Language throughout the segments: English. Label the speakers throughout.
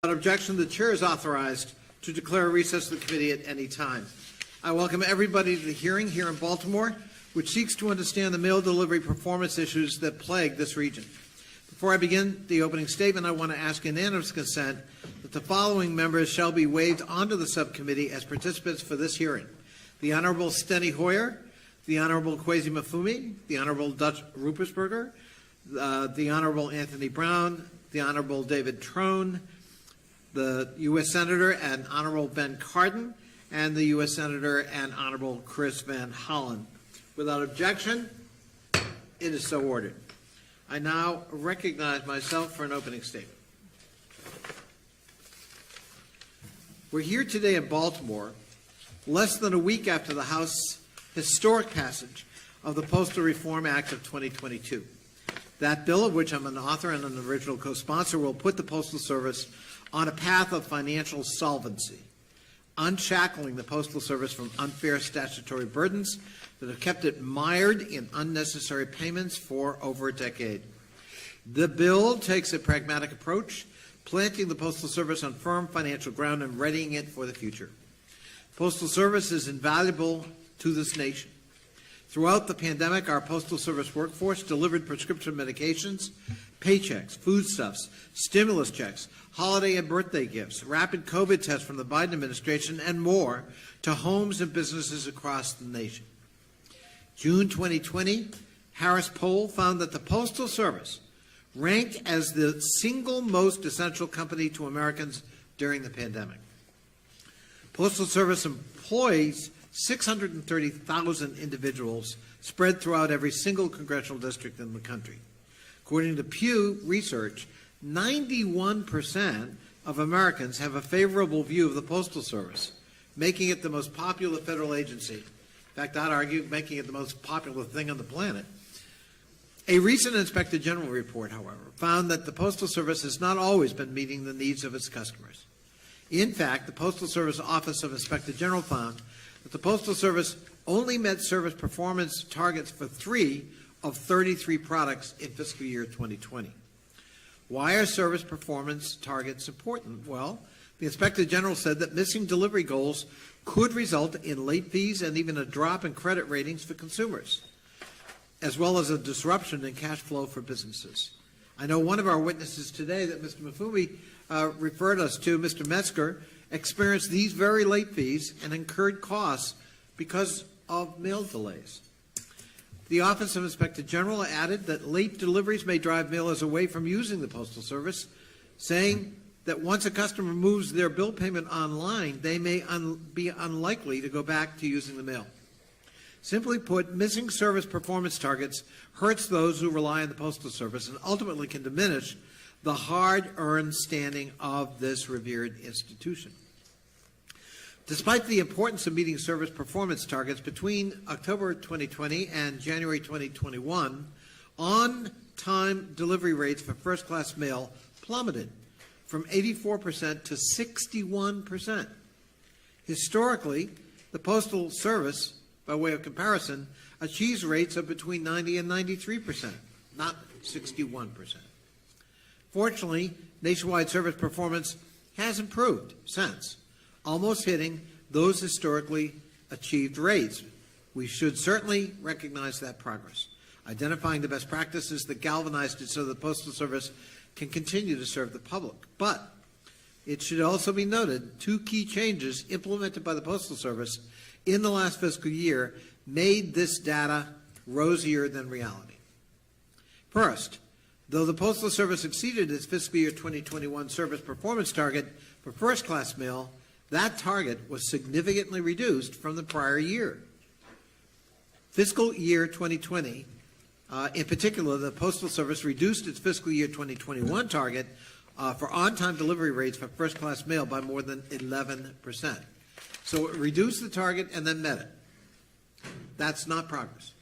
Speaker 1: Without objection, the chair is authorized to declare a recess of the committee at any time. I welcome everybody to the hearing here in Baltimore, which seeks to understand the mail delivery performance issues that plague this region. Before I begin the opening statement, I want to ask unanimous consent that the following members shall be waived onto the subcommittee as participants for this hearing: the Honorable Steny Hoyer, the Honorable Kwesi Mafumi, the Honorable Dutch Ruppersberger, the Honorable Anthony Brown, the Honorable David Trone, the U.S. Senator and Honorable Ben Cardin, and the U.S. Senator and Honorable Chris Van Hollen. Without objection, it is so ordered. I now recognize myself for an opening statement. We're here today in Baltimore, less than a week after the House historic passage of the Postal Reform Act of 2022. That bill, of which I'm an author and an original co-sponsor, will put the Postal Service on a path of financial solvency, unshackling the Postal Service from unfair statutory burdens that have kept it mired in unnecessary payments for over a decade. The bill takes a pragmatic approach, planting the Postal Service on firm financial ground and readying it for the future. Postal Service is invaluable to this nation. Throughout the pandemic, our Postal Service workforce delivered prescription medications, paychecks, foodstuffs, stimulus checks, holiday and birthday gifts, rapid COVID tests from the Biden administration, and more to homes and businesses across the nation. June 2020, Harris poll found that the Postal Service ranked as the single most essential company to Americans during the pandemic. Postal Service employs 630,000 individuals spread throughout every single congressional district in the country. According to Pew Research, 91% of Americans have a favorable view of the Postal Service, making it the most popular federal agency. In fact, I'd argue making it the most popular thing on the planet. A recent Inspector General report, however, found that the Postal Service has not always been meeting the needs of its customers. In fact, the Postal Service Office of Inspector General found that the Postal Service only met service performance targets for 3 of 33 products in fiscal year 2020. Why are service performance targets important? Well, the Inspector General said that missing delivery goals could result in late fees and even a drop in credit ratings for consumers, as well as a disruption in cash flow for businesses. I know one of our witnesses today that Mr. Mafumi referred us to, Mr. Metzger, experienced these very late fees and incurred costs because of mail delays. The Office of Inspector General added that late deliveries may drive mailers away from using the Postal Service, saying that once a customer moves their bill payment online, they may be unlikely to go back to using the mail. Simply put, missing service performance targets hurts those who rely on the Postal Service and ultimately can diminish the hard-earned standing of this revered institution. Despite the importance of meeting service performance targets, between October 2020 and January 2021, on-time delivery rates for first-class mail plummeted from 84% to 61%. Historically, the Postal Service, by way of comparison, achieves rates of between 90 and 93%, not 61%. Fortunately, nationwide service performance has improved since, almost hitting those historically achieved rates. We should certainly recognize that progress, identifying the best practices that galvanized it so the Postal Service can continue to serve the public. But it should also be noted 2 key changes implemented by the Postal Service in the last fiscal year made this data rosier than reality. First, though the Postal Service exceeded its fiscal year 2021 service performance target for first-class mail, that target was significantly reduced from the prior year. Fiscal year 2020, in particular, the Postal Service reduced its fiscal year 2021 target for on-time delivery rates for first-class mail by more than 11%. So it reduced the target and then met it. That's not progress.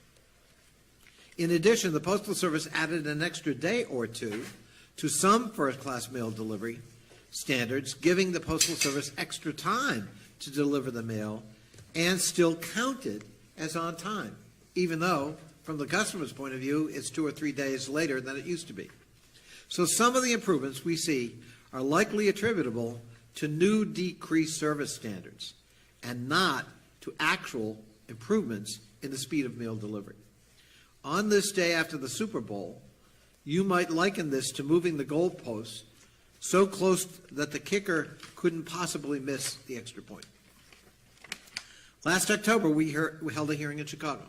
Speaker 1: In addition, the Postal Service added an extra day or two to some first-class mail delivery standards, giving the Postal Service extra time to deliver the mail and still counted as on time, even though, from the customer's point of view, it's 2 or 3 days later than it used to be. So some of the improvements we see are likely attributable to new decreased service standards and not to actual improvements in the speed of mail delivery. On this day after the Super Bowl, you might liken this to moving the goalposts so close that the kicker couldn't possibly miss the extra point. Last October, we held a hearing in Chicago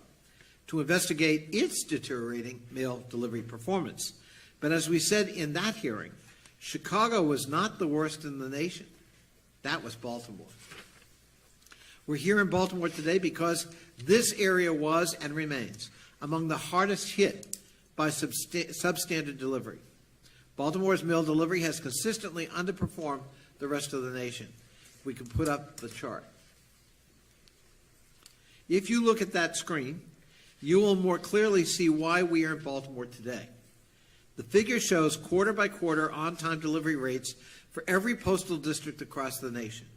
Speaker 1: to investigate its deteriorating mail delivery performance. But as we said in that hearing, Chicago was not the worst in the nation. That was Baltimore. We're here in Baltimore today because this area was and remains among the hardest hit by substandard delivery. Baltimore's mail delivery has consistently underperformed the rest of the nation. We can put up the chart. If you look at that screen, you will more clearly see why we are in Baltimore today. The figure shows quarter-by-quarter on-time delivery rates for every postal district across the nation.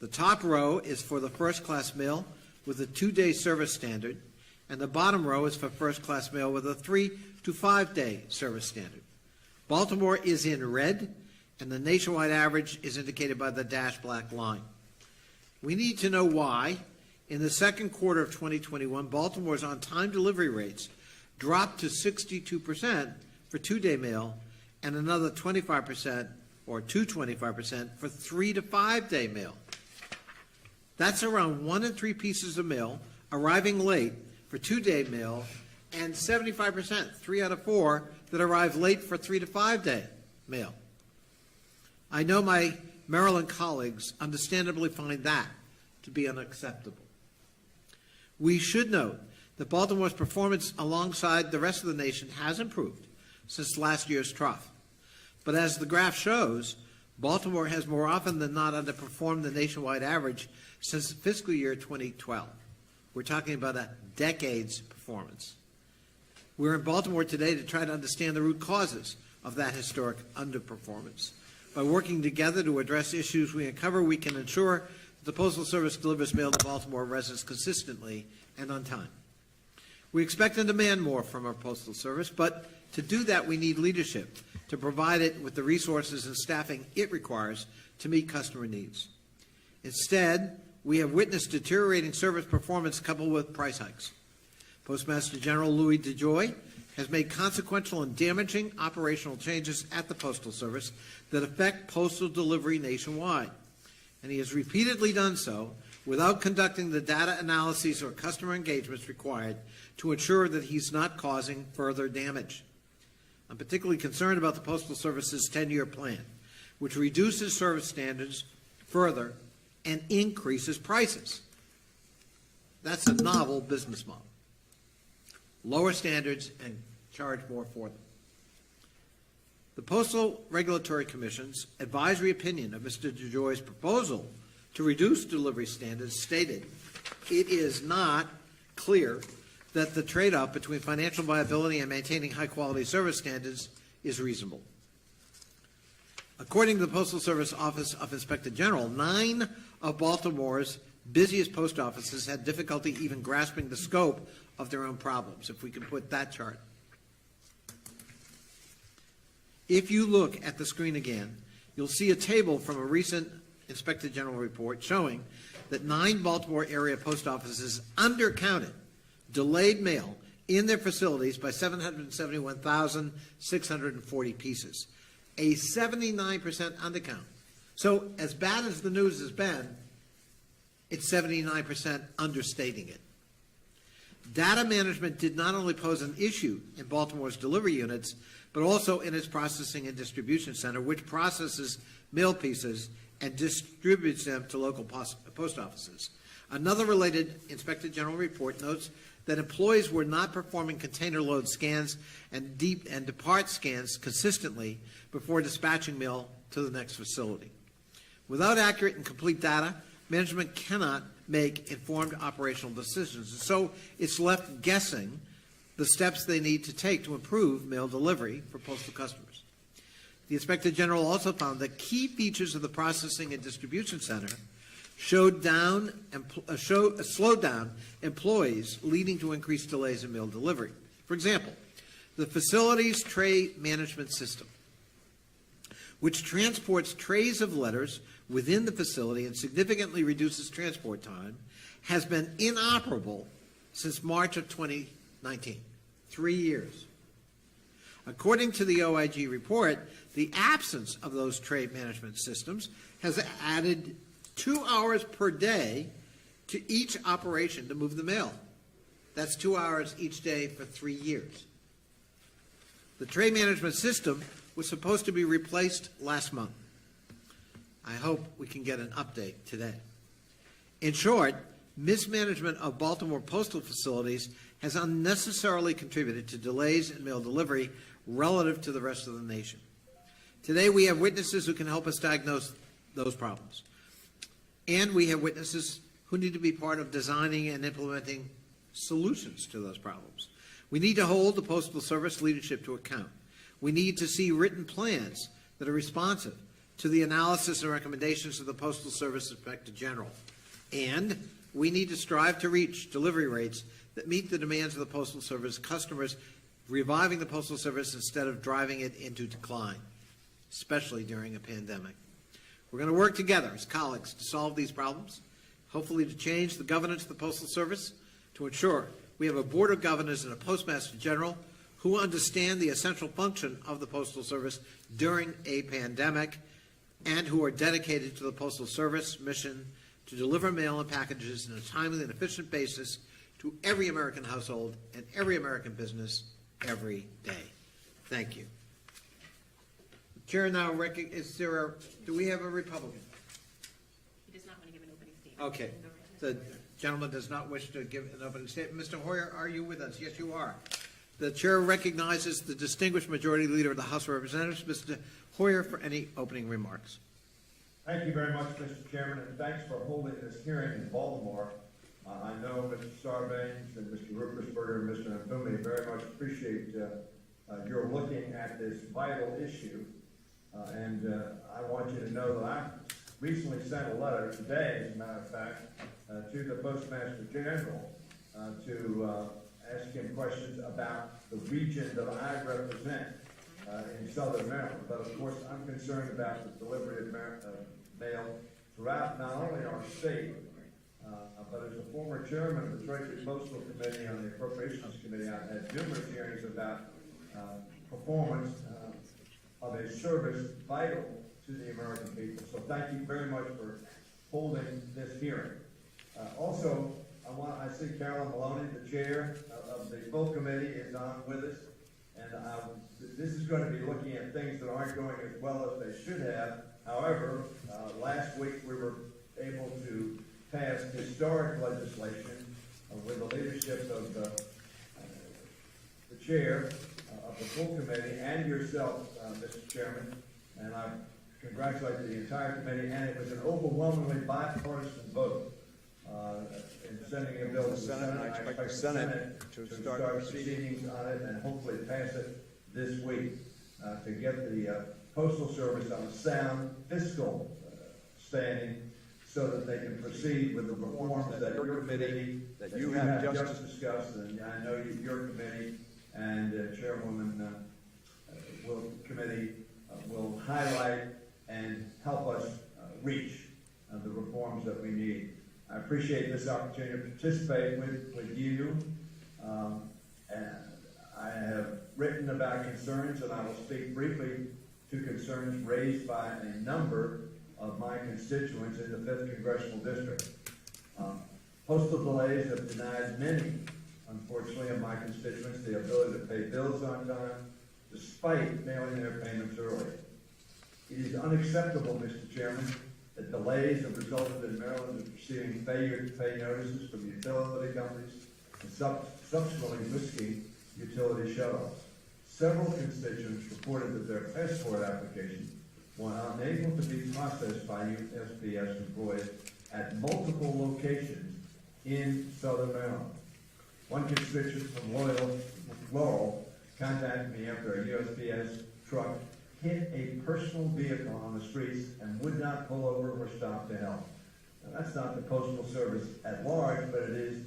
Speaker 1: The top row is for the first-class mail with a 2-day service standard, and the bottom row is for first-class mail with a 3 to 5-day service standard. Baltimore is in red, and the nationwide average is indicated by the dashed black line. We need to know why, in the second quarter of 2021, Baltimore's on-time delivery rates dropped to 62% for 2-day mail and another 25% or to 25% for 3 to 5-day mail. That's around 1 in 3 pieces of mail arriving late for 2-day mail and 75%, 3 out of 4, that arrive late for 3 to 5-day mail. I know my Maryland colleagues understandably find that to be unacceptable. We should note that Baltimore's performance alongside the rest of the nation has improved since last year's trough. But as the graph shows, Baltimore has more often than not underperformed the nationwide average since fiscal year 2012. We're talking about a decade's performance. We're in Baltimore today to try to understand the root causes of that historic underperformance. By working together to address issues we uncover, we can ensure that the Postal Service delivers mail to Baltimore residents consistently and on time. We expect and demand more from our Postal Service, but to do that we need leadership to provide it with the resources and staffing it requires to meet customer needs. Instead, we have witnessed deteriorating service performance coupled with price hikes. Postmaster General Louis DeJoy has made consequential and damaging operational changes at the Postal Service that affect postal delivery nationwide. And he has repeatedly done so without conducting the data analyses or customer engagements required to ensure that he's not causing further damage. I'm particularly concerned about the Postal Service's 10-year plan, which reduces service standards further and increases prices. That's a novel business model. Lower standards and charge more for them. The Postal Regulatory Commission's advisory opinion of Mr. DeJoy's proposal to reduce delivery standards stated it is not clear that the trade-off between financial viability and maintaining high-quality service standards is reasonable. According to the Postal Service Office of Inspector General, 9 of Baltimore's busiest post offices had difficulty even grasping the scope of their own problems, if we can put that chart. If you look at the screen again, you'll see a table from a recent Inspector General report showing that 9 Baltimore area post offices undercounted delayed mail in their facilities by 771,640 pieces, a 79% undercount. So as bad as the news has been, it's 79% understating it. Data management did not only pose an issue in Baltimore's delivery units, but also in its processing and distribution center, which processes mail pieces and distributes them to local post offices. Another related Inspector General report notes that employees were not performing container load scans and depart scans consistently before dispatching mail to the next facility. Without accurate and complete data, management cannot make informed operational decisions, and so it's left guessing the steps they need to take to improve mail delivery for postal customers. The Inspector General also found that key features of the processing and distribution center slowed down employees, leading to increased delays in mail delivery. For example, the facility's tray management system, which transports trays of letters within the facility and significantly reduces transport time, has been inoperable since March of 2019, 3 years. According to the OIG report, the absence of those tray management systems has added 2 hours per day to each operation to move the mail. That's 2 hours each day for 3 years. The tray management system was supposed to be replaced last month. I hope we can get an update today. In short, mismanagement of Baltimore postal facilities has unnecessarily contributed to delays in mail delivery relative to the rest of the nation. Today we have witnesses who can help us diagnose those problems. And we have witnesses who need to be part of designing and implementing solutions to those problems. We need to hold the Postal Service leadership to account. We need to see written plans that are responsive to the analysis and recommendations of the Postal Service Inspector General. And we need to strive to reach delivery rates that meet the demands of the Postal Service customers, reviving the Postal Service instead of driving it into decline, especially during a pandemic. We're going to work together as colleagues to solve these problems, hopefully to change the governance of the Postal Service, to ensure we have a Board of Governors and a Postmaster General who understand the essential function of the Postal Service during a pandemic and who are dedicated to the Postal Service mission to deliver mail and packages in a timely and efficient basis to every American household and every American business every day. Thank you. The Chair now do we have a Republican?
Speaker 2: He does not want to give an opening statement.
Speaker 1: Okay. The gentleman does not wish to give an opening statement. Mr. Hoyer, are you with us? Yes, you are. The Chair recognizes the distinguished Majority Leader of the House of Representatives, Mr. Hoyer, for any opening remarks.
Speaker 3: Thank you very much, Mr. Chairman, and thanks for holding this hearing in Baltimore. I know Mr. Sarbanes and Mr. Ruppersberger and Mr. Nfumi very much appreciate your looking at this vital issue. I want you to know that I recently sent a letter today, as a matter of fact, to the Postmaster General to ask him questions about the region that I represent in Southern Maryland. But of course, I'm concerned about the delivery of mail throughout not only our state, but as a former chairman of the Treasury Postal Committee on the Appropriations Committee, I've had numerous hearings about performance of a service vital to the American people. So thank you very much for holding this hearing. Also, I see Carolyn Maloney, the chair of the full committee, is on with us. And this is going to be looking at things that aren't going as well as they should have. However, last week we were able to pass historic legislation with the leadership of the chair of the full committee and yourself, Mr. Chairman. And I congratulate the entire committee. And it was an overwhelmingly bipartisan vote in sending a bill to the Senate. I expect the Senate to start proceedings on it and hopefully pass it this week to get the Postal Service on a sound fiscal standing so that they can proceed with the reforms that your committee, that you have just discussed, and I know your committee and Chairwoman committee will highlight and help us reach the reforms that we need. I appreciate this opportunity to participate with you. And I have written about concerns, and I will speak briefly to concerns raised by a number of my constituents in the 5th Congressional District. Postal delays have denied many, unfortunately, of my constituents the ability to pay bills on time, despite mailing their payments early. It is unacceptable, Mr. Chairman, that delays have resulted in Maryland receiving failure to pay notices from utility companies and subsequently risking utility shutoffs. Several constituents reported that their passport applications were unable to be processed by USPS employees at multiple locations in Southern Maryland. One constituent from Laurel contacted me after a USPS truck hit a personal vehicle on the streets and would not pull over or stop to help. Now, that's not the Postal Service at large, but it is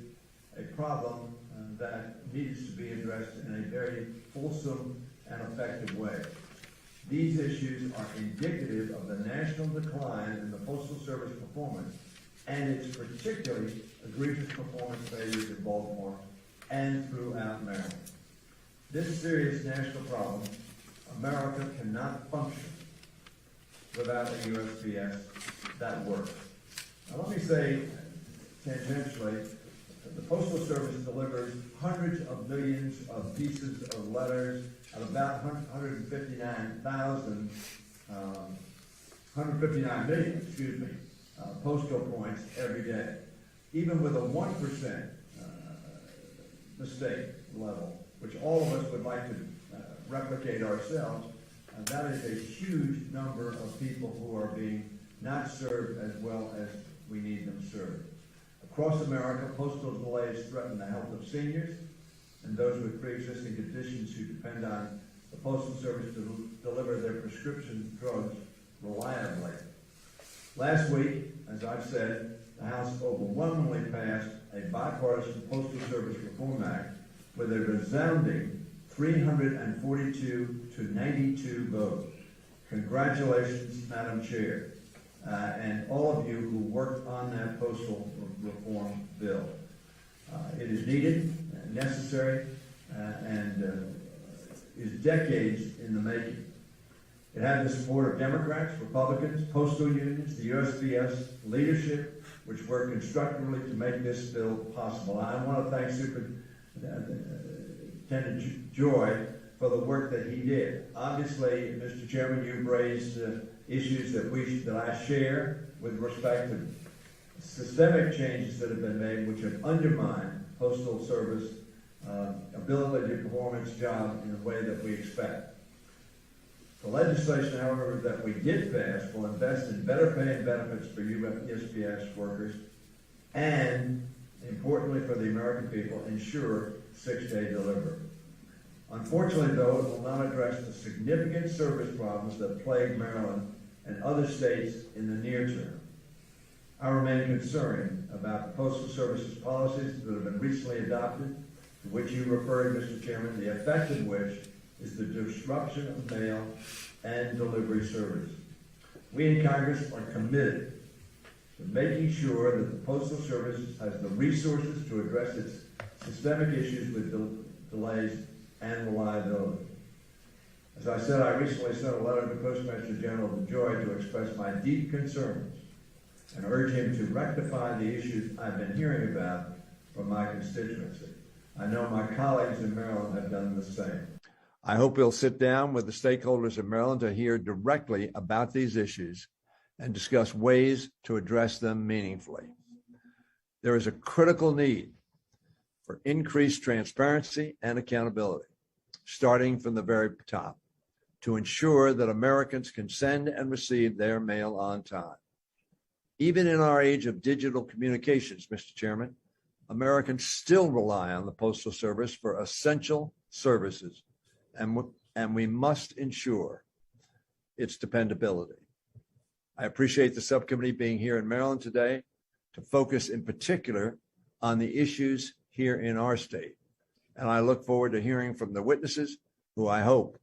Speaker 3: a problem that needs to be addressed in a very fulsome and effective way. These issues are indicative of the national decline in the Postal Service performance and its particularly egregious performance failures in Baltimore and throughout Maryland. This serious national problem, America cannot function without a USPS that works. Now let me say, tangentially, the Postal Service delivers hundreds of millions of pieces of letters at about 159 million, postal points every day. Even with a 1% mistake level, which all of us would like to replicate ourselves, that is a huge number of people who are being not served as well as we need them served. Across America, postal delays threaten the health of seniors and those with pre-existing conditions who depend on the Postal Service to deliver their prescription drugs reliably. Last week, as I've said, the House overwhelmingly passed a bipartisan Postal Service Reform Act with a resounding 342 to 92 vote. Congratulations, Madam Chair, and all of you who worked on that postal reform bill. It is needed, necessary, and is decades in the making. It had the support of Democrats, Republicans, postal unions, the USPS leadership, which worked constructively to make this bill possible. I want to thank Superintendent Joy for the work that he did. Obviously, Mr. Chairman, you've raised issues that I share with respect to systemic changes that have been made, which have undermined Postal Service ability to perform its job in the way that we expect. The legislation, however, that we did pass will invest in better pay and benefits for USPS workers and, importantly for the American people, ensure 6-day delivery. Unfortunately, though, it will not address the significant service problems that plague Maryland and other states in the near term. I remain concerned about the Postal Service's policies that have been recently adopted, to which you referred, Mr. Chairman, the effect of which is the disruption of mail and delivery service. We in Congress are committed to making sure that the Postal Service has the resources to address its systemic issues with delays and reliability. As I said, I recently sent a letter to Postmaster General DeJoy to express my deep concerns and urge him to rectify the issues I've been hearing about from my constituency. I know my colleagues in Maryland have done the same. I hope we'll sit down with the stakeholders in Maryland to hear directly about these issues and discuss ways to address them meaningfully. There is a critical need for increased transparency and accountability, starting from the very top, to ensure that Americans can send and receive their mail on time. Even in our age of digital communications, Mr. Chairman, Americans still rely on the Postal Service for essential services, and we must ensure its dependability. I appreciate the subcommittee being here in Maryland today to focus in particular on the issues here in our state. And I look forward to hearing from the witnesses who I hope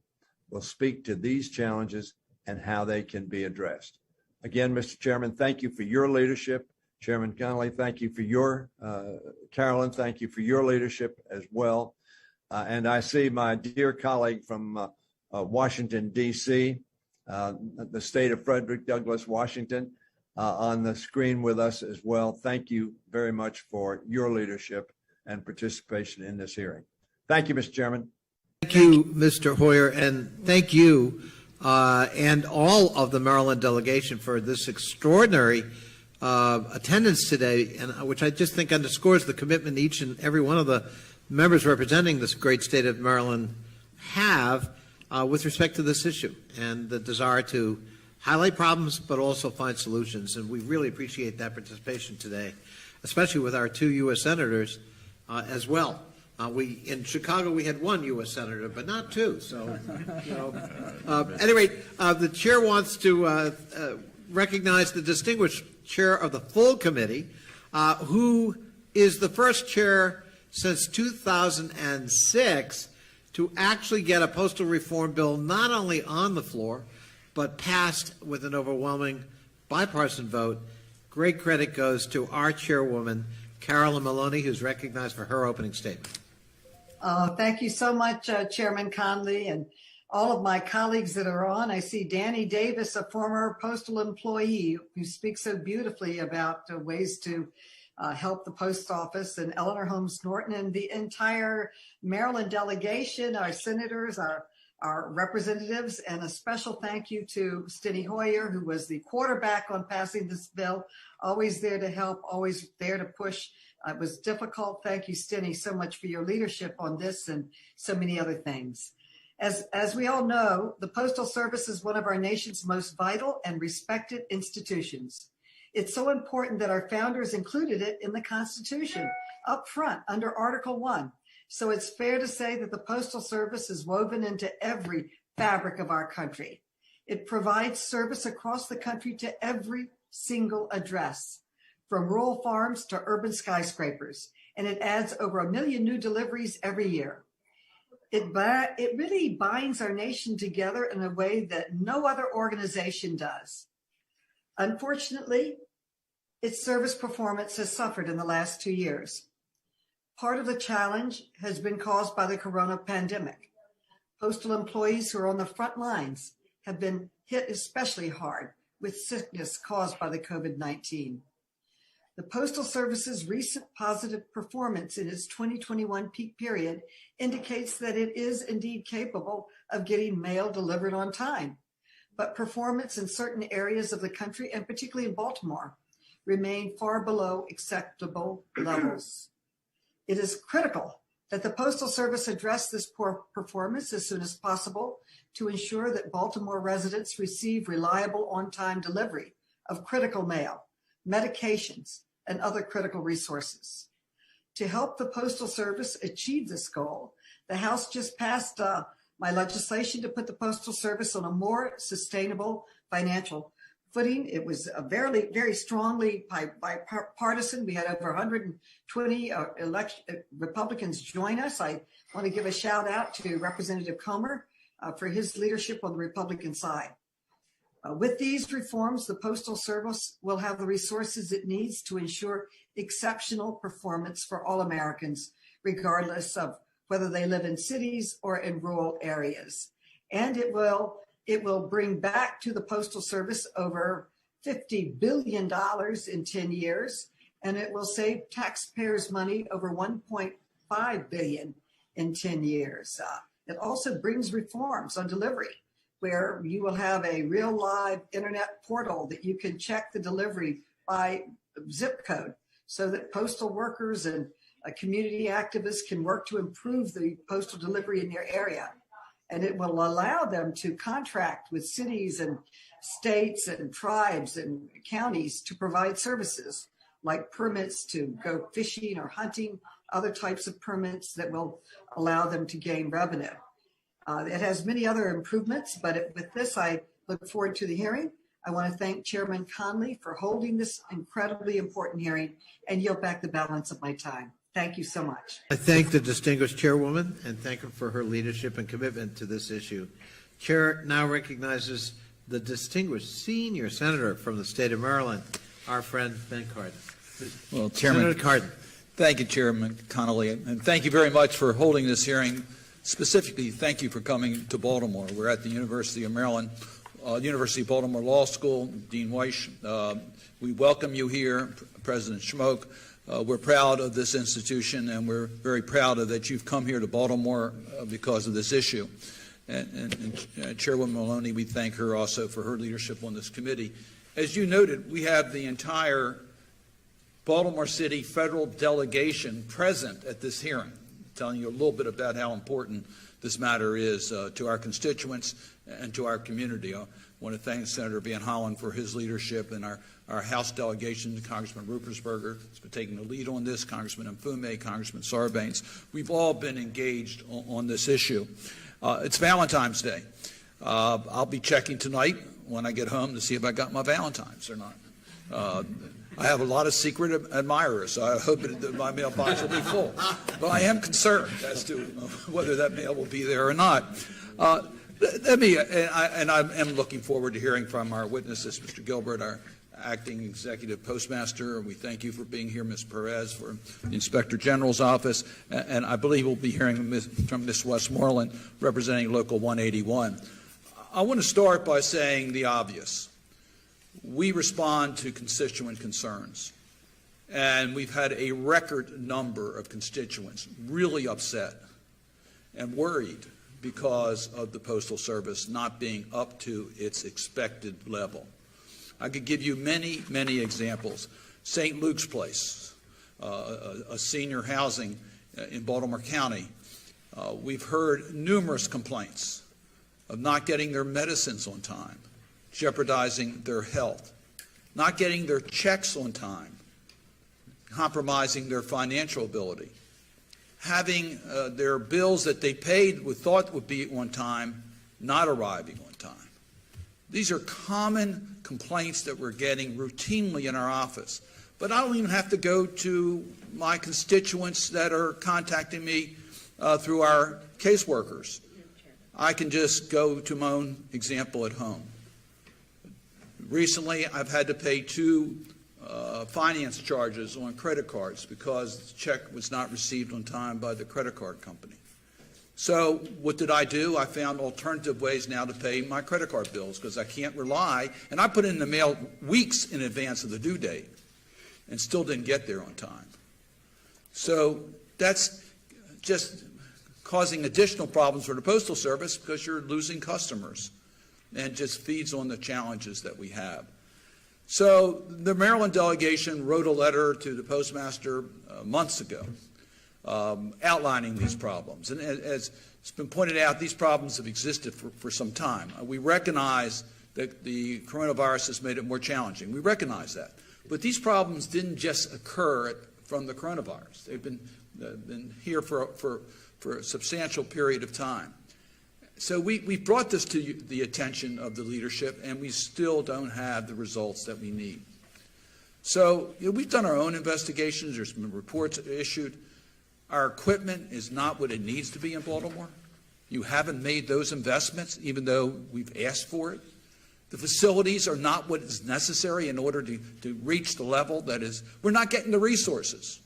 Speaker 3: will speak to these challenges and how they can be addressed. Again, Mr. Chairman, thank you for your leadership. Chairman Connolly, thank you for your, Carolyn, thank you for your leadership as well. And I see my dear colleague from Washington, D.C., the state of Frederick Douglass, Washington, on the screen with us as well. Thank you very much for your leadership and participation in this hearing. Thank you, Mr. Chairman.
Speaker 1: Thank you, Mr. Hoyer, and thank you and all of the Maryland delegation for this extraordinary attendance today, and which I just think underscores the commitment each and every one of the members representing this great state of Maryland have with respect to this issue and the desire to highlight problems but also find solutions. And we really appreciate that participation today, especially with our 2 U.S. senators as well. In Chicago, we had 1 U.S. senator, but not 2. So, at any rate, the chair wants to recognize the distinguished chair of the full committee, who is the first chair since 2006 to actually get a postal reform bill not only on the floor, but passed with an overwhelming bipartisan vote. Great credit goes to our chairwoman, Carolyn Maloney, who's recognized for her opening statement.
Speaker 4: Thank you so much, Chairman Conley, and all of my colleagues that are on. I see Danny Davis, a former postal employee who speaks so beautifully about ways to help the post office, and Eleanor Holmes Norton and the entire Maryland delegation, our senators, our representatives, and a special thank you to Steny Hoyer, who was the quarterback on passing this bill, always there to help, always there to push. It was difficult. Thank you, Steny, so much for your leadership on this and so many other things. As we all know, the Postal Service is one of our nation's most vital and respected institutions. It's so important that our founders included it in the Constitution up front under Article 1. So it's fair to say that the Postal Service is woven into every fabric of our country. It provides service across the country to every single address, from rural farms to urban skyscrapers, and it adds over 1 million new deliveries every year. It really binds our nation together in a way that no other organization does. Unfortunately, its service performance has suffered in the last 2 years. Part of the challenge has been caused by the corona pandemic. Postal employees who are on the front lines have been hit especially hard with sickness caused by the COVID-19. The Postal Service's recent positive performance in its 2021 peak period indicates that it is indeed capable of getting mail delivered on time. But performance in certain areas of the country, and particularly in Baltimore, remain far below acceptable levels. It is critical that the Postal Service address this poor performance as soon as possible to ensure that Baltimore residents receive reliable on-time delivery of critical mail, medications, and other critical resources. To help the Postal Service achieve this goal, the House just passed my legislation to put the Postal Service on a more sustainable financial footing. It was very, very strongly bipartisan. We had over 120 Republicans join us. I want to give a shout out to Representative Comer for his leadership on the Republican side. With these reforms, the Postal Service will have the resources it needs to ensure exceptional performance for all Americans, regardless of whether they live in cities or in rural areas. And it will bring back to the Postal Service over $50 billion in 10 years, and it will save taxpayers money over $1.5 billion in 10 years. It also brings reforms on delivery, where you will have a real live internet portal that you can check the delivery by zip code so that postal workers and community activists can work to improve the postal delivery in their area. And it will allow them to contract with cities and states and tribes and counties to provide services like permits to go fishing or hunting, other types of permits that will allow them to gain revenue. It has many other improvements, but with this, I look forward to the hearing. I want to thank Chairman Conley for holding this incredibly important hearing and yield back the balance of my time. Thank you so much.
Speaker 1: I thank the distinguished chairwoman and thank her for her leadership and commitment to this issue. Chair now recognizes the distinguished senior senator from the state of Maryland, our friend Ben Cardin.
Speaker 5: Well, Chairman,
Speaker 1: Senator Cardin.
Speaker 5: Thank you, Chairman Connolly, and thank you very much for holding this hearing. Specifically, thank you for coming to Baltimore. We're at the University of Maryland, University of Baltimore Law School, Dean Weiss. We welcome you here, President Schmoke. We're proud of this institution, and we're very proud of that you've come here to Baltimore because of this issue. And Chairwoman Maloney, we thank her also for her leadership on this committee. As you noted, we have the entire Baltimore City federal delegation present at this hearing, telling you a little bit about how important this matter is to our constituents and to our community. I want to thank Senator Van Hollen for his leadership, and our House delegation, Congressman Ruppersberger has been taking the lead on this, Congressman Mfume, Congressman Sarbanes. We've all been engaged on this issue. It's Valentine's Day. I'll be checking tonight when I get home to see if I got my Valentines or not. I have a lot of secret admirers, so I hope that my mailbox will be full. But I am concerned as to whether that mail will be there or not. I am looking forward to hearing from our witnesses, Mr. Gilbert, our acting executive postmaster. We thank you for being here, Ms. Perez, for the Inspector General's office, and I believe we'll be hearing from Ms. Westmoreland, representing Local 181. I want to start by saying the obvious. We respond to constituent concerns, and we've had a record number of constituents really upset and worried because of the Postal Service not being up to its expected level. I could give you many, many examples. St. Luke's Place, a senior housing in Baltimore County. We've heard numerous complaints of not getting their medicines on time, jeopardizing their health, not getting their checks on time, compromising their financial ability, having their bills that they paid thought would be on time not arriving on time. These are common complaints that we're getting routinely in our office. But I don't even have to go to my constituents that are contacting me through our caseworkers. I can just go to my own example at home. Recently, I've had to pay 2 finance charges on credit cards because the check was not received on time by the credit card company. So what did I do? I found alternative ways now to pay my credit card bills because I can't rely, and I put it in the mail weeks in advance of the due date and still didn't get there on time. So that's just causing additional problems for the Postal Service because you're losing customers, and just feeds on the challenges that we have. So the Maryland delegation wrote a letter to the postmaster months ago outlining these problems. And as it's been pointed out, these problems have existed for some time. We recognize that the coronavirus has made it more challenging. We recognize that. But these problems didn't just occur from the coronavirus. They've been here for a substantial period of time. So we brought this to the attention of the leadership, and we still don't have the results that we need. So we've done our own investigations. There's been reports issued. Our equipment is not what it needs to be in Baltimore. You haven't made those investments, even though we've asked for it. The facilities are not what is necessary in order to reach the level that is. We're not getting the resources.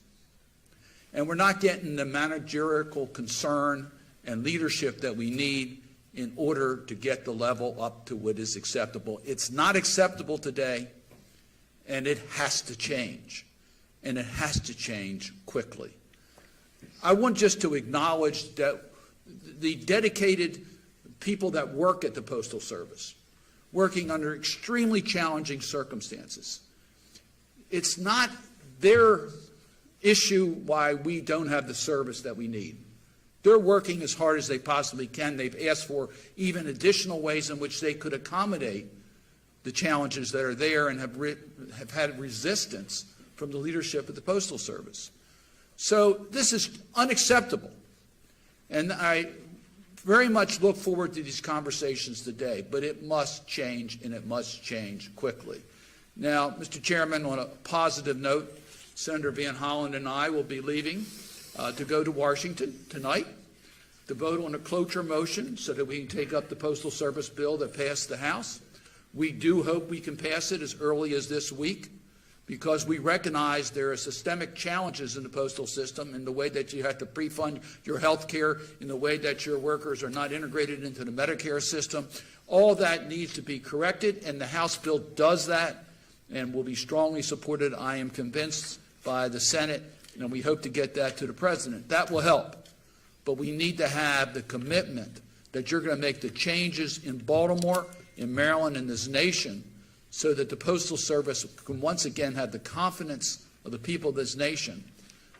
Speaker 5: And we're not getting the managerial concern and leadership that we need in order to get the level up to what is acceptable. It's not acceptable today, and it has to change. And it has to change quickly. I want just to acknowledge that the dedicated people that work at the Postal Service, working under extremely challenging circumstances, it's not their issue why we don't have the service that we need. They're working as hard as they possibly can. They've asked for even additional ways in which they could accommodate the challenges that are there and have had resistance from the leadership of the Postal Service. So this is unacceptable. And I very much look forward to these conversations today, but it must change, and it must change quickly. Now, Mr. Chairman, on a positive note, Senator Van Hollen and I will be leaving to go to Washington tonight to vote on a cloture motion so that we can take up the Postal Service bill that passed the House. We do hope we can pass it as early as this week because we recognize there are systemic challenges in the postal system in the way that you have to pre-fund your health care, in the way that your workers are not integrated into the Medicare system. All that needs to be corrected, and the House bill does that and will be strongly supported, I am convinced, by the Senate, and we hope to get that to the President. That will help. But we need to have the commitment that you're going to make the changes in Baltimore, in Maryland, in this nation, so that the Postal Service can once again have the confidence of the people of this nation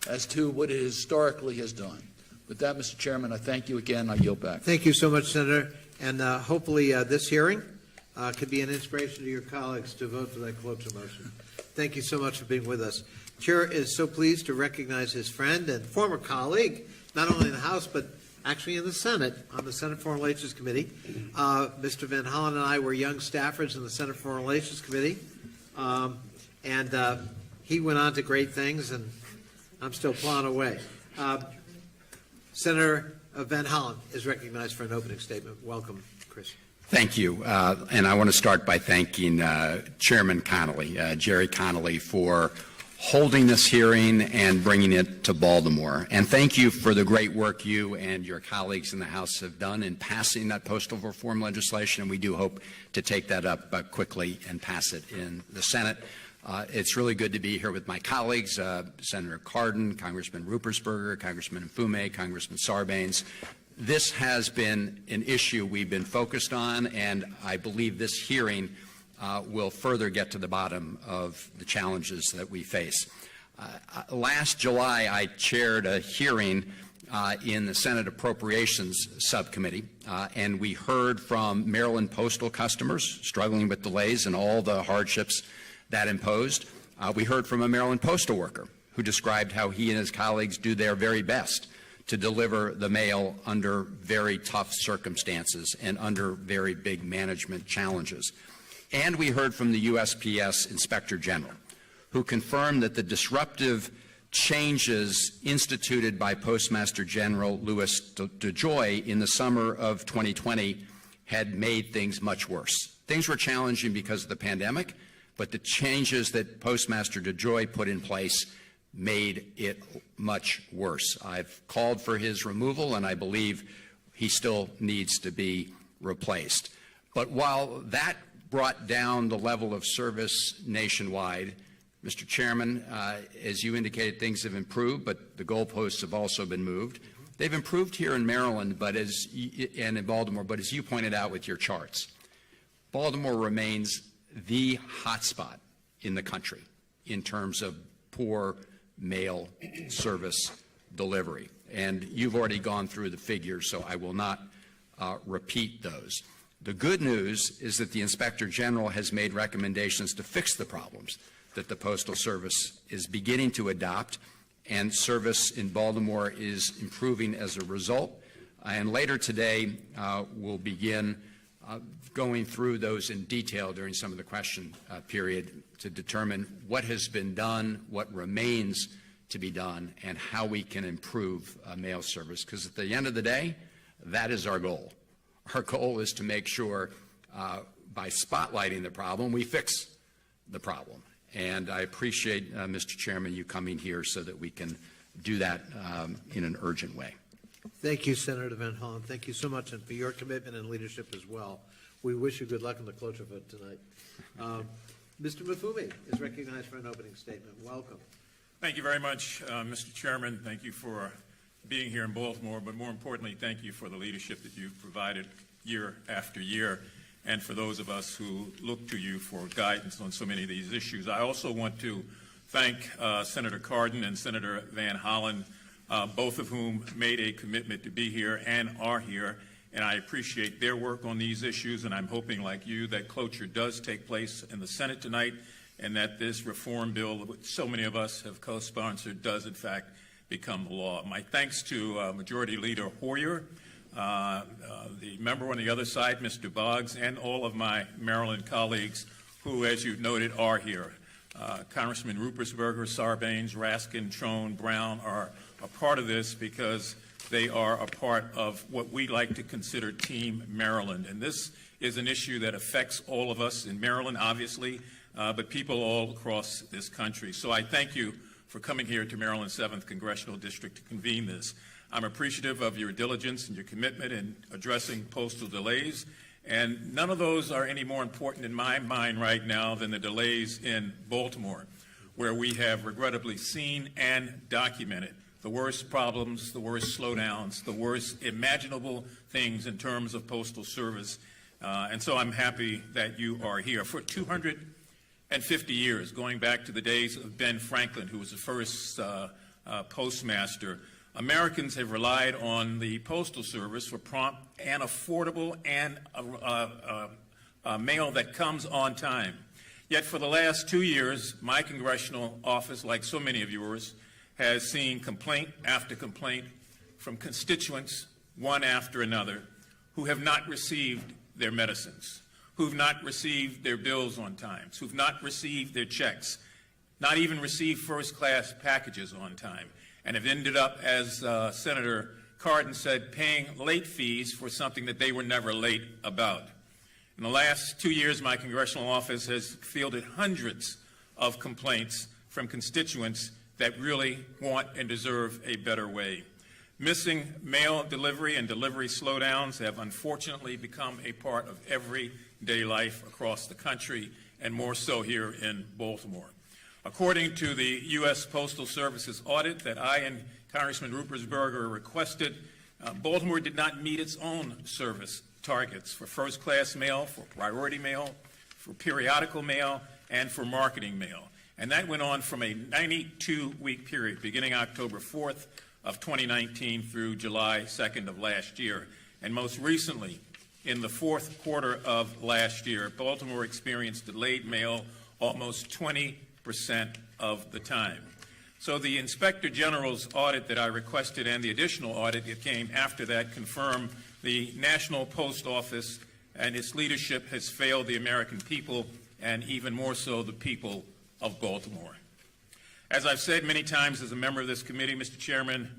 Speaker 5: as to what it historically has done. With that, Mr. Chairman, I thank you again. I yield back.
Speaker 1: Thank you so much, Senator. And hopefully this hearing could be an inspiration to your colleagues to vote for that cloture motion. Thank you so much for being with us. Chair is so pleased to recognize his friend and former colleague, not only in the House, but actually in the Senate, on the Senate Foreign Relations Committee. Mr. Van Hollen and I were young staffers in the Senate Foreign Relations Committee. he went on to great things, and I'm still plowing away. Senator Van Hollen is recognized for an opening statement. Welcome, Chris.
Speaker 6: Thank you. And I want to start by thanking Chairman Connolly, Jerry Connolly, for holding this hearing and bringing it to Baltimore. And thank you for the great work you and your colleagues in the House have done in passing that postal reform legislation. And we do hope to take that up quickly and pass it in the Senate. It's really good to be here with my colleagues, Senator Cardin, Congressman Ruppersberger, Congressman Mfume, Congressman Sarbanes. This has been an issue we've been focused on, and I believe this hearing will further get to the bottom of the challenges that we face. Last July, I chaired a hearing in the Senate Appropriations Subcommittee, and we heard from Maryland postal customers struggling with delays and all the hardships that imposed. We heard from a Maryland postal worker who described how he and his colleagues do their very best to deliver the mail under very tough circumstances and under very big management challenges. And we heard from the USPS Inspector General, who confirmed that the disruptive changes instituted by Postmaster General Louis DeJoy in the summer of 2020 had made things much worse. Things were challenging because of the pandemic, but the changes that Postmaster DeJoy put in place made it much worse. I've called for his removal, and I believe he still needs to be replaced. But while that brought down the level of service nationwide, Mr. Chairman, as you indicated, things have improved, but the goalposts have also been moved. They've improved here in Maryland and in Baltimore, but as you pointed out with your charts, Baltimore remains the hotspot in the country in terms of poor mail service delivery. And you've already gone through the figures, so I will not repeat those. The good news is that the Inspector General has made recommendations to fix the problems that the Postal Service is beginning to adopt, and service in Baltimore is improving as a result. And later today, we'll begin going through those in detail during some of the question period to determine what has been done, what remains to be done, and how we can improve mail service. Because at the end of the day, that is our goal. Our goal is to make sure by spotlighting the problem, we fix the problem. And I appreciate, Mr. Chairman, you coming here so that we can do that in an urgent way.
Speaker 1: Thank you, Senator Van Hollen. Thank you so much, and for your commitment and leadership as well. We wish you good luck in the cloture vote tonight. Mr. Mfume is recognized for an opening statement. Welcome.
Speaker 7: Thank you very much, Mr. Chairman. Thank you for being here in Baltimore, but more importantly, thank you for the leadership that you've provided year after year, and for those of us who look to you for guidance on so many of these issues. I also want to thank Senator Cardin and Senator Van Hollen, both of whom made a commitment to be here and are here, and I appreciate their work on these issues, and I'm hoping, like you, that cloture does take place in the Senate tonight, and that this reform bill, which so many of us have co-sponsored, does in fact become the law. My thanks to Majority Leader Hoyer, the member on the other side, Mr. Boggs, and all of my Maryland colleagues who, as you noted, are here. Congressman Ruppersberger, Sarbanes, Raskin, Trone, Brown are a part of this because they are a part of what we like to consider Team Maryland. And this is an issue that affects all of us in Maryland, obviously, but people all across this country. So I thank you for coming here to Maryland's 7th Congressional District to convene this. I'm appreciative of your diligence and your commitment in addressing postal delays, and none of those are any more important in my mind right now than the delays in Baltimore, where we have regrettably seen and documented the worst problems, the worst slowdowns, the worst imaginable things in terms of postal service. And so I'm happy that you are here. For 250 years, going back to the days of Ben Franklin, who was the first postmaster, Americans have relied on the Postal Service for prompt and affordable and mail that comes on time. Yet for the last 2 years, my congressional office, like so many of yours, has seen complaint after complaint from constituents, one after another, who have not received their medicines, who've not received their bills on time, who've not received their checks. not even received first-class packages on time, and have ended up, as Senator Cardin said, paying late fees for something that they were never late about. In the last 2 years, my congressional office has fielded hundreds of complaints from constituents that really want and deserve a better way. Missing mail delivery and delivery slowdowns have unfortunately become a part of everyday life across the country, and more so here in Baltimore. According to the U.S. Postal Service's audit that I and Congressman Ruppersberger requested, Baltimore did not meet its own service targets for first-class mail, for priority mail, for periodical mail, and for marketing mail. And that went on from a 92-week period beginning October 4th of 2019 through July 2nd of last year. And most recently, in the fourth quarter of last year, Baltimore experienced delayed mail almost 20% of the time. So the Inspector General's audit that I requested and the additional audit that came after that confirm the National Post Office and its leadership has failed the American people, and even more so the people of Baltimore. As I've said many times as a member of this committee, Mr. Chairman,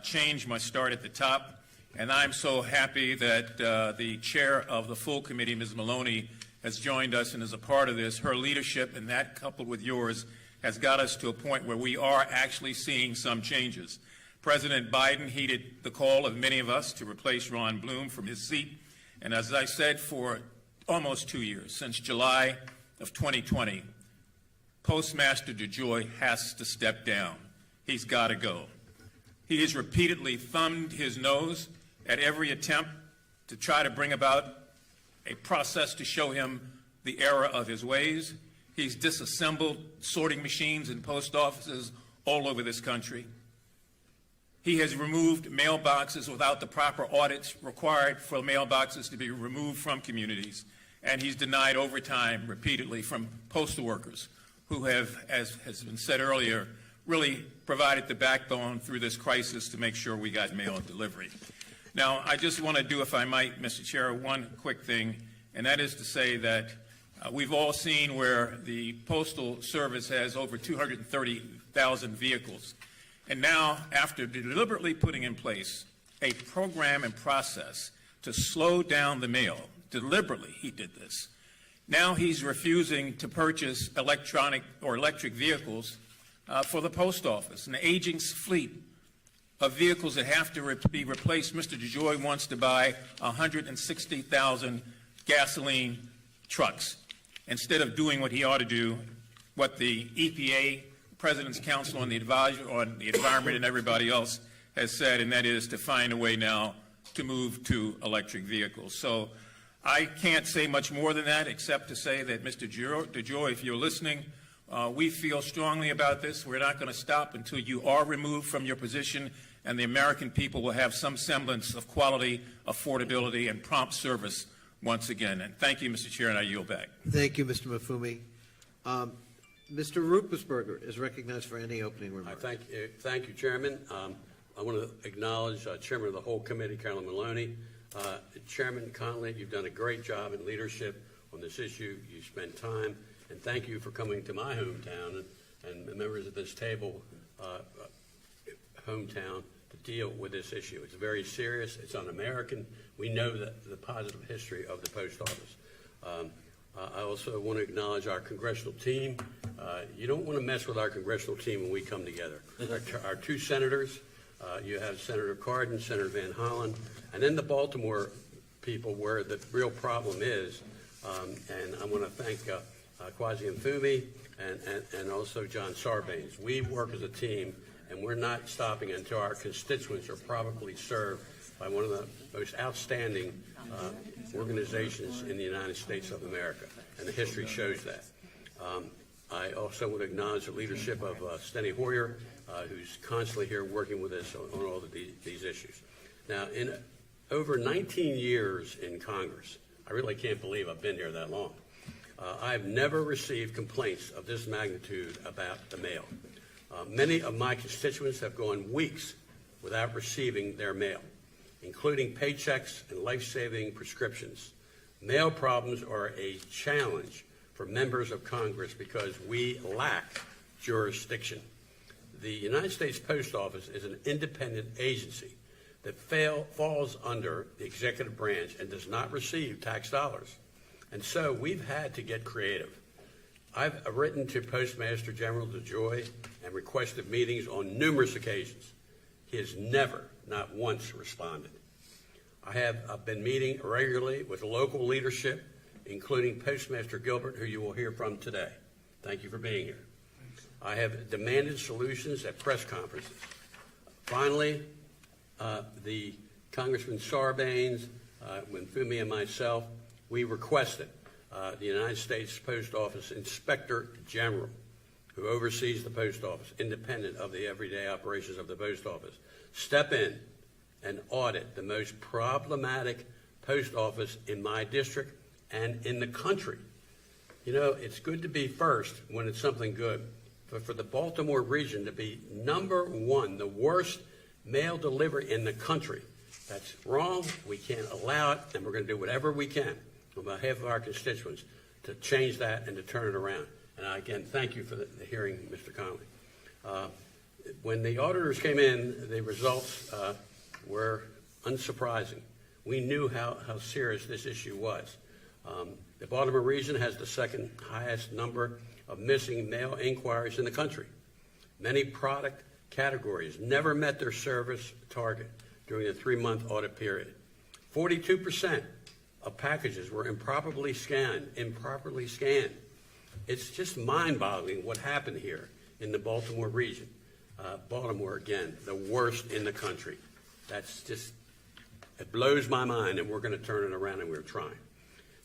Speaker 7: change must start at the top, and I'm so happy that the chair of the full committee, Ms. Maloney, has joined us and is a part of this. Her leadership, and that coupled with yours, has got us to a point where we are actually seeing some changes. President Biden heeded the call of many of us to replace Ron Bloom from his seat, and as I said, for almost 2 years, since July of 2020, Postmaster DeJoy has to step down. He's got to go. He has repeatedly thumbed his nose at every attempt to try to bring about a process to show him the error of his ways. He's disassembled sorting machines in post offices all over this country. He has removed mailboxes without the proper audits required for mailboxes to be removed from communities. And he's denied overtime repeatedly from postal workers who have, as has been said earlier, really provided the backbone through this crisis to make sure we got mail delivery. Now, I just want to do, if I might, Mr. Chair, one quick thing, and that is to say that we've all seen where the Postal Service has over 230,000 vehicles. And now, after deliberately putting in place a program and process to slow down the mail, deliberately he did this, now he's refusing to purchase electronic or electric vehicles for the post office, an aging fleet of vehicles that have to be replaced. Mr. DeJoy wants to buy 160,000 gasoline trucks instead of doing what he ought to do, what the EPA, President's Council on the Advisor on the Environment and everybody else has said, and that is to find a way now to move to electric vehicles. So I can't say much more than that except to say that, Mr. DeJoy, if you're listening, we feel strongly about this. We're not going to stop until you are removed from your position and the American people will have some semblance of quality, affordability, and prompt service once again. And thank you, Mr. Chair, and I yield back.
Speaker 1: Thank you, Mr. Mafumi. Mr. Ruppersberger is recognized for any opening remarks.
Speaker 8: Thank you, Chairman. I want to acknowledge Chairman of the whole committee, Carolyn Maloney. Chairman Connolly, you've done a great job in leadership on this issue. You spent time, and thank you for coming to my hometown and the members of this table hometown to deal with this issue. It's very serious. It's un-American. We know the positive history of the post office. I also want to acknowledge our congressional team. You don't want to mess with our congressional team when we come together. Our two senators, you have Senator Cardin, Senator Van Hollen, and then the Baltimore people where the real problem is. And I want to thank Kwasi Mfume and also John Sarbanes. We work as a team, and we're not stopping until our constituents are properly served by one of the most outstanding organizations in the United States of America, and the history shows that. I also want to acknowledge the leadership of Steny Hoyer, who's constantly here working with us on all of these issues. Now, in over 19 years in Congress, I really can't believe I've been here that long. I've never received complaints of this magnitude about the mail. Many of my constituents have gone weeks without receiving their mail, including paychecks and life-saving prescriptions. Mail problems are a challenge for members of Congress because we lack jurisdiction. The United States Post Office is an independent agency that falls under the executive branch and does not receive tax dollars. And so we've had to get creative. I've written to Postmaster General DeJoy and requested meetings on numerous occasions. He has never, not once, responded. I have been meeting regularly with local leadership, including Postmaster Gilbert, who you will hear from today. Thank you for being here. I have demanded solutions at press conferences. Finally, the Congressman Sarbanes, Winfumi, and myself, we requested the United States Post Office Inspector General, who oversees the Post Office, independent of the everyday operations of the Post Office, step in and audit the most problematic post office in my district and in the country. You know, it's good to be first when it's something good, but for the Baltimore region to be #1, the worst mail delivery in the country, that's wrong. We can't allow it, and we're going to do whatever we can on behalf of our constituents to change that and to turn it around. And again, thank you for the hearing, Mr. Connolly. When the auditors came in, the results were unsurprising. We knew how serious this issue was. The Baltimore region has the second highest number of missing mail inquiries in the country. Many product categories never met their service target during the 3-month audit period. 42% of packages were improperly scanned. It's just mind-boggling what happened here in the Baltimore region. Baltimore, again, the worst in the country. That's just, it blows my mind, and we're going to turn it around, and we're trying.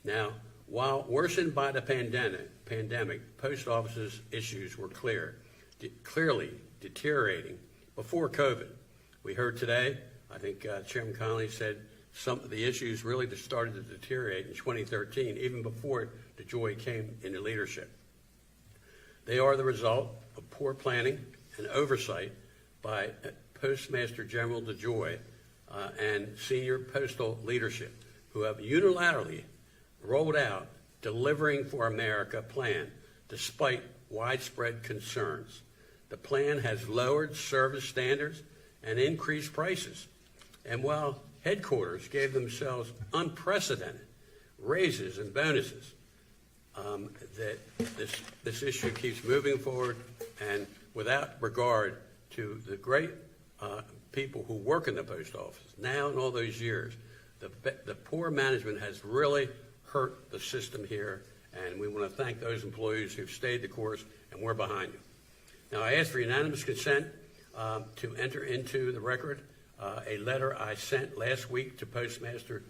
Speaker 8: Now, while worsened by the pandemic, post offices' issues were clearly deteriorating before COVID. We heard today, I think Chairman Connolly said some of the issues really just started to deteriorate in 2013, even before DeJoy came into leadership. They are the result of poor planning and oversight by Postmaster General DeJoy and senior postal leadership, who have unilaterally rolled out Delivering for America plan despite widespread concerns. The plan has lowered service standards and increased prices. And while headquarters gave themselves unprecedented raises and bonuses, that this issue keeps moving forward, and without regard to the great people who work in the post office now and all those years, the poor management has really hurt the system here, and we want to thank those employees who've stayed the course, and we're behind you. Now, I ask for unanimous consent to enter into the record a letter I sent last week to Postmaster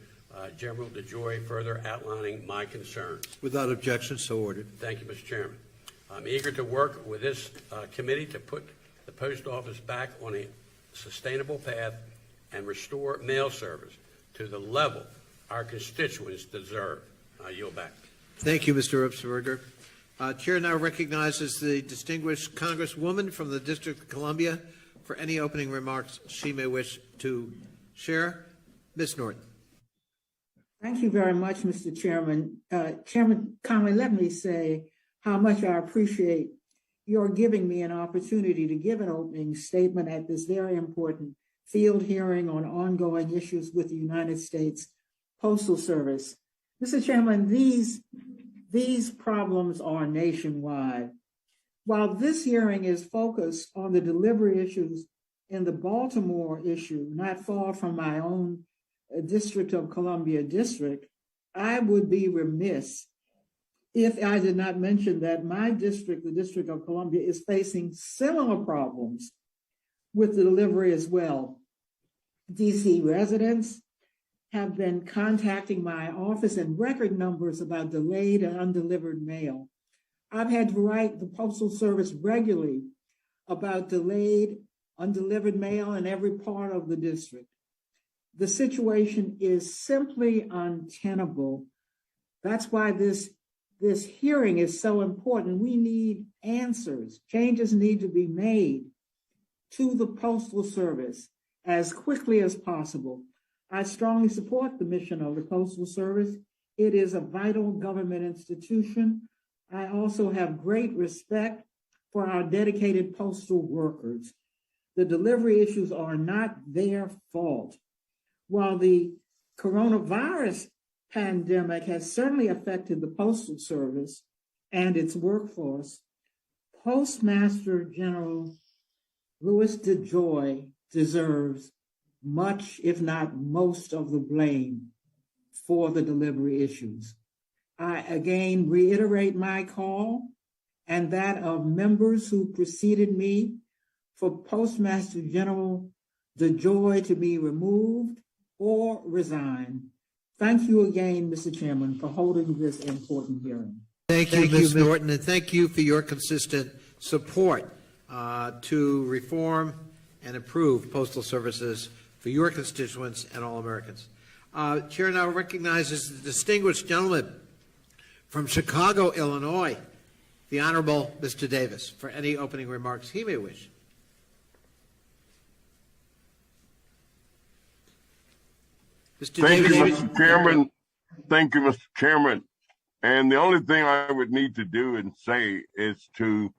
Speaker 8: General DeJoy, further outlining my concerns.
Speaker 1: Without objection, so ordered.
Speaker 8: Thank you, Mr. Chairman. I'm eager to work with this committee to put the post office back on a sustainable path and restore mail service to the level our constituents deserve. I yield back.
Speaker 1: Thank you, Mr. Upsberger. Chair now recognizes the distinguished Congresswoman from the District of Columbia for any opening remarks she may wish to share. Ms. Norton.
Speaker 9: Thank you very much, Mr. Chairman. Chairman Connolly, let me say how much I appreciate your giving me an opportunity to give an opening statement at this very important field hearing on ongoing issues with the United States Postal Service. Mr. Chairman, these problems are nationwide. While this hearing is focused on the delivery issues in the Baltimore issue, not far from my own District of Columbia district, I would be remiss if I did not mention that my district, the District of Columbia, is facing similar problems with the delivery as well. DC residents have been contacting my office in record numbers about delayed and undelivered mail. I've had to write the Postal Service regularly about delayed, undelivered mail in every part of the district. The situation is simply untenable. That's why this hearing is so important. We need answers. Changes need to be made to the Postal Service as quickly as possible. I strongly support the mission of the Postal Service. It is a vital government institution. I also have great respect for our dedicated postal workers. The delivery issues are not their fault. While the coronavirus pandemic has certainly affected the Postal Service and its workforce, Postmaster General Louis DeJoy deserves much, if not most, of the blame for the delivery issues. I again reiterate my call and that of members who preceded me for Postmaster General DeJoy to be removed or resign. Thank you again, Mr. Chairman, for holding this important hearing.
Speaker 1: Thank you, Ms. Norton, and thank you for your consistent support to reform and improve postal services for your constituents and all Americans. Chair now recognizes the distinguished gentleman from Chicago, Illinois, the Honorable Mr. Davis, for any opening remarks he may wish. Mr.
Speaker 10: Thank
Speaker 1: Davis.
Speaker 10: you, Mr. Chairman. Thank you, Mr. Chairman. And the only thing I would need to do and say is to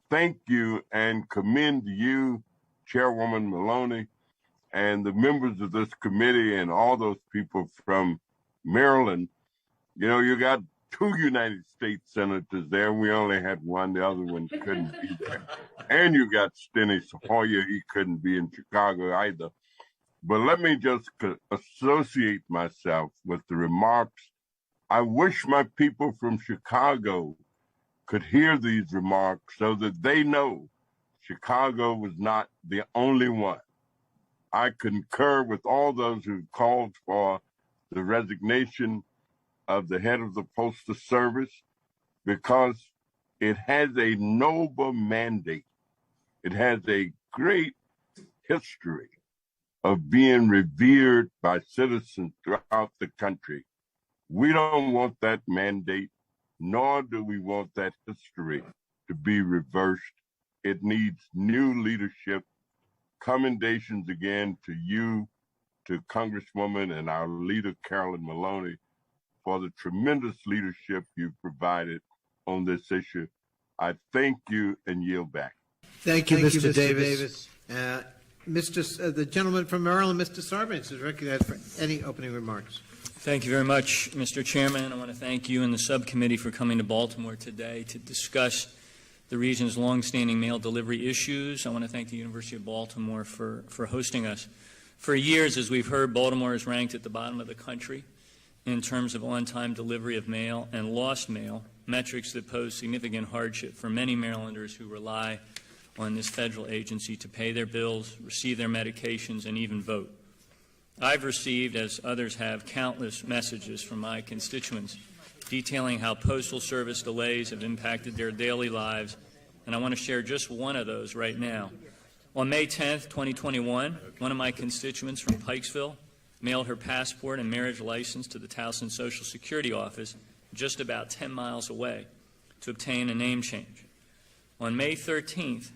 Speaker 10: thank you and commend you, Chairwoman Maloney, and the members of this committee and all those people from Maryland. You know, you got 2 United States senators there. We only had one. The other one couldn't be there. And you got Steny Hoyer. He couldn't be in Chicago either. But let me just associate myself with the remarks. I wish my people from Chicago could hear these remarks so that they know Chicago was not the only one. I concur with all those who called for the resignation of the head of the Postal Service because it has a noble mandate. It has a great history of being revered by citizens throughout the country. We don't want that mandate, nor do we want that history to be reversed. It needs new leadership. Commendations again to you, to Congresswoman and our leader, Carolyn Maloney, for the tremendous leadership you've provided on this issue. I thank you and yield back.
Speaker 1: Thank you, Mr. Davis. The gentleman from Maryland, Mr. Sarbanes, is recognized for any opening remarks.
Speaker 11: Thank you very much, Mr. Chairman. I want to thank you and the subcommittee for coming to Baltimore today to discuss the region's longstanding mail delivery issues. I want to thank the University of Baltimore for hosting us. For years, as we've heard, Baltimore is ranked at the bottom of the country in terms of on-time delivery of mail and lost mail, metrics that pose significant hardship for many Marylanders who rely on this federal agency to pay their bills, receive their medications, and even vote. I've received, as others have, countless messages from my constituents detailing how Postal Service delays have impacted their daily lives, and I want to share just one of those right now. On May 10th, 2021, one of my constituents from Pikesville mailed her passport and marriage license to the Towson Social Security office just about 10 miles away to obtain a name change. On May 13th,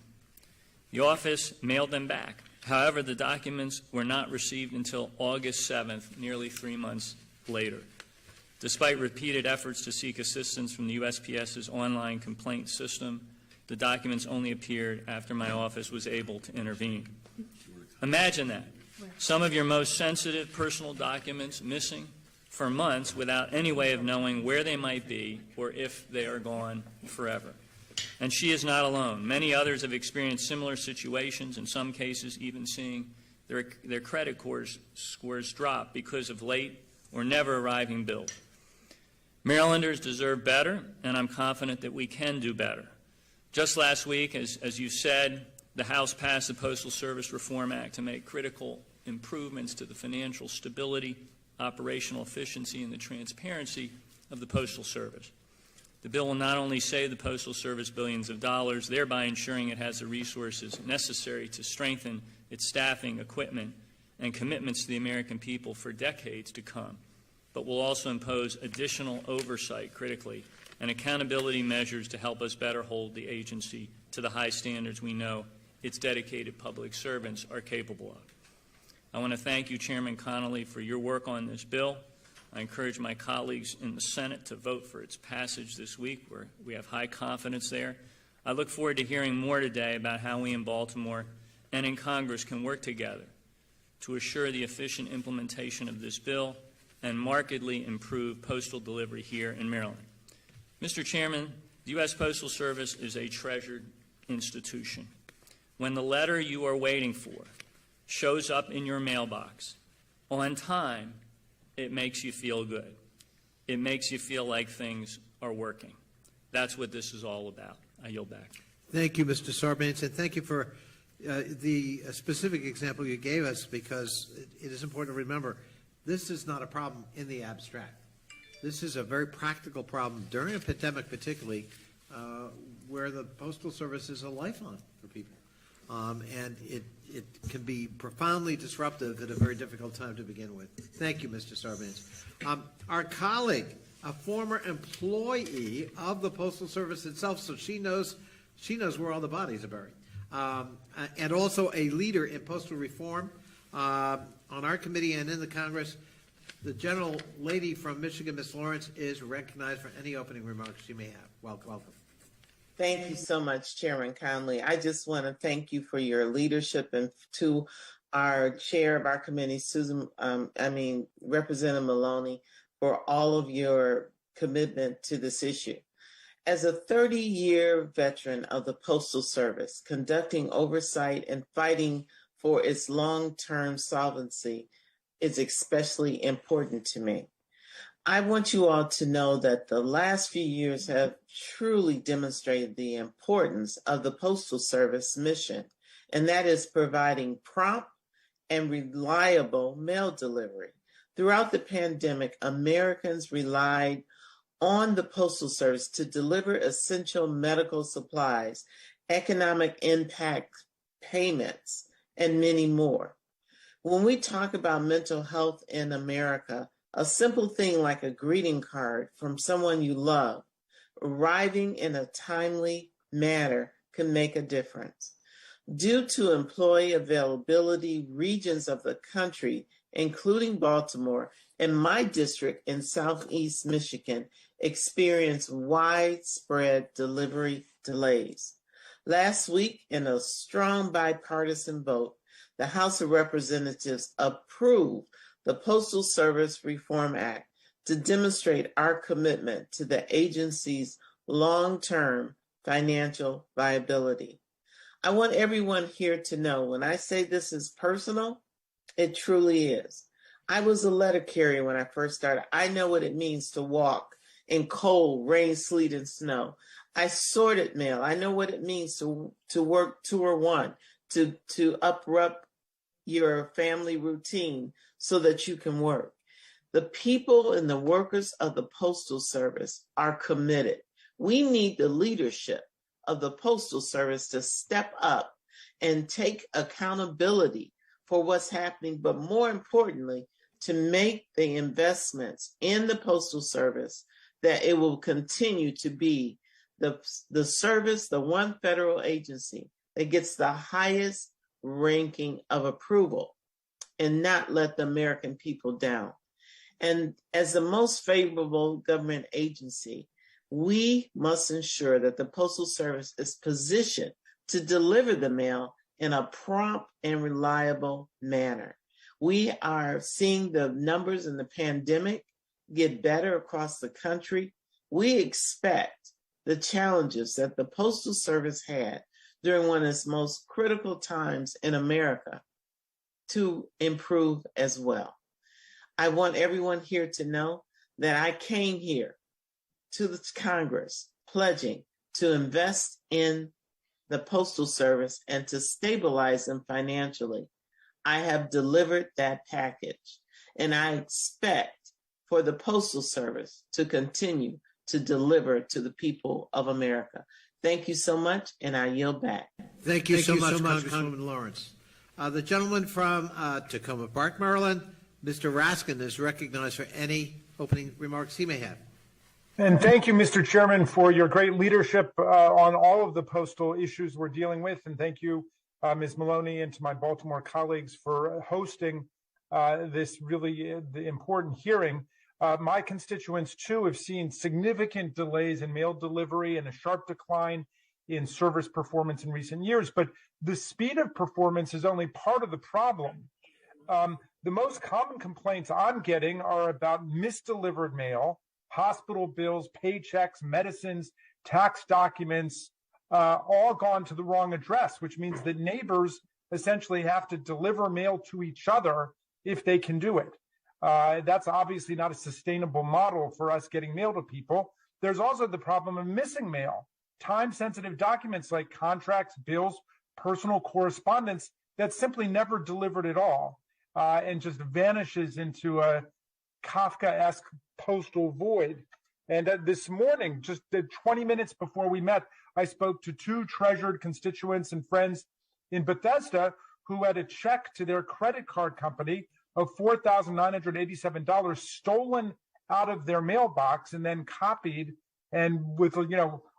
Speaker 11: the office mailed them back. However, the documents were not received until August 7th, nearly 3 months later. Despite repeated efforts to seek assistance from the USPS's online complaint system, the documents only appeared after my office was able to intervene. Imagine that. Some of your most sensitive personal documents missing for months without any way of knowing where they might be or if they are gone forever. And she is not alone. Many others have experienced similar situations, in some cases even seeing their credit scores drop because of late or never arriving bills. Marylanders deserve better, and I'm confident that we can do better. Just last week, as you said, the House passed the Postal Service Reform Act to make critical improvements to the financial stability, operational efficiency, and the transparency of the Postal Service. The bill will not only save the Postal Service billions of dollars, thereby ensuring it has the resources necessary to strengthen its staffing, equipment, and commitments to the American people for decades to come, but will also impose additional oversight, critically, and accountability measures to help us better hold the agency to the high standards we know its dedicated public servants are capable of. I want to thank you, Chairman Connolly, for your work on this bill. I encourage my colleagues in the Senate to vote for its passage this week, where we have high confidence there. I look forward to hearing more today about how we in Baltimore and in Congress can work together to assure the efficient implementation of this bill and markedly improve postal delivery here in Maryland. Mr. Chairman, the U.S. Postal Service is a treasured institution. When the letter you are waiting for shows up in your mailbox on time, it makes you feel good. It makes you feel like things are working. That's what this is all about. I yield back.
Speaker 1: Thank you, Mr. Sarbanes, and thank you for the specific example you gave us, because it is important to remember this is not a problem in the abstract. This is a very practical problem during a pandemic, particularly where the Postal Service is a lifeline for people. And it can be profoundly disruptive at a very difficult time to begin with. Thank you, Mr. Sarbanes. Our colleague, a former employee of the Postal Service itself, so she knows where all the bodies are buried, and also a leader in postal reform on our committee and in the Congress. The gentle lady from Michigan, Ms. Lawrence, is recognized for any opening remarks she may have. Welcome.
Speaker 12: Thank you so much, Chairman Conley. I just want to thank you for your leadership, and to our chair of our committee, Representative Maloney, for all of your commitment to this issue. As a 30-year veteran of the Postal Service, conducting oversight and fighting for its long-term solvency is especially important to me. I want you all to know that the last few years have truly demonstrated the importance of the Postal Service mission, and that is providing prompt and reliable mail delivery. Throughout the pandemic, Americans relied on the Postal Service to deliver essential medical supplies, economic impact payments, and many more. When we talk about mental health in America, a simple thing like a greeting card from someone you love arriving in a timely manner can make a difference. Due to employee availability, regions of the country, including Baltimore and my district in Southeast Michigan, experience widespread delivery delays. Last week, in a strong bipartisan vote, the House of Representatives approved the Postal Service Reform Act to demonstrate our commitment to the agency's long-term financial viability. I want everyone here to know when I say this is personal, it truly is. I was a letter carrier when I first started. I know what it means to walk in cold, rain, sleet, and snow. I sorted mail. I know what it means to work tour one, to uproot your family routine so that you can work. The people and the workers of the Postal Service are committed. We need the leadership of the Postal Service to step up and take accountability for what's happening, but more importantly, to make the investments in the Postal Service that it will continue to be the service, the one federal agency that gets the highest ranking of approval, and not let the American people down. And as the most favorable government agency, we must ensure that the Postal Service is positioned to deliver the mail in a prompt and reliable manner. We are seeing the numbers in the pandemic get better across the country. We expect the challenges that the Postal Service had during one of its most critical times in America to improve as well. I want everyone here to know that I came here to the Congress pledging to invest in the Postal Service and to stabilize them financially. I have delivered that package, and I expect for the Postal Service to continue to deliver to the people of America. Thank you so much, and I yield back.
Speaker 1: Thank you so much, Congresswoman Lawrence. The gentleman from Tacoma Park, Maryland, Mr. Raskin, is recognized for any opening remarks he may have.
Speaker 13: And thank you, Mr. Chairman, for your great leadership on all of the postal issues we're dealing with. And thank you, Ms. Maloney, and to my Baltimore colleagues for hosting this really important hearing. My constituents, too, have seen significant delays in mail delivery and a sharp decline in service performance in recent years, but the speed of performance is only part of the problem. The most common complaints I'm getting are about misdelivered mail, hospital bills, paychecks, medicines, tax documents, all gone to the wrong address, which means that neighbors essentially have to deliver mail to each other if they can do it. That's obviously not a sustainable model for us getting mail to people. There's also the problem of missing mail, time-sensitive documents like contracts, bills, personal correspondence that's simply never delivered at all, and just vanishes into a Kafkaesque postal void. And this morning, just 20 minutes before we met, I spoke to two treasured constituents and friends in Bethesda who had a check to their credit card company of $4,987 stolen out of their mailbox and then copied, and with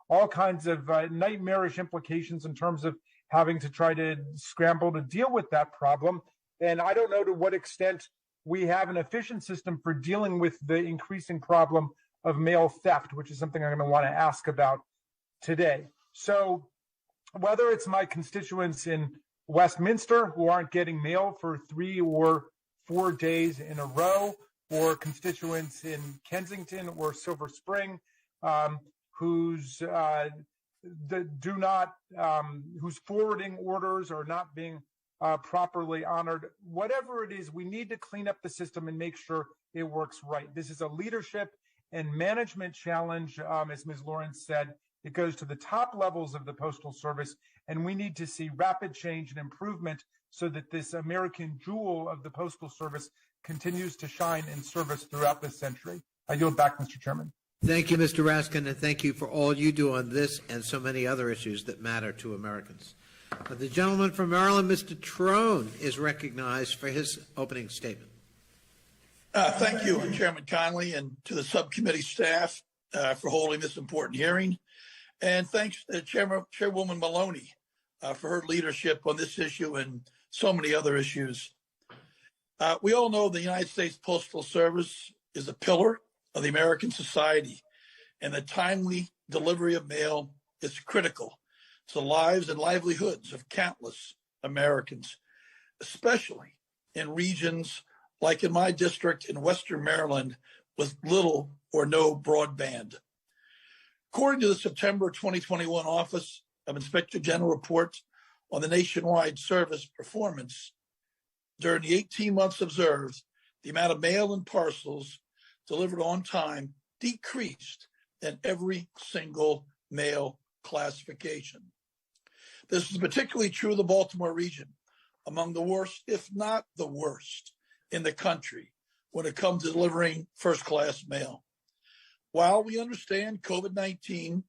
Speaker 13: all kinds of nightmarish implications in terms of having to try to scramble to deal with that problem. And I don't know to what extent we have an efficient system for dealing with the increasing problem of mail theft, which is something I'm going to want to ask about today. So whether it's my constituents in Westminster who aren't getting mail for 3 or 4 days in a row, or constituents in Kensington or Silver Spring whose forwarding orders are not being properly honored. Whatever it is, we need to clean up the system and make sure it works right. This is a leadership and management challenge, as Ms. Lawrence said. It goes to the top levels of the Postal Service, and we need to see rapid change and improvement so that this American jewel of the Postal Service continues to shine in service throughout this century. I yield back, Mr. Chairman.
Speaker 1: Thank you, Mr. Raskin, and thank you for all you do on this and so many other issues that matter to Americans. The gentleman from Maryland, Mr. Trone, is recognized for his opening statement.
Speaker 14: Thank you, Chairman Conley, and to the subcommittee staff for holding this important hearing. And thanks to Chairwoman Maloney for her leadership on this issue and so many other issues. We all know the United States Postal Service is a pillar of the American society, and the timely delivery of mail is critical to the lives and livelihoods of countless Americans, especially in regions like in my district in Western Maryland with little or no broadband. According to the September 2021 Office of Inspector General report on the nationwide service performance, during the 18 months observed, the amount of mail and parcels delivered on time decreased in every single mail classification. This is particularly true of the Baltimore region, among the worst, if not the worst, in the country when it comes to delivering first-class mail. While we understand COVID-19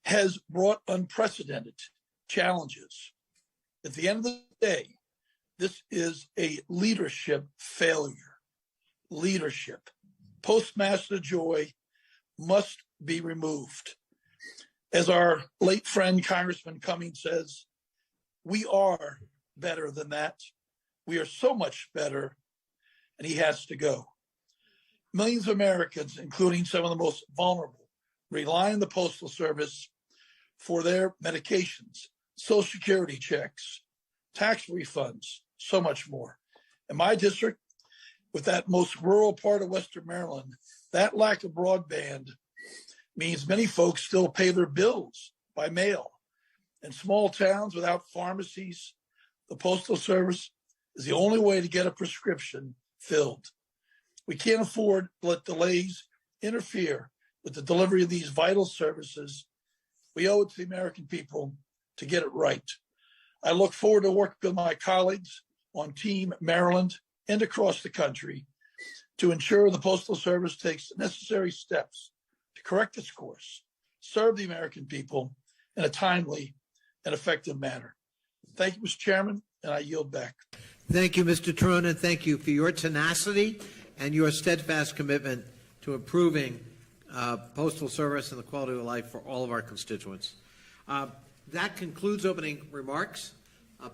Speaker 14: has brought unprecedented challenges, at the end of the day, this is a leadership failure. Leadership. Postmaster Joy must be removed. As our late friend Congressman Cummings says, we are better than that. We are so much better, and he has to go. Millions of Americans, including some of the most vulnerable, rely on the Postal Service for their medications, Social Security checks, tax refunds, so much more. In my district, with that most rural part of Western Maryland, that lack of broadband means many folks still pay their bills by mail. In small towns without pharmacies, the Postal Service is the only way to get a prescription filled. We can't afford to let delays interfere with the delivery of these vital services. We owe it to the American people to get it right. I look forward to working with my colleagues on Team Maryland and across the country to ensure the Postal Service takes the necessary steps to correct its course, serve the American people in a timely and effective manner. Thank you, Mr. Chairman, and I yield back.
Speaker 1: Thank you, Mr. Trone, and thank you for your tenacity and your steadfast commitment to improving postal service and the quality of life for all of our constituents. That concludes opening remarks,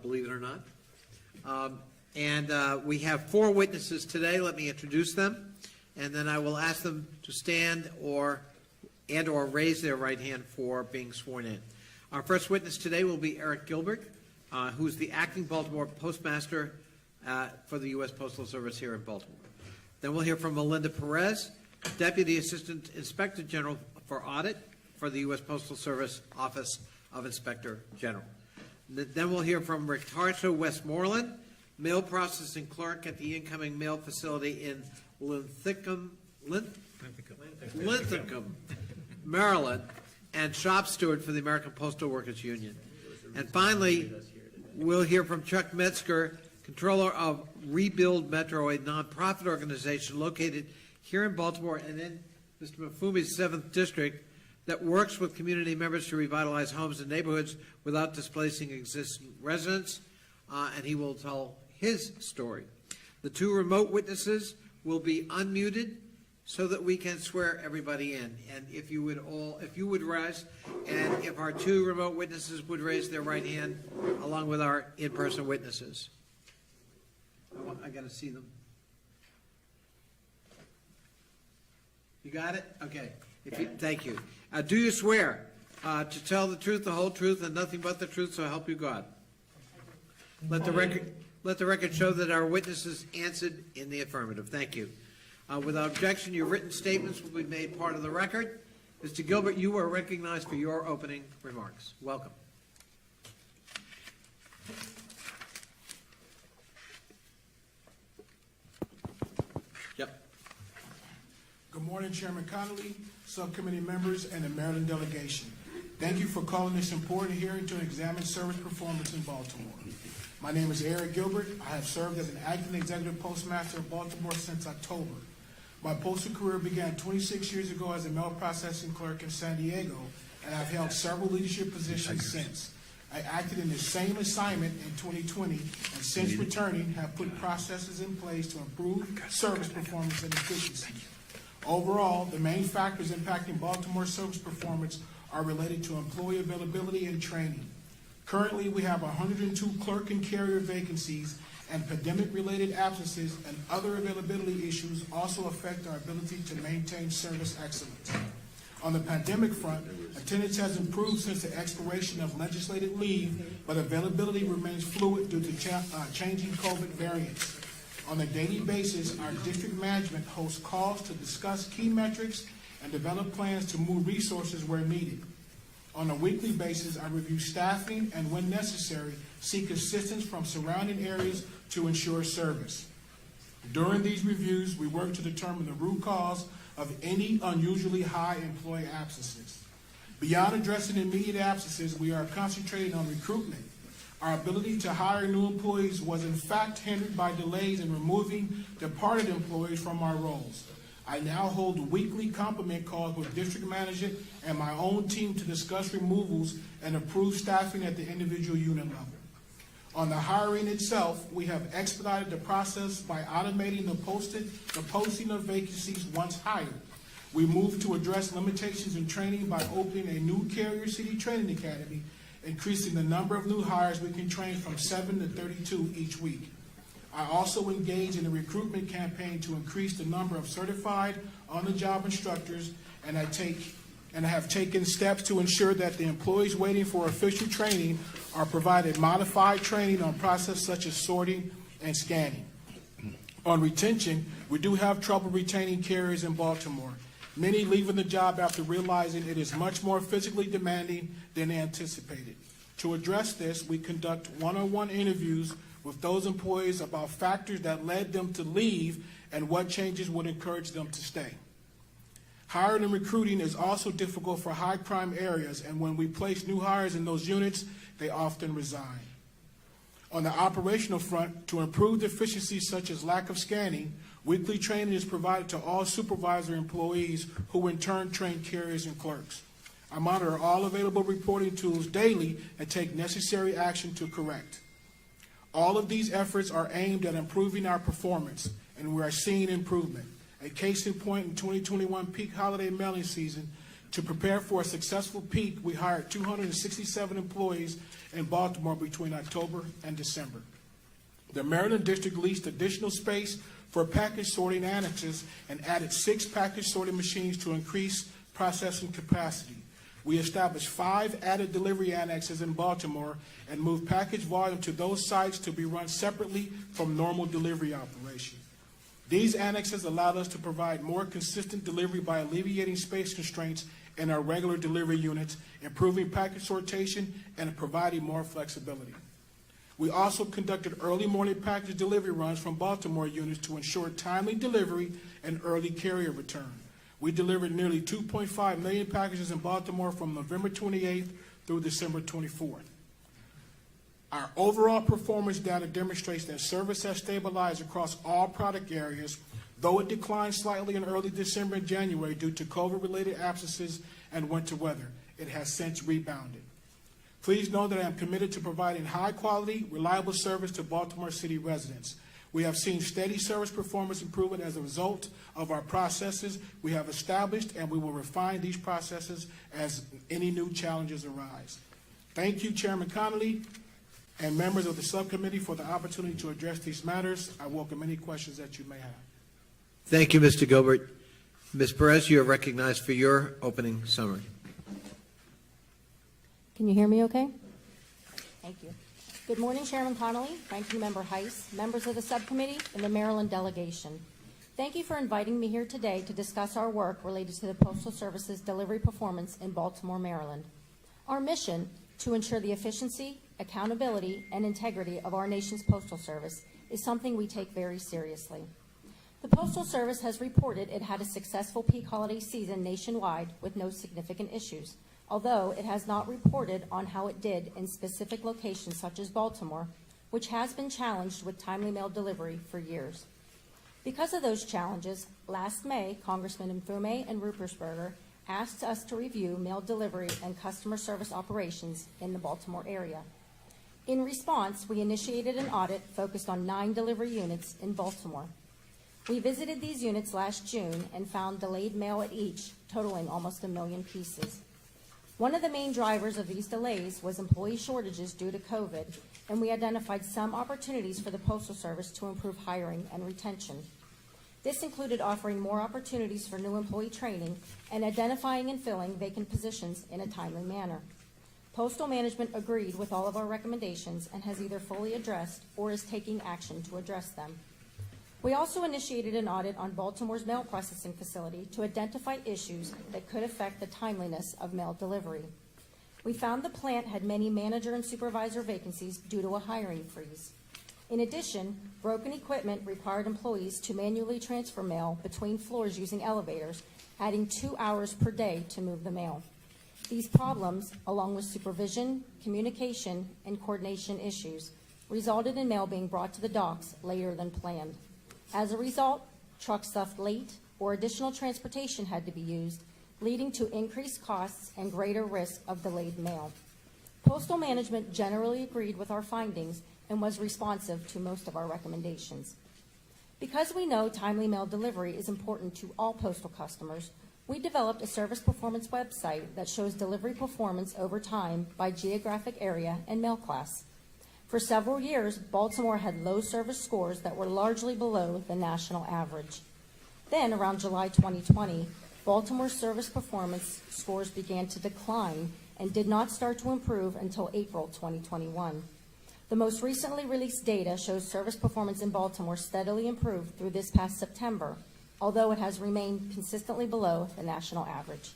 Speaker 1: believe it or not. And we have 4 witnesses today. Let me introduce them, and then I will ask them to stand or raise their right hand for being sworn in. Our first witness today will be Eric Gilbert, who is the acting Baltimore postmaster for the U.S. Postal Service here in Baltimore. Then we'll hear from Melinda Perez, Deputy Assistant Inspector General for Audit for the U.S. Postal Service Office of Inspector General. Then we'll hear from Ricardo Westmoreland, mail processing clerk at the incoming mail facility in Linthicum, Maryland, and shop steward for the American Postal Workers Union. And finally, we'll hear from Chuck Metzger, controller of Rebuild Metro, a nonprofit organization located here in Baltimore and in Mr. Mafumi's 7th district that works with community members to revitalize homes and neighborhoods without displacing existing residents, and he will tell his story. The two remote witnesses will be unmuted so that we can swear everybody in. And if you would rise, and if our two remote witnesses would raise their right hand along with our in-person witnesses. I got to see them. You got it? Okay. Thank you. Do you swear to tell the truth, the whole truth, and nothing but the truth, so help you God? Let the record show that our witnesses answered in the affirmative. Thank you. Without objection, your written statements will be made part of the record. Mr. Gilbert, you are recognized for your opening remarks. Welcome. Yep.
Speaker 15: Good morning, Chairman Connolly, subcommittee members, and the Maryland delegation. Thank you for calling this important hearing to examine service performance in Baltimore. My name is Eric Gilbert. I have served as an acting executive postmaster of Baltimore since October. My postal career began 26 years ago as a mail processing clerk in San Diego, and I've held several leadership positions since. I acted in the same assignment in 2020, and since returning, have put processes in place to improve service performance and efficiency. Overall, the main factors impacting Baltimore service performance are related to employee availability and training. Currently, we have 102 clerk and carrier vacancies, and pandemic-related absences and other availability issues also affect our ability to maintain service excellence. On the pandemic front, attendance has improved since the expiration of legislative leave, but availability remains fluid due to changing COVID variants. On a daily basis, our district management hosts calls to discuss key metrics and develop plans to move resources where needed. On a weekly basis, I review staffing and, when necessary, seek assistance from surrounding areas to ensure service. During these reviews, we work to determine the root cause of any unusually high employee absences. Beyond addressing immediate absences, we are concentrating on recruitment. Our ability to hire new employees was in fact hindered by delays in removing departed employees from our roles. I now hold weekly complement calls with district management and my own team to discuss removals and improve staffing at the individual unit level. On the hiring itself, we have expedited the process by automating the posting of vacancies once hired. We moved to address limitations in training by opening a new Carrier City Training Academy, increasing the number of new hires we can train from 7 to 32 each week. I also engage in a recruitment campaign to increase the number of certified on-the-job instructors, and I have taken steps to ensure that the employees waiting for official training are provided modified training on processes such as sorting and scanning. On retention, we do have trouble retaining carriers in Baltimore, many leaving the job after realizing it is much more physically demanding than anticipated. To address this, we conduct one-on-one interviews with those employees about factors that led them to leave and what changes would encourage them to stay. Hiring and recruiting is also difficult for high crime areas, and when we place new hires in those units, they often resign. On the operational front, to improve efficiencies such as lack of scanning, weekly training is provided to all supervisor employees who in turn train carriers and clerks. I monitor all available reporting tools daily and take necessary action to correct. All of these efforts are aimed at improving our performance, and we are seeing improvement. A case in point, in 2021 peak holiday mailing season, to prepare for a successful peak, we hired 267 employees in Baltimore between October and December. The Maryland District leased additional space for package sorting annexes and added 6 package sorting machines to increase processing capacity. We established 5 added delivery annexes in Baltimore and moved package volume to those sites to be run separately from normal delivery operation. These annexes allowed us to provide more consistent delivery by alleviating space constraints in our regular delivery units, improving package sortation, and providing more flexibility. We also conducted early morning package delivery runs from Baltimore units to ensure timely delivery and early carrier return. We delivered nearly 2.5 million packages in Baltimore from November 28th through December 24th. Our overall performance data demonstrates that service has stabilized across all product areas, though it declined slightly in early December and January due to COVID-related absences and winter weather. It has since rebounded. Please know that I am committed to providing high-quality, reliable service to Baltimore City residents. We have seen steady service performance improvement as a result of our processes we have established, and we will refine these processes as any new challenges arise. Thank you, Chairman Connolly, and members of the subcommittee for the opportunity to address these matters. I welcome any questions that you may have.
Speaker 1: Thank you, Mr. Gilbert. Ms. Perez, you are recognized for your opening summary.
Speaker 16: Can you hear me okay? Thank you. Good morning, Chairman Connolly, Ranking Member Heiss, members of the subcommittee, and the Maryland delegation. Thank you for inviting me here today to discuss our work related to the Postal Service's delivery performance in Baltimore, Maryland. Our mission to ensure the efficiency, accountability, and integrity of our nation's Postal Service is something we take very seriously. The Postal Service has reported it had a successful peak holiday season nationwide with no significant issues, although it has not reported on how it did in specific locations such as Baltimore, which has been challenged with timely mail delivery for years. Because of those challenges, last May, Congressman Mfume and Ruppersberger asked us to review mail delivery and customer service operations in the Baltimore area. In response, we initiated an audit focused on 9 delivery units in Baltimore. We visited these units last June and found delayed mail at each, totaling almost 1 million pieces. One of the main drivers of these delays was employee shortages due to COVID, and we identified some opportunities for the Postal Service to improve hiring and retention. This included offering more opportunities for new employee training and identifying and filling vacant positions in a timely manner. Postal management agreed with all of our recommendations and has either fully addressed or is taking action to address them. We also initiated an audit on Baltimore's mail processing facility to identify issues that could affect the timeliness of mail delivery. We found the plant had many manager and supervisor vacancies due to a hiring freeze. In addition, broken equipment required employees to manually transfer mail between floors using elevators, adding 2 hours per day to move the mail. These problems, along with supervision, communication, and coordination issues, resulted in mail being brought to the docks later than planned. As a result, trucks left late or additional transportation had to be used, leading to increased costs and greater risk of delayed mail. Postal management generally agreed with our findings and was responsive to most of our recommendations. Because we know timely mail delivery is important to all postal customers, we developed a service performance website that shows delivery performance over time by geographic area and mail class. For several years, Baltimore had low service scores that were largely below the national average. Then, around July 2020, Baltimore's service performance scores began to decline and did not start to improve until April 2021. The most recently released data shows service performance in Baltimore steadily improved through this past September, although it has remained consistently below the national average.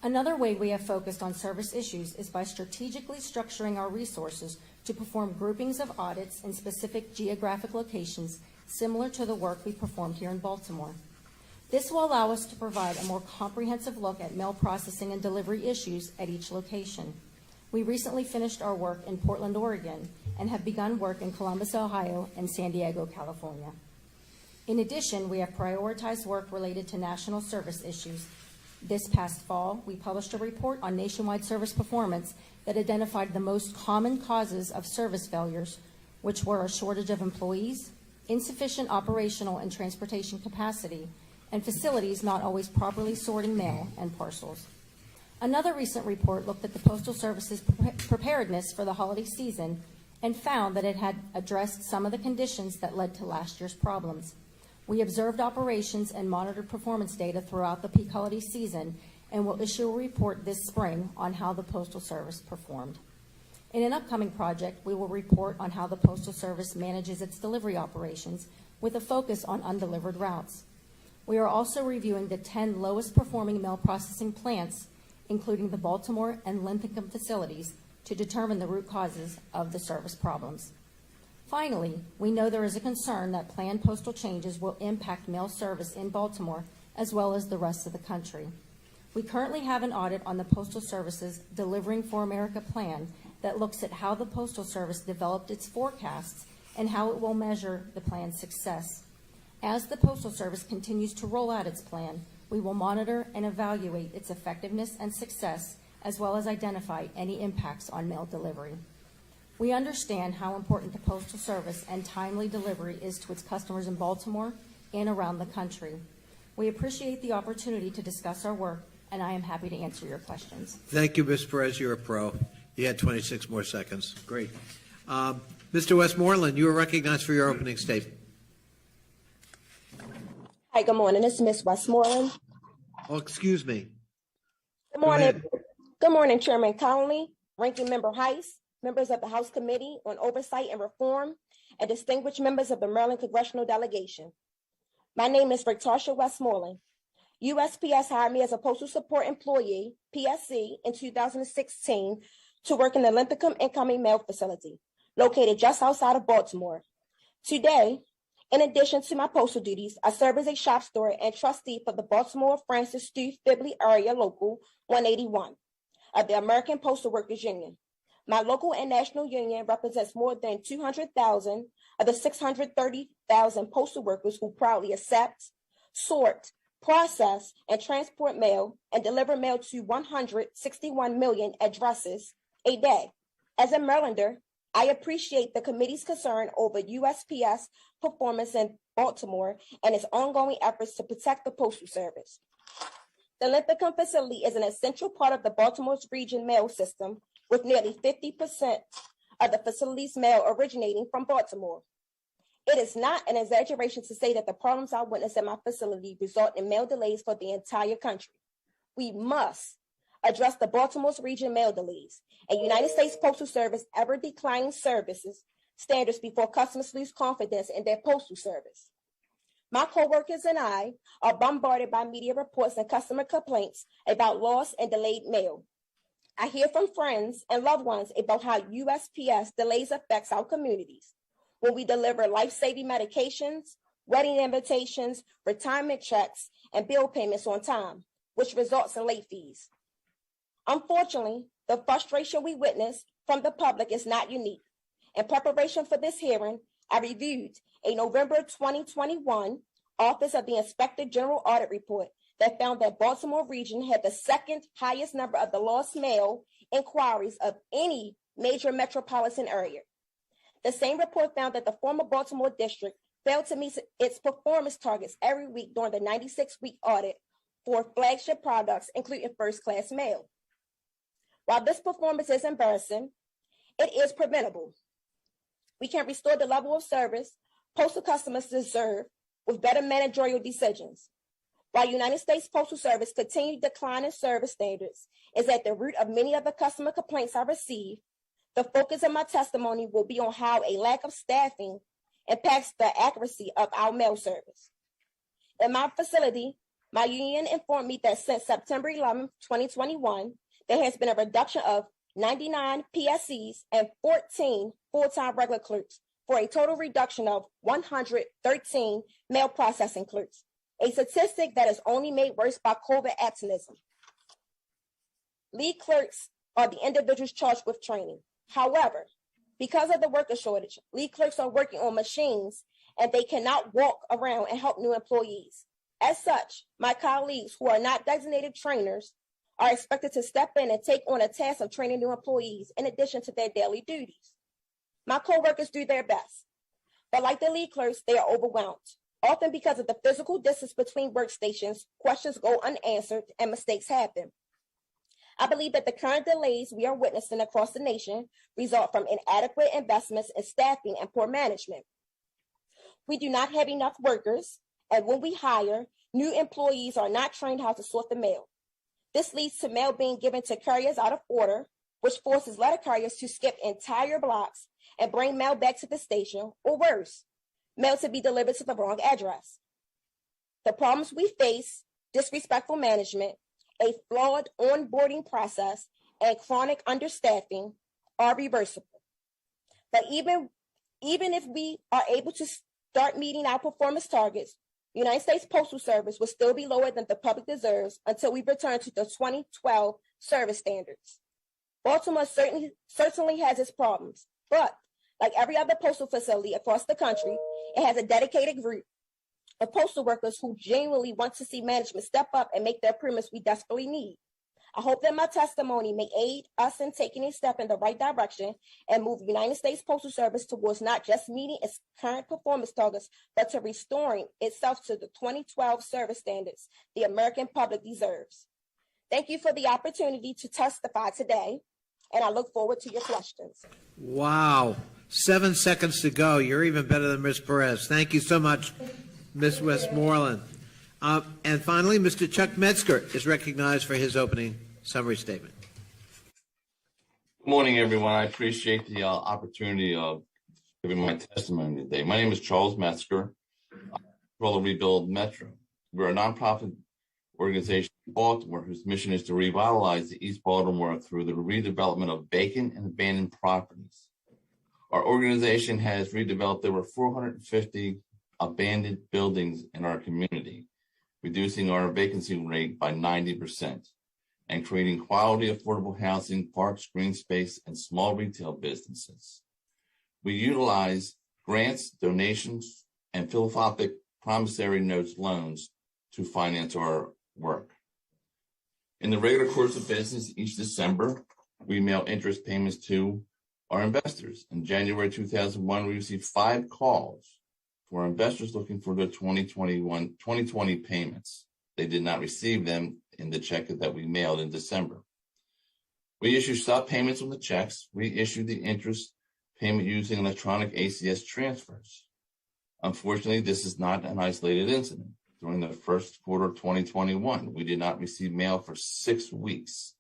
Speaker 16: Another way we have focused on service issues is by strategically structuring our resources to perform groupings of audits in specific geographic locations similar to the work we performed here in Baltimore. This will allow us to provide a more comprehensive look at mail processing and delivery issues at each location. We recently finished our work in Portland, Oregon, and have begun work in Columbus, Ohio, and San Diego, California. In addition, we have prioritized work related to national service issues. This past fall, we published a report on nationwide service performance that identified the most common causes of service failures, which were a shortage of employees, insufficient operational and transportation capacity, and facilities not always properly sorting mail and parcels. Another recent report looked at the Postal Service's preparedness for the holiday season and found that it had addressed some of the conditions that led to last year's problems. We observed operations and monitored performance data throughout the peak holiday season and will issue a report this spring on how the Postal Service performed. In an upcoming project, we will report on how the Postal Service manages its delivery operations with a focus on undelivered routes. We are also reviewing the 10 lowest performing mail processing plants, including the Baltimore and Linthicum facilities, to determine the root causes of the service problems. Finally, we know there is a concern that planned postal changes will impact mail service in Baltimore as well as the rest of the country. We currently have an audit on the Postal Service's Delivering for America plan that looks at how the Postal Service developed its forecasts and how it will measure the plan's success. As the Postal Service continues to roll out its plan, we will monitor and evaluate its effectiveness and success, as well as identify any impacts on mail delivery. We understand how important the Postal Service and timely delivery is to its customers in Baltimore and around the country. We appreciate the opportunity to discuss our work, and I am happy to answer your questions.
Speaker 1: Thank you, Ms. Perez. You're a pro. You had 26 more seconds. Great. Mr. Westmoreland, you are recognized for your opening statement.
Speaker 17: Hi, good morning. This is Ms. Westmoreland.
Speaker 1: Oh, excuse me.
Speaker 17: Good morning. Good morning, Chairman Conley, Ranking Member Heiss, members of the House Committee on Oversight and Reform, and distinguished members of the Maryland Congressional Delegation. My name is Victoria Westmoreland. USPS hired me as a Postal Support Employee, PSC, in 2016 to work in the Linthicum Incoming Mail Facility, located just outside of Baltimore. Today, in addition to my postal duties, I serve as a shop steward and trustee for the Baltimore Francis Stu Fibley Area Local 181 of the American Postal Workers Union. My local and national union represents more than 200,000 of the 630,000 postal workers who proudly accept, sort, process, and transport mail and deliver mail to 161 million addresses a day. As a Marylander, I appreciate the committee's concern over USPS performance in Baltimore and its ongoing efforts to protect the Postal Service. The Linthicum facility is an essential part of the Baltimore's region mail system, with nearly 50% of the facility's mail originating from Baltimore. It is not an exaggeration to say that the problems I witnessed at my facility result in mail delays for the entire country. We must address the Baltimore's region mail delays and United States Postal Service ever declining services standards before customers lose confidence in their postal service. My coworkers and I are bombarded by media reports and customer complaints about lost and delayed mail. I hear from friends and loved ones about how USPS delays affects our communities when we deliver life-saving medications, wedding invitations, retirement checks, and bill payments on time, which results in late fees. Unfortunately, the frustration we witness from the public is not unique. In preparation for this hearing, I reviewed a November 2021 Office of the Inspector General audit report that found that Baltimore region had the second highest number of the lost mail inquiries of any major metropolitan area. The same report found that the former Baltimore district failed to meet its performance targets every week during the 96-week audit for flagship products, including first-class mail. While this performance is embarrassing, it is preventable. We can restore the level of service postal customers deserve with better managerial decisions. While United States Postal Service continued decline in service standards is at the root of many of the customer complaints I receive, the focus of my testimony will be on how a lack of staffing impacts the accuracy of our mail service. In my facility, my union informed me that since September 11, 2021, there has been a reduction of 99 PSCs and 14 full-time regular clerks for a total reduction of 113 mail processing clerks, a statistic that is only made worse by COVID absenteeism. Lead clerks are the individuals charged with training. However, because of the worker shortage, lead clerks are working on machines and they cannot walk around and help new employees. As such, my colleagues who are not designated trainers are expected to step in and take on a task of training new employees in addition to their daily duties. My coworkers do their best, but like the lead clerks, they are overwhelmed. Often because of the physical distance between workstations, questions go unanswered and mistakes happen. I believe that the current delays we are witnessing across the nation result from inadequate investments in staffing and poor management. We do not have enough workers, and when we hire, new employees are not trained how to sort the mail. This leads to mail being given to couriers out of order, which forces letter couriers to skip entire blocks and bring mail back to the station, or worse, mail to be delivered to the wrong address. The problems we face, disrespectful management, a flawed onboarding process, and chronic understaffing are reversible. But even if we are able to start meeting our performance targets, the United States Postal Service will still be lower than the public deserves until we return to the 2012 service standards. Baltimore certainly has its problems, but like every other postal facility across the country, it has a dedicated group of postal workers who genuinely want to see management step up and make the improvements we desperately need. I hope that my testimony may aid us in taking a step in the right direction and move the United States Postal Service towards not just meeting its current performance targets, but to restoring itself to the 2012 service standards the American public deserves. Thank you for the opportunity to testify today, and I look forward to your questions.
Speaker 1: Wow. 7 seconds to go. You're even better than Ms. Perez. Thank you so much, Ms. Westmoreland. And finally, Mr. Chuck Metzger is recognized for his opening summary statement.
Speaker 18: Good morning, everyone. I appreciate the opportunity of giving my testimony today. My name is Charles Metzger. I control the Rebuild Metro. We're a nonprofit organization in Baltimore whose mission is to revitalize the East Baltimore through the redevelopment of vacant and abandoned properties. Our organization has redeveloped over 450 abandoned buildings in our community, reducing our vacancy rate by 90%, and creating quality, affordable housing, parks, green space, and small retail businesses. We utilize grants, donations, and philanthropic promissory notes loans to finance our work. In the regular course of business, each December, we mail interest payments to our investors. In January 2001, we received 5 calls for investors looking for their 2020 payments. They did not receive them in the check that we mailed in December. We issued stop payments on the checks. We issued the interest payment using electronic ACS transfers. Unfortunately, this is not an isolated incident. During the first quarter of 2021, we did not receive mail for 6 weeks.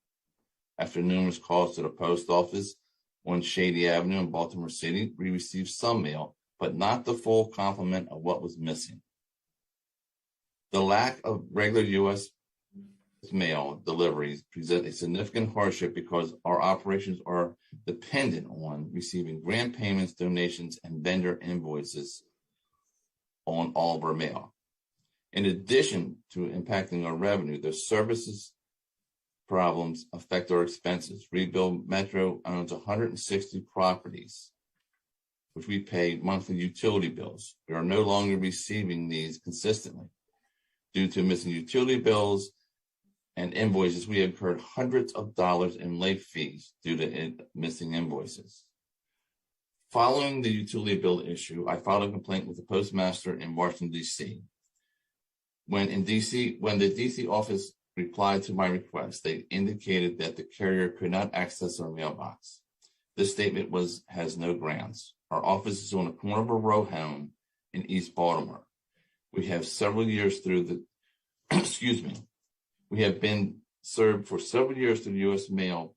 Speaker 18: After numerous calls to the post office on Shady Avenue in Baltimore City, we received some mail, but not the full complement of what was missing. The lack of regular U.S. mail deliveries present a significant hardship because our operations are dependent on receiving grant payments, donations, and vendor invoices on all of our mail. In addition to impacting our revenue, the services problems affect our expenses. Rebuild Metro owns 160 properties, which we pay monthly utility bills. We are no longer receiving these consistently. Due to missing utility bills and invoices, we incurred hundreds of dollars in late fees due to missing invoices. Following the utility bill issue, I filed a complaint with the postmaster in Washington, D.C. When the D.C. office replied to my request, they indicated that the carrier could not access our mailbox. This statement has no grounds. Our office is on the corner of a row home in East Baltimore. We have several years through the, we have been served for several years through the U.S. mail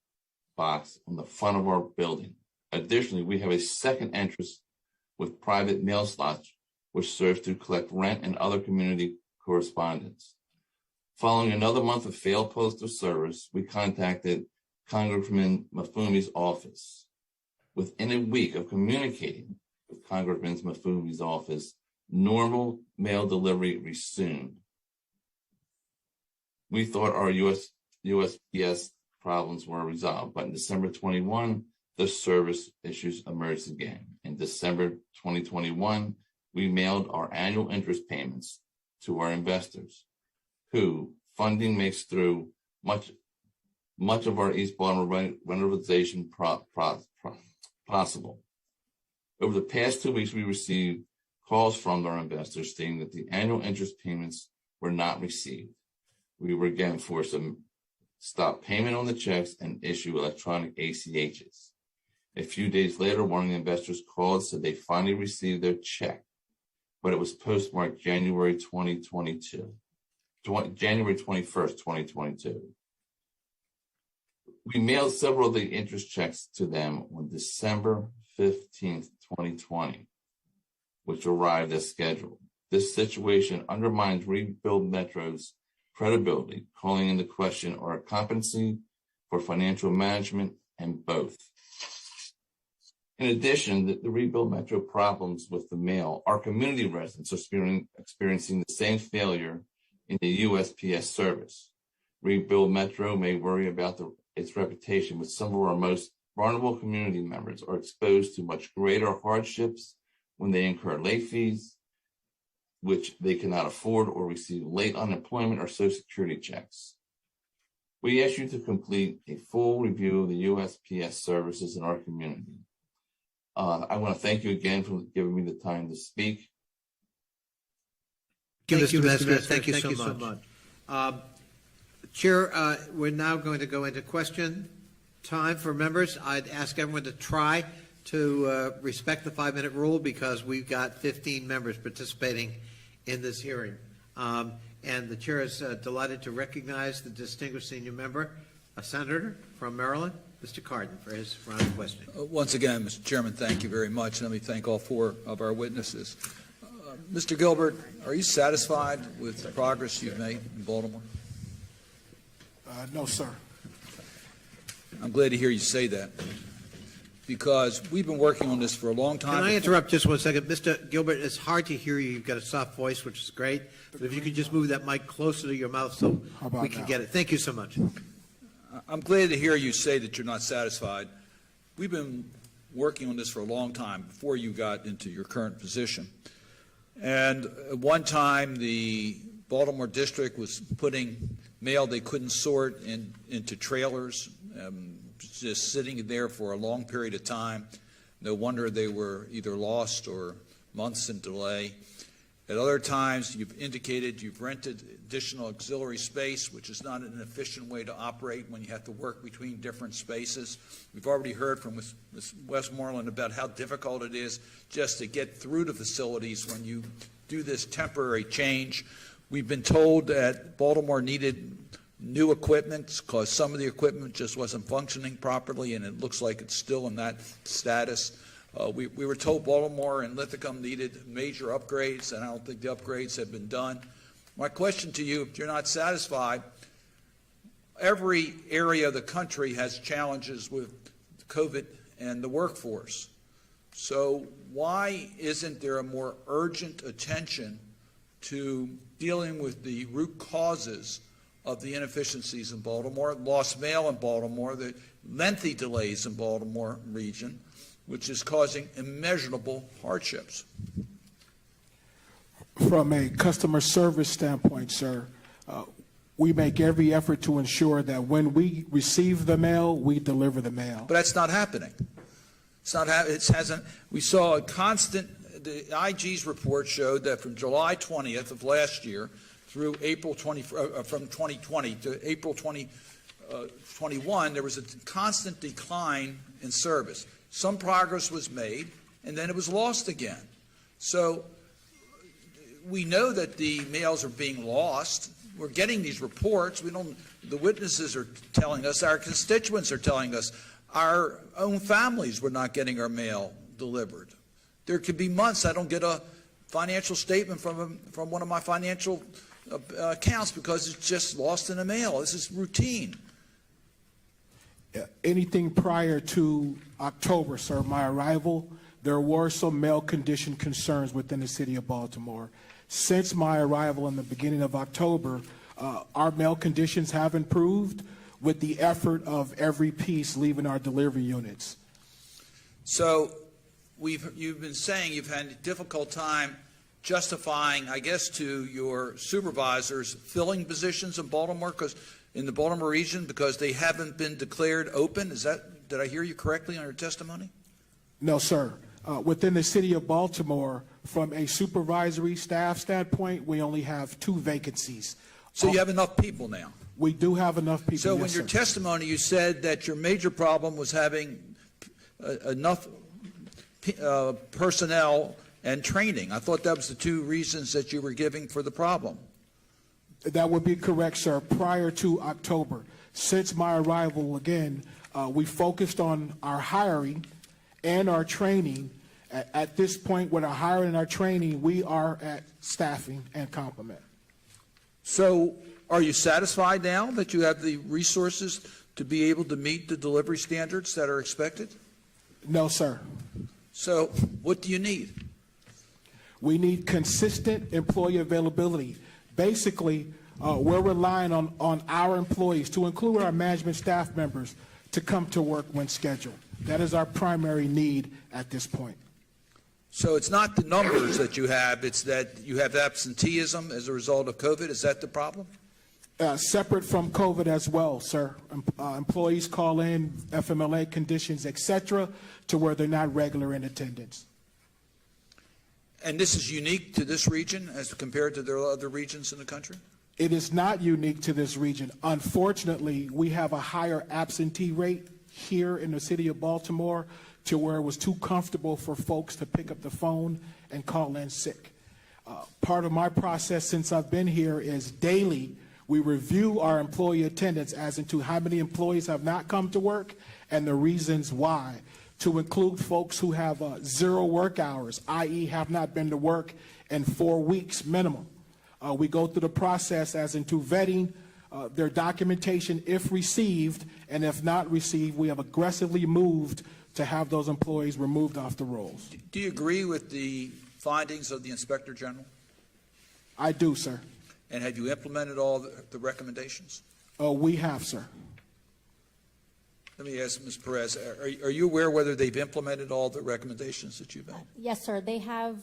Speaker 18: box on the front of our building. Additionally, we have a second entrance with private mail slots, which serves to collect rent and other community correspondence. Following another month of failed postal service, we contacted Congressman Mafumi's office. Within a week of communicating with Congressman Mafumi's office, normal mail delivery resumed. We thought our USPS problems were resolved, but in December 21, the service issues emerged again. In December 2021, we mailed our annual interest payments to our investors, who funding makes through much of our East Baltimore revitalization possible. Over the past 2 weeks, we received calls from our investors stating that the annual interest payments were not received. We were again forced to stop payment on the checks and issue electronic ACHs. A few days later, one of the investors called, said they finally received their check, but it was postmarked January 21st, 2022. We mailed several of the interest checks to them on December 15th, 2020, which arrived as scheduled. This situation undermines Rebuild Metro's credibility, calling into question our competency for financial management and both. In addition, the Rebuild Metro problems with the mail, our community residents are experiencing the same failure in the USPS service. Rebuild Metro may worry about its reputation, but some of our most vulnerable community members are exposed to much greater hardships when they incur late fees, which they cannot afford, or receive late unemployment or Social Security checks. We ask you to complete a full review of the USPS services in our community. I want to thank you again for giving me the time to speak.
Speaker 1: Thank you, Mr. Metzger. Thank you so much. Chair, we're now going to go into question time for members. I'd ask everyone to try to respect the 5-minute rule because we've got 15 members participating in this hearing. And the chair is delighted to recognize the distinguished senior member, a senator from Maryland, Mr. Cardin, for his round of questioning.
Speaker 5: Once again, Mr. Chairman, thank you very much. Let me thank all 4 of our witnesses. Mr. Gilbert, are you satisfied with the progress you've made in Baltimore?
Speaker 15: No, sir.
Speaker 5: I'm glad to hear you say that because we've been working on this for a long time.
Speaker 1: Can I interrupt just one second? Mr. Gilbert, it's hard to hear you. You've got a soft voice, which is great. But if you could just move that mic closer to your mouth so we can get it. Thank you so much.
Speaker 5: I'm glad to hear you say that you're not satisfied. We've been working on this for a long time before you got into your current position. And at one time, the Baltimore district was putting mail they couldn't sort into trailers, just sitting there for a long period of time. No wonder they were either lost or months in delay. At other times, you've indicated you've rented additional auxiliary space, which is not an efficient way to operate when you have to work between different spaces. We've already heard from Ms. Westmoreland about how difficult it is just to get through the facilities when you do this temporary change. We've been told that Baltimore needed new equipment because some of the equipment just wasn't functioning properly, and it looks like it's still in that status. We were told Baltimore and Lithicum needed major upgrades, and I don't think the upgrades have been done. My question to you, if you're not satisfied, every area of the country has challenges with COVID and the workforce. So why isn't there a more urgent attention to dealing with the root causes of the inefficiencies in Baltimore, lost mail in Baltimore, the lengthy delays in Baltimore region, which is causing immeasurable hardships?
Speaker 15: From a customer service standpoint, sir, we make every effort to ensure that when we receive the mail, we deliver the mail.
Speaker 5: But that's not happening. It's not. It hasn't. We saw a constant. The IG's report showed that from July 20th of last year through April 20, from 2020 to April 2021, there was a constant decline in service. Some progress was made, and then it was lost again. So we know that the mails are being lost. We're getting these reports. The witnesses are telling us, our constituents are telling us, our own families were not getting our mail delivered. There could be months I don't get a financial statement from one of my financial accounts because it's just lost in the mail. This is routine.
Speaker 15: Anything prior to October, sir, my arrival, there were some mail condition concerns within the city of Baltimore. Since my arrival in the beginning of October, our mail conditions have improved with the effort of every piece leaving our delivery units.
Speaker 5: So you've been saying you've had a difficult time justifying, I guess, to your supervisors filling positions in Baltimore in the Baltimore region because they haven't been declared open. Did I hear you correctly on your testimony?
Speaker 15: No, sir. Within the city of Baltimore, from a supervisory staff standpoint, we only have 2 vacancies.
Speaker 5: So you have enough people now?
Speaker 15: We do have enough people.
Speaker 5: So
Speaker 15: yes,
Speaker 5: in your
Speaker 15: sir.
Speaker 5: testimony, you said that your major problem was having enough personnel and training. I thought that was the 2 reasons that you were giving for the problem.
Speaker 15: That would be correct, sir. Prior to October, Since my arrival, again, we focused on our hiring and our training. At this point, with our hiring and our training, we are at staffing and complement.
Speaker 5: So are you satisfied now that you have the resources to be able to meet the delivery standards that are expected?
Speaker 15: No, sir.
Speaker 5: So what do you need?
Speaker 15: We need consistent employee availability. Basically, we're relying on our employees, to include our management staff members, to come to work when scheduled. That is our primary need at this point.
Speaker 5: So it's not the numbers that you have, it's that you have absenteeism as a result of COVID. Is that the problem?
Speaker 15: Separate from COVID as well, sir. Employees call in FMLA conditions, et cetera, to where they're not regular in attendance.
Speaker 5: And this is unique to this region as compared to the other regions in the country?
Speaker 15: It is not unique to this region. Unfortunately, we have a higher absentee rate here in the city of Baltimore, to where it was too comfortable for folks to pick up the phone and call in sick. Part of my process since I've been here is daily we review our employee attendance as into how many employees have not come to work and the reasons why, to include folks who have 0 work hours, i.e. have not been to work in 4 weeks minimum. We go through the process as into vetting their documentation if received, and if not received, we have aggressively moved to have those employees removed off the rolls.
Speaker 5: Do you agree with the findings of the Inspector General?
Speaker 15: I do, sir.
Speaker 5: And have you implemented all the recommendations?
Speaker 15: We have, sir.
Speaker 5: Let me ask Ms. Perez, are you aware whether they've implemented all the recommendations that you've made?
Speaker 16: Yes, sir. They have,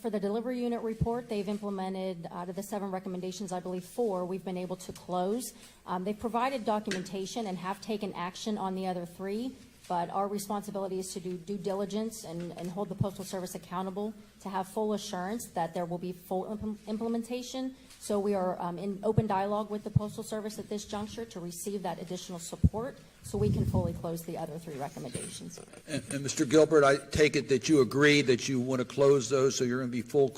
Speaker 16: for the delivery unit report, they've implemented, out of the 7 recommendations, I believe 4 we've been able to close. They've provided documentation and have taken action on the other 3. But our responsibility is to do due diligence and hold the Postal Service accountable to have full assurance that there will be full implementation. So we are in open dialogue with the Postal Service at this juncture to receive that additional support so we can fully close the other 3 recommendations.
Speaker 5: And Mr. Gilbert, I take it that you agree that you want to close those so you're going to be full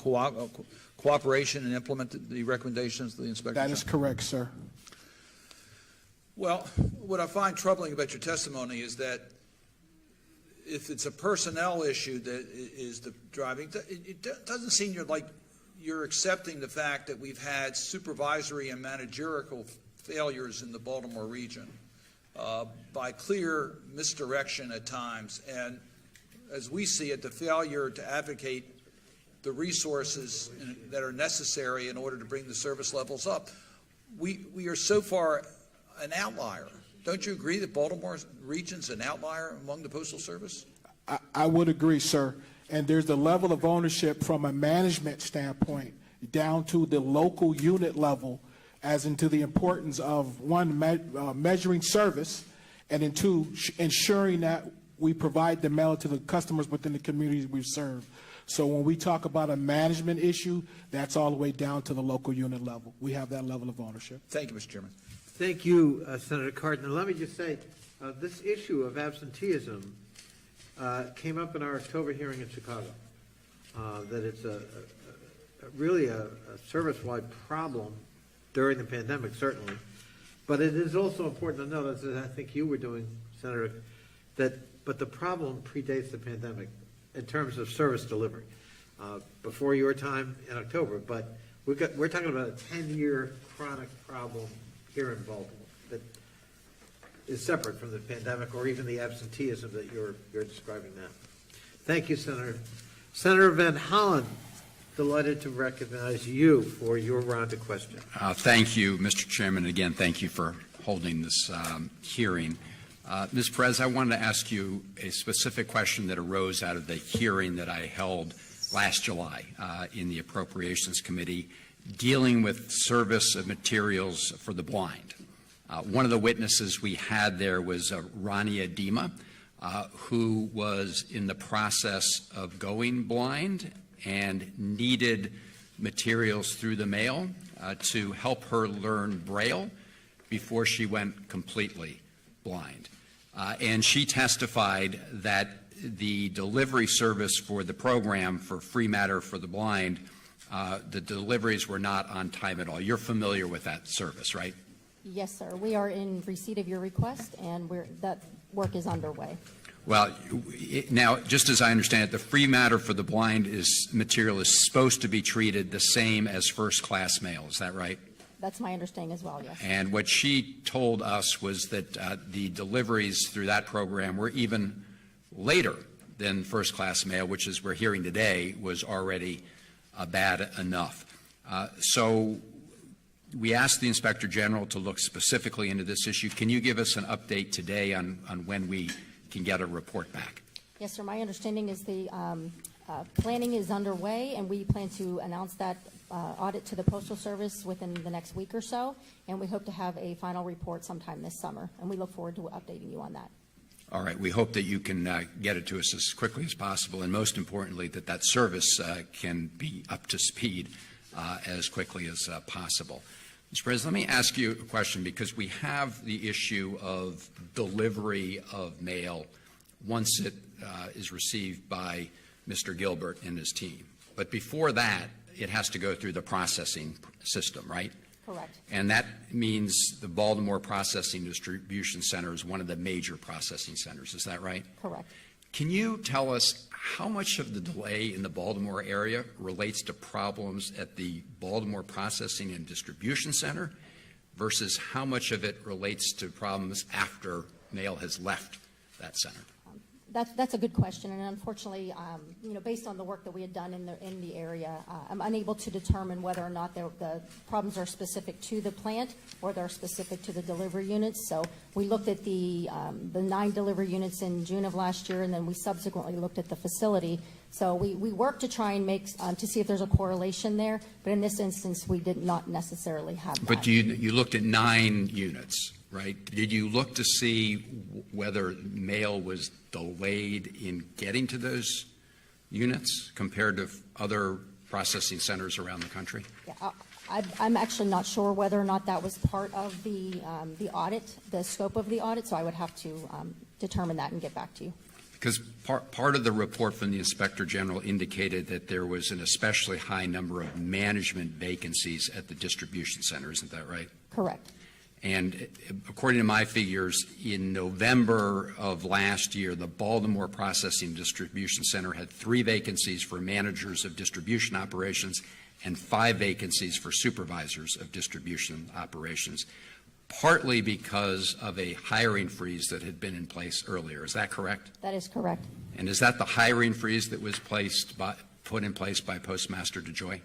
Speaker 5: cooperation and implement the recommendations of the Inspector General?
Speaker 15: That is correct, sir.
Speaker 5: Well, what I find troubling about your testimony is that if it's a personnel issue that is the driving, it doesn't seem like you're accepting the fact that we've had supervisory and managerial failures in the Baltimore region by clear misdirection at times. And as we see it, the failure to advocate the resources that are necessary in order to bring the service levels up. We are so far an outlier. Don't you agree that Baltimore region's an outlier among the Postal Service?
Speaker 15: I would agree, sir. And there's the level of ownership from a management standpoint down to the local unit level, as into the importance of, 1, measuring service, and then 2, ensuring that we provide the mail to the customers within the communities we serve. So when we talk about a management issue, that's all the way down to the local unit level. We have that level of ownership.
Speaker 5: Thank you, Mr. Chairman.
Speaker 1: Thank you, Senator Cardin. Let me just say, this issue of absenteeism came up in our October hearing in Chicago, that it's really a service-wide problem during the pandemic, certainly. But it is also important to note, as I think you were doing, Senator, but the problem predates the pandemic in terms of service delivery. Before your time in October, but we're talking about a 10-year chronic problem here in Baltimore that is separate from the pandemic or even the absenteeism that you're describing now. Thank you, Senator. Senator Van Hollen, delighted to recognize you for your round of questions.
Speaker 6: Thank you, Mr. Chairman. Again, thank you for holding this hearing. Ms. Perez, I wanted to ask you a specific question that arose out of the hearing that I held last July in the Appropriations Committee dealing with service of materials for the blind. One of the witnesses we had there was Rania Dima, who was in the process of going blind and needed materials through the mail to help her learn Braille before she went completely blind. And she testified that the delivery service for the program for Free Matter for the Blind, the deliveries were not on time at all. You're familiar with that service, right?
Speaker 16: Yes, sir. We are in receipt of your request, and that work is underway.
Speaker 6: Well, now, just as I understand it, the free matter for the blind material is supposed to be treated the same as first-class mail. Is that right?
Speaker 16: That's my understanding as well, yes.
Speaker 6: And what she told us was that the deliveries through that program were even later than first-class mail, which, as we're hearing today, was already bad enough. So we asked the Inspector General to look specifically into this issue. Can you give us an update today on when we can get a report back?
Speaker 16: Yes, sir. My understanding is the planning is underway, and we plan to announce that audit to the Postal Service within the next week or so, and we hope to have a final report sometime this summer, and we look forward to updating you on that.
Speaker 6: All right. We hope that you can get it to us as quickly as possible, and most importantly, that service can be up to speed as quickly as possible. Mr. President, let me ask you a question, because we have the issue of delivery of mail once it is received by Mr. Gilbert and his team. But before that, it has to go through the processing system, right?
Speaker 16: Correct.
Speaker 6: And that means the Baltimore Processing Distribution Center is one of the major processing centers. Is that right?
Speaker 16: Correct.
Speaker 6: Can you tell us how much of the delay in the Baltimore area relates to problems at the Baltimore Processing and Distribution Center versus how much of it relates to problems after mail has left that center?
Speaker 16: That's a good question, and unfortunately, based on the work that we had done in the area, I'm unable to determine whether or not the problems are specific to the plant or they're specific to the delivery units. So we looked at the 9 delivery units in June of last year, and then we subsequently looked at the facility. So we worked to try and make to see if there's a correlation there, but in this instance, we did not necessarily have that.
Speaker 6: But you looked at 9 units, right? Did you look to see whether mail was delayed in getting to those units compared to other processing centers around the country?
Speaker 16: Yeah, I'm actually not sure whether or not that was part of the audit, the scope of the audit, so I would have to determine that and get back to you.
Speaker 6: Because part of the report from the Inspector General indicated that there was an especially high number of management vacancies at the distribution center. Isn't that right?
Speaker 16: Correct.
Speaker 6: And according to my figures, in November of last year, the Baltimore Processing Distribution Center had 3 vacancies for managers of distribution operations and 5 vacancies for supervisors of distribution operations, partly because of a hiring freeze that had been in place earlier. Is that correct?
Speaker 16: That is correct.
Speaker 6: And is that the hiring freeze that was put in place by Postmaster DeJoy?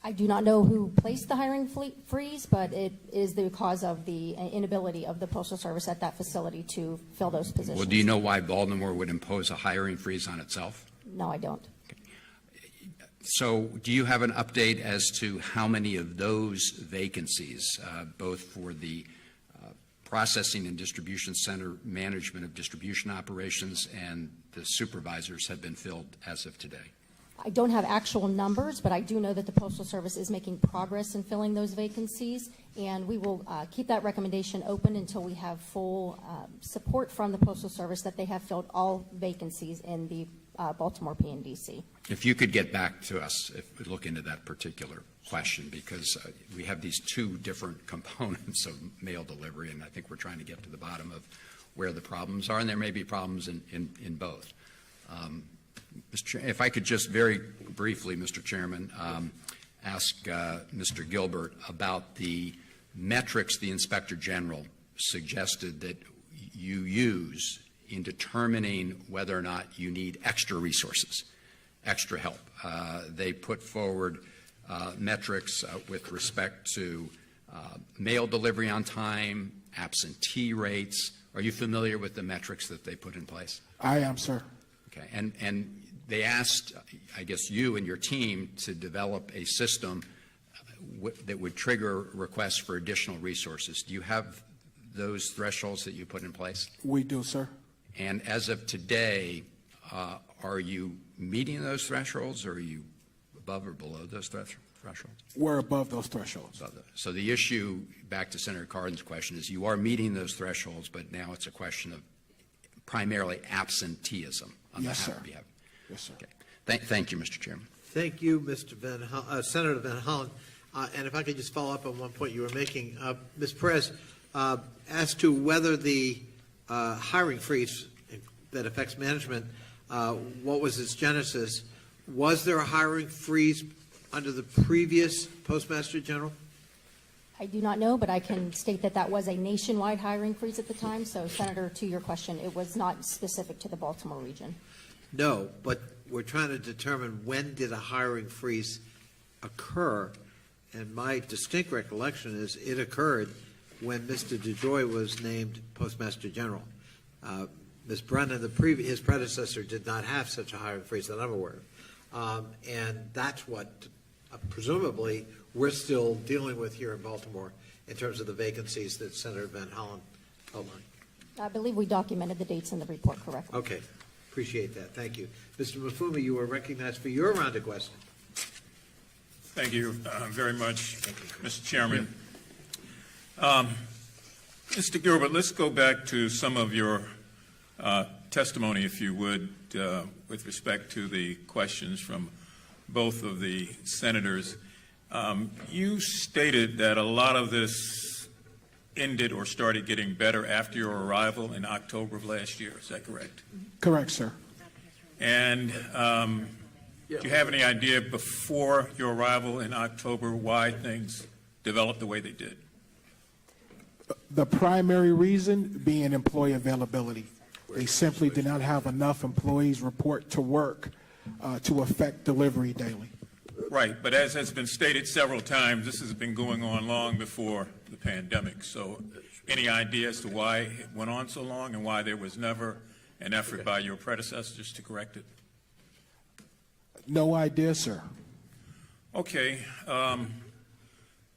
Speaker 16: I do not know who placed the hiring freeze, but it is the cause of the inability of the Postal Service at that facility to fill those positions.
Speaker 6: Well, do you know why Baltimore would impose a hiring freeze on itself?
Speaker 16: No, I don't.
Speaker 6: Okay. So do you have an update as to how many of those vacancies, both for the processing and distribution center management of distribution operations and the supervisors, have been filled as of today?
Speaker 16: I don't have actual numbers, but I do know that the Postal Service is making progress in filling those vacancies, and we will keep that recommendation open until we have full support from the Postal Service that they have filled all vacancies in the Baltimore PNDC.
Speaker 6: If you could get back to us, if we look into that particular question, because we have these 2 different components of mail delivery, and I think we're trying to get to the bottom of where the problems are, and there may be problems in both. If I could just very briefly, Mr. Chairman, ask Mr. Gilbert about the metrics the Inspector General suggested that you use in determining whether or not you need extra resources, extra help. They put forward metrics with respect to mail delivery on time, absentee rates. Are you familiar with the metrics that they put in place?
Speaker 15: I am, sir.
Speaker 6: Okay, and they asked, I guess, you and your team to develop a system that would trigger requests for additional resources. Do you have those thresholds that you put in place?
Speaker 15: We do, sir.
Speaker 6: And as of today, are you meeting those thresholds, or are you above or below those thresholds?
Speaker 15: We're above those thresholds.
Speaker 6: So the issue, back to Senator Cardin's question, is you are meeting those thresholds, but now it's a question of primarily absenteeism on
Speaker 15: Yes, sir.
Speaker 6: behalf.
Speaker 15: Yes, sir.
Speaker 6: Okay. Thank you, Mr. Chairman.
Speaker 1: Thank you, Senator Van Hollen. And if I could just follow up on one point you were making, Ms. Perez, as to whether the hiring freeze that affects management, what was its genesis? Was there a hiring freeze under the previous Postmaster General?
Speaker 16: I do not know, but I can state that that was a nationwide hiring freeze at the time. So, Senator, to your question, it was not specific to the Baltimore region.
Speaker 1: No, but we're trying to determine when did a hiring freeze occur, and my distinct recollection is it occurred when Mr. DeJoy was named Postmaster General. Ms. Brennan, his predecessor, did not have such a hiring freeze that I'm aware of, and that's what presumably we're still dealing with here in Baltimore in terms of the vacancies that Senator Van Hollen outlined.
Speaker 16: I believe we documented the dates in the report correctly.
Speaker 1: Okay, appreciate that. Thank you. Mr. Mafumi, you were recognized for your round of questions.
Speaker 7: Thank you very much, Mr. Chairman. Mr. Gilbert, let's go back to some of your testimony, if you would, with respect to the questions from both of the senators. You stated that a lot of this ended or started getting better after your arrival in October of last year. Is that correct?
Speaker 15: Correct, sir.
Speaker 7: And do you have any idea before your arrival in October why things developed the way they did?
Speaker 15: The primary reason being employee availability. They simply did not have enough employees report to work to affect delivery daily.
Speaker 7: Right, but as has been stated several times, this has been going on long before the pandemic. So any idea as to why it went on so long and why there was never an effort by your predecessors to correct it?
Speaker 15: No idea, sir.
Speaker 7: Okay.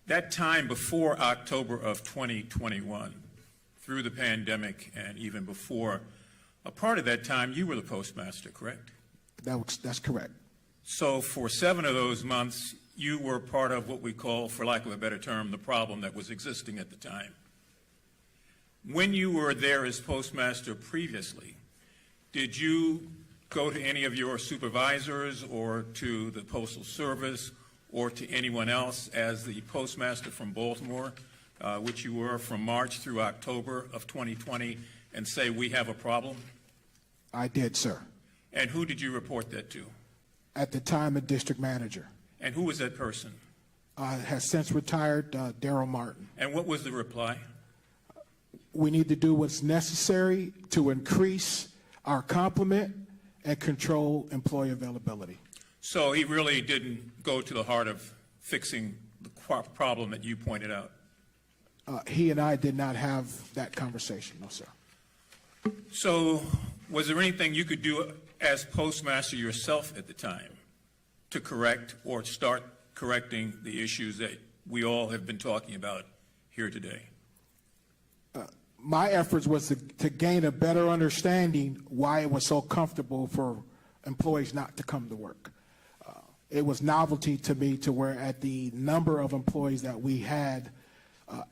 Speaker 7: That time before October of 2021, through the pandemic and even before, a part of that time you were the postmaster, correct?
Speaker 15: That's correct.
Speaker 7: So for 7 of those months, you were part of what we call, for lack of a better term, the problem that was existing at the time. When you were there as postmaster previously, did you go to any of your supervisors or to the Postal Service or to anyone else as the postmaster from Baltimore, which you were from March through October of 2020, and say, we have a problem?
Speaker 15: I did, sir.
Speaker 7: And who did you report that to?
Speaker 15: At the time, a district manager.
Speaker 7: And who was that person?
Speaker 15: Has since retired, Daryl Martin.
Speaker 7: And what was the reply?
Speaker 15: We need to do what's necessary to increase our complement and control employee availability.
Speaker 7: So he really didn't go to the heart of fixing the problem that you pointed out?
Speaker 15: He and I did not have that conversation, no, sir.
Speaker 7: So was there anything you could do as postmaster yourself at the time to correct or start correcting the issues that we all have been talking about here today?
Speaker 15: My efforts was to gain a better understanding why it was so comfortable for employees not to come to work. It was novelty to me to where at the number of employees that we had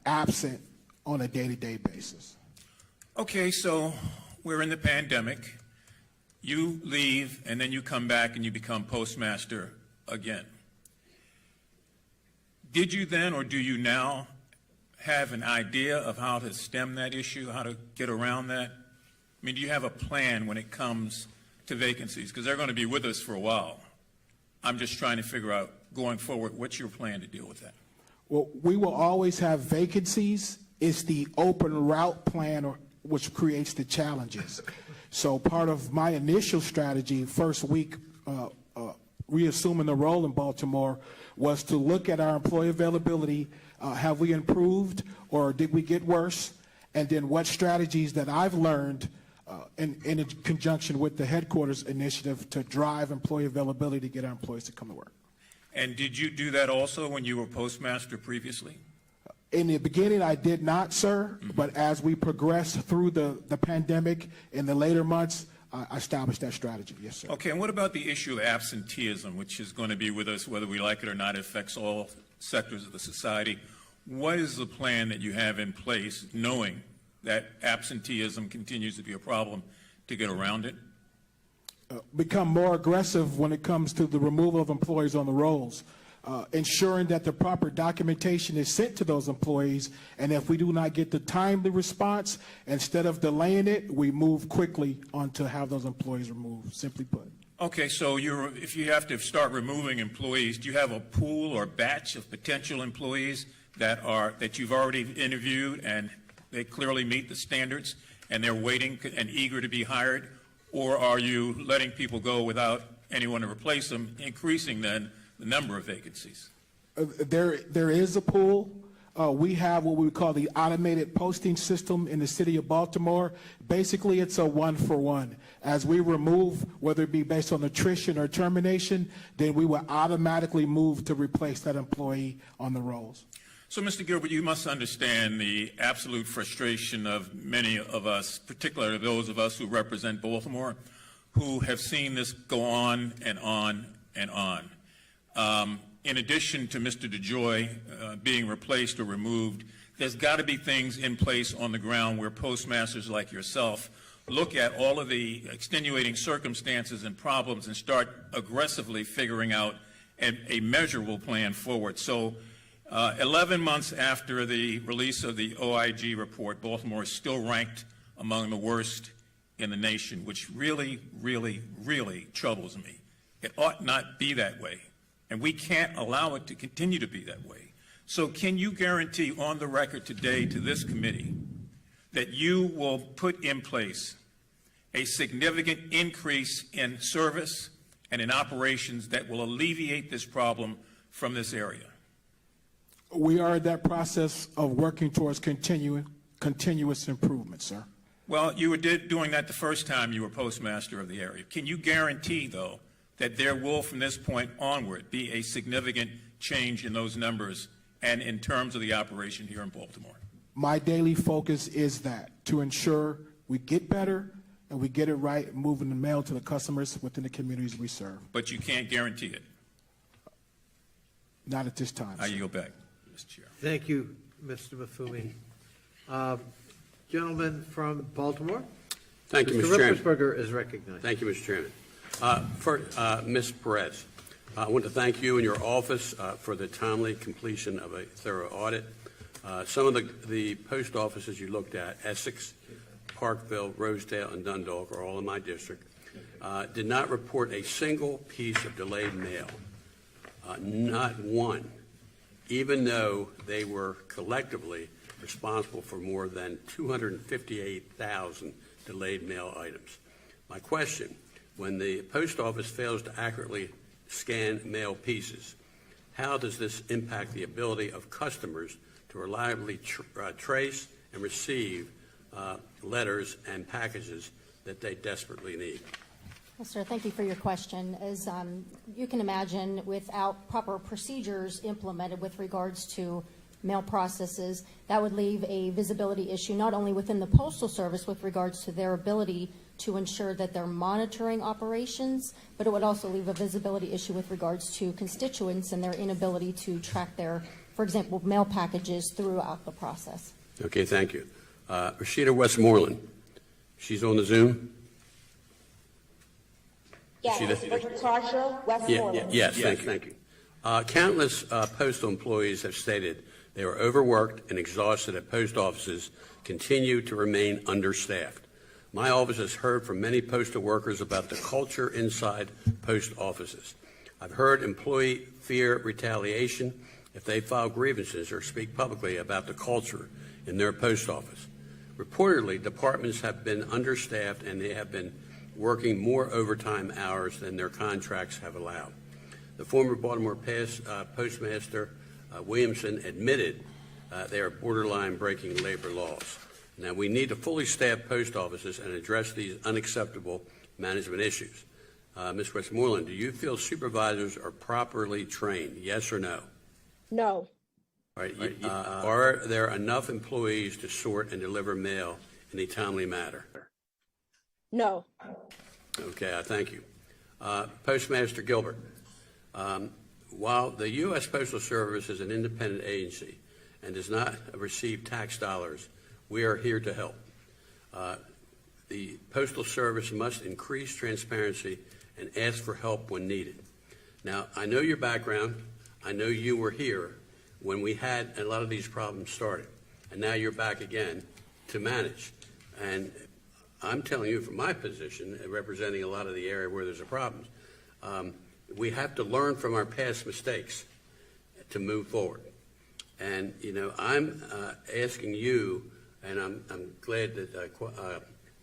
Speaker 15: absent on a day-to-day basis.
Speaker 7: Okay, so we're in the pandemic. You leave, and then you come back and you become postmaster again. Did you then, or do you now, have an idea of how to stem that issue, how to get around that? I mean, do you have a plan when it comes to vacancies? Because they're going to be with us for a while. I'm just trying to figure out, going forward, what's your plan to deal with that?
Speaker 15: Well, we will always have vacancies. It's the open route plan which creates the challenges. So part of my initial strategy, first week reassuming the role in Baltimore, was to look at our employee availability. Have we improved or did we get worse? And then what strategies that I've learned in conjunction with the headquarters initiative to drive employee availability to get our employees to come to work.
Speaker 7: And did you do that also when you were postmaster previously?
Speaker 15: In the beginning, I did not, sir, but as we progressed through the pandemic in the later months, I established that strategy, yes, sir.
Speaker 7: Okay, and what about the issue of absenteeism, which is going to be with us whether we like it or not? It affects all sectors of the society. What is the plan that you have in place, knowing that absenteeism continues to be a problem, to get around it?
Speaker 15: Become more aggressive when it comes to the removal of employees on the rolls. ensuring that the proper documentation is sent to those employees, and if we do not get the timely response, instead of delaying it, we move quickly on to have those employees removed, simply put.
Speaker 7: Okay, so if you have to start removing employees, do you have a pool or batch of potential employees that you've already interviewed and they clearly meet the standards and they're waiting and eager to be hired? Or are you letting people go without anyone to replace them, increasing then the number of vacancies?
Speaker 15: There is a pool. We have what we call the automated posting system in the city of Baltimore. Basically, it's a one-for-one. As we remove, whether it be based on attrition or termination, then we will automatically move to replace that employee on the rolls.
Speaker 7: So, Mr. Gilbert, you must understand the absolute frustration of many of us, particularly those of us who represent Baltimore, who have seen this go on and on and on. In addition to Mr. DeJoy being replaced or removed, there's got to be things in place on the ground where postmasters like yourself look at all of the extenuating circumstances and problems and start aggressively figuring out a measurable plan forward. So 11 months after the release of the OIG report, Baltimore is still ranked among the worst in the nation, which really, really, really troubles me. It ought not be that way, and we can't allow it to continue to be that way. So can you guarantee on the record today to this committee that you will put in place a significant increase in service and in operations that will alleviate this problem from this area?
Speaker 15: We are in that process of working towards continuous improvement, sir.
Speaker 7: Well, you were doing that the first time you were postmaster of the area. Can you guarantee, though, that there will, from this point onward, be a significant change in those numbers and in terms of the operation here in Baltimore?
Speaker 15: My daily focus is that, to ensure we get better and we get it right, moving the mail to the customers within the communities we serve.
Speaker 7: But you can't guarantee it.
Speaker 15: Not at this time.
Speaker 7: I yield back, Mr. Chair.
Speaker 1: Thank you, Mr. Mafumi. Gentleman from Baltimore.
Speaker 8: Thank you, Mr. Chairman.
Speaker 1: Mr. Rippersberger is recognized.
Speaker 8: Thank you, Mr. Chairman. First, Ms. Perez, I want to thank you and your office for the timely completion of a thorough audit. Some of the post offices you looked at, Essex, Parkville, Rosedale, and Dundalk, are all in my district, did not report a single piece of delayed mail, not one, even though they were collectively responsible for more than 258,000 delayed mail items. My question, when the post office fails to accurately scan mail pieces, how does this impact the ability of customers to reliably trace and receive letters and packages that they desperately need?
Speaker 16: Well, sir, thank you for your question. As you can imagine, without proper procedures implemented with regards to mail processes, that would leave a visibility issue not only within the Postal Service with regards to their ability to ensure that they're monitoring operations, but it would also leave a visibility issue with regards to constituents and their inability to track their, for example, mail packages throughout the process.
Speaker 8: Okay, thank you. Rashida Westmoreland, she's on the Zoom?
Speaker 17: Yes, Tarsha Westmoreland.
Speaker 8: Yes, thank you. Countless postal employees have stated they are overworked and exhausted at post offices, continue to remain understaffed. My office has heard from many postal workers about the culture inside post offices. I've heard employee fear retaliation if they file grievances or speak publicly about the culture in their post office. Reportedly, departments have been understaffed and they have been working more overtime hours than their contracts have allowed. The former Baltimore postmaster, Williamson, admitted they are borderline breaking labor laws. Now, we need to fully staff post offices and address these unacceptable management issues. Ms. Westmoreland, do you feel supervisors are properly trained, yes or no?
Speaker 17: No.
Speaker 8: All right. Are there enough employees to sort and deliver mail in a timely manner?
Speaker 17: No.
Speaker 8: Okay, thank you. Postmaster Gilbert, while the U.S. Postal Service is an independent agency and does not receive tax dollars, we are here to help. The Postal Service must increase transparency and ask for help when needed. Now, I know your background. I know you were here when we had a lot of these problems started, and now you're back again to manage. And I'm telling you from my position, representing a lot of the area where there's a problem, we have to learn from our past mistakes to move forward. And, you know, I'm asking you, and I'm glad that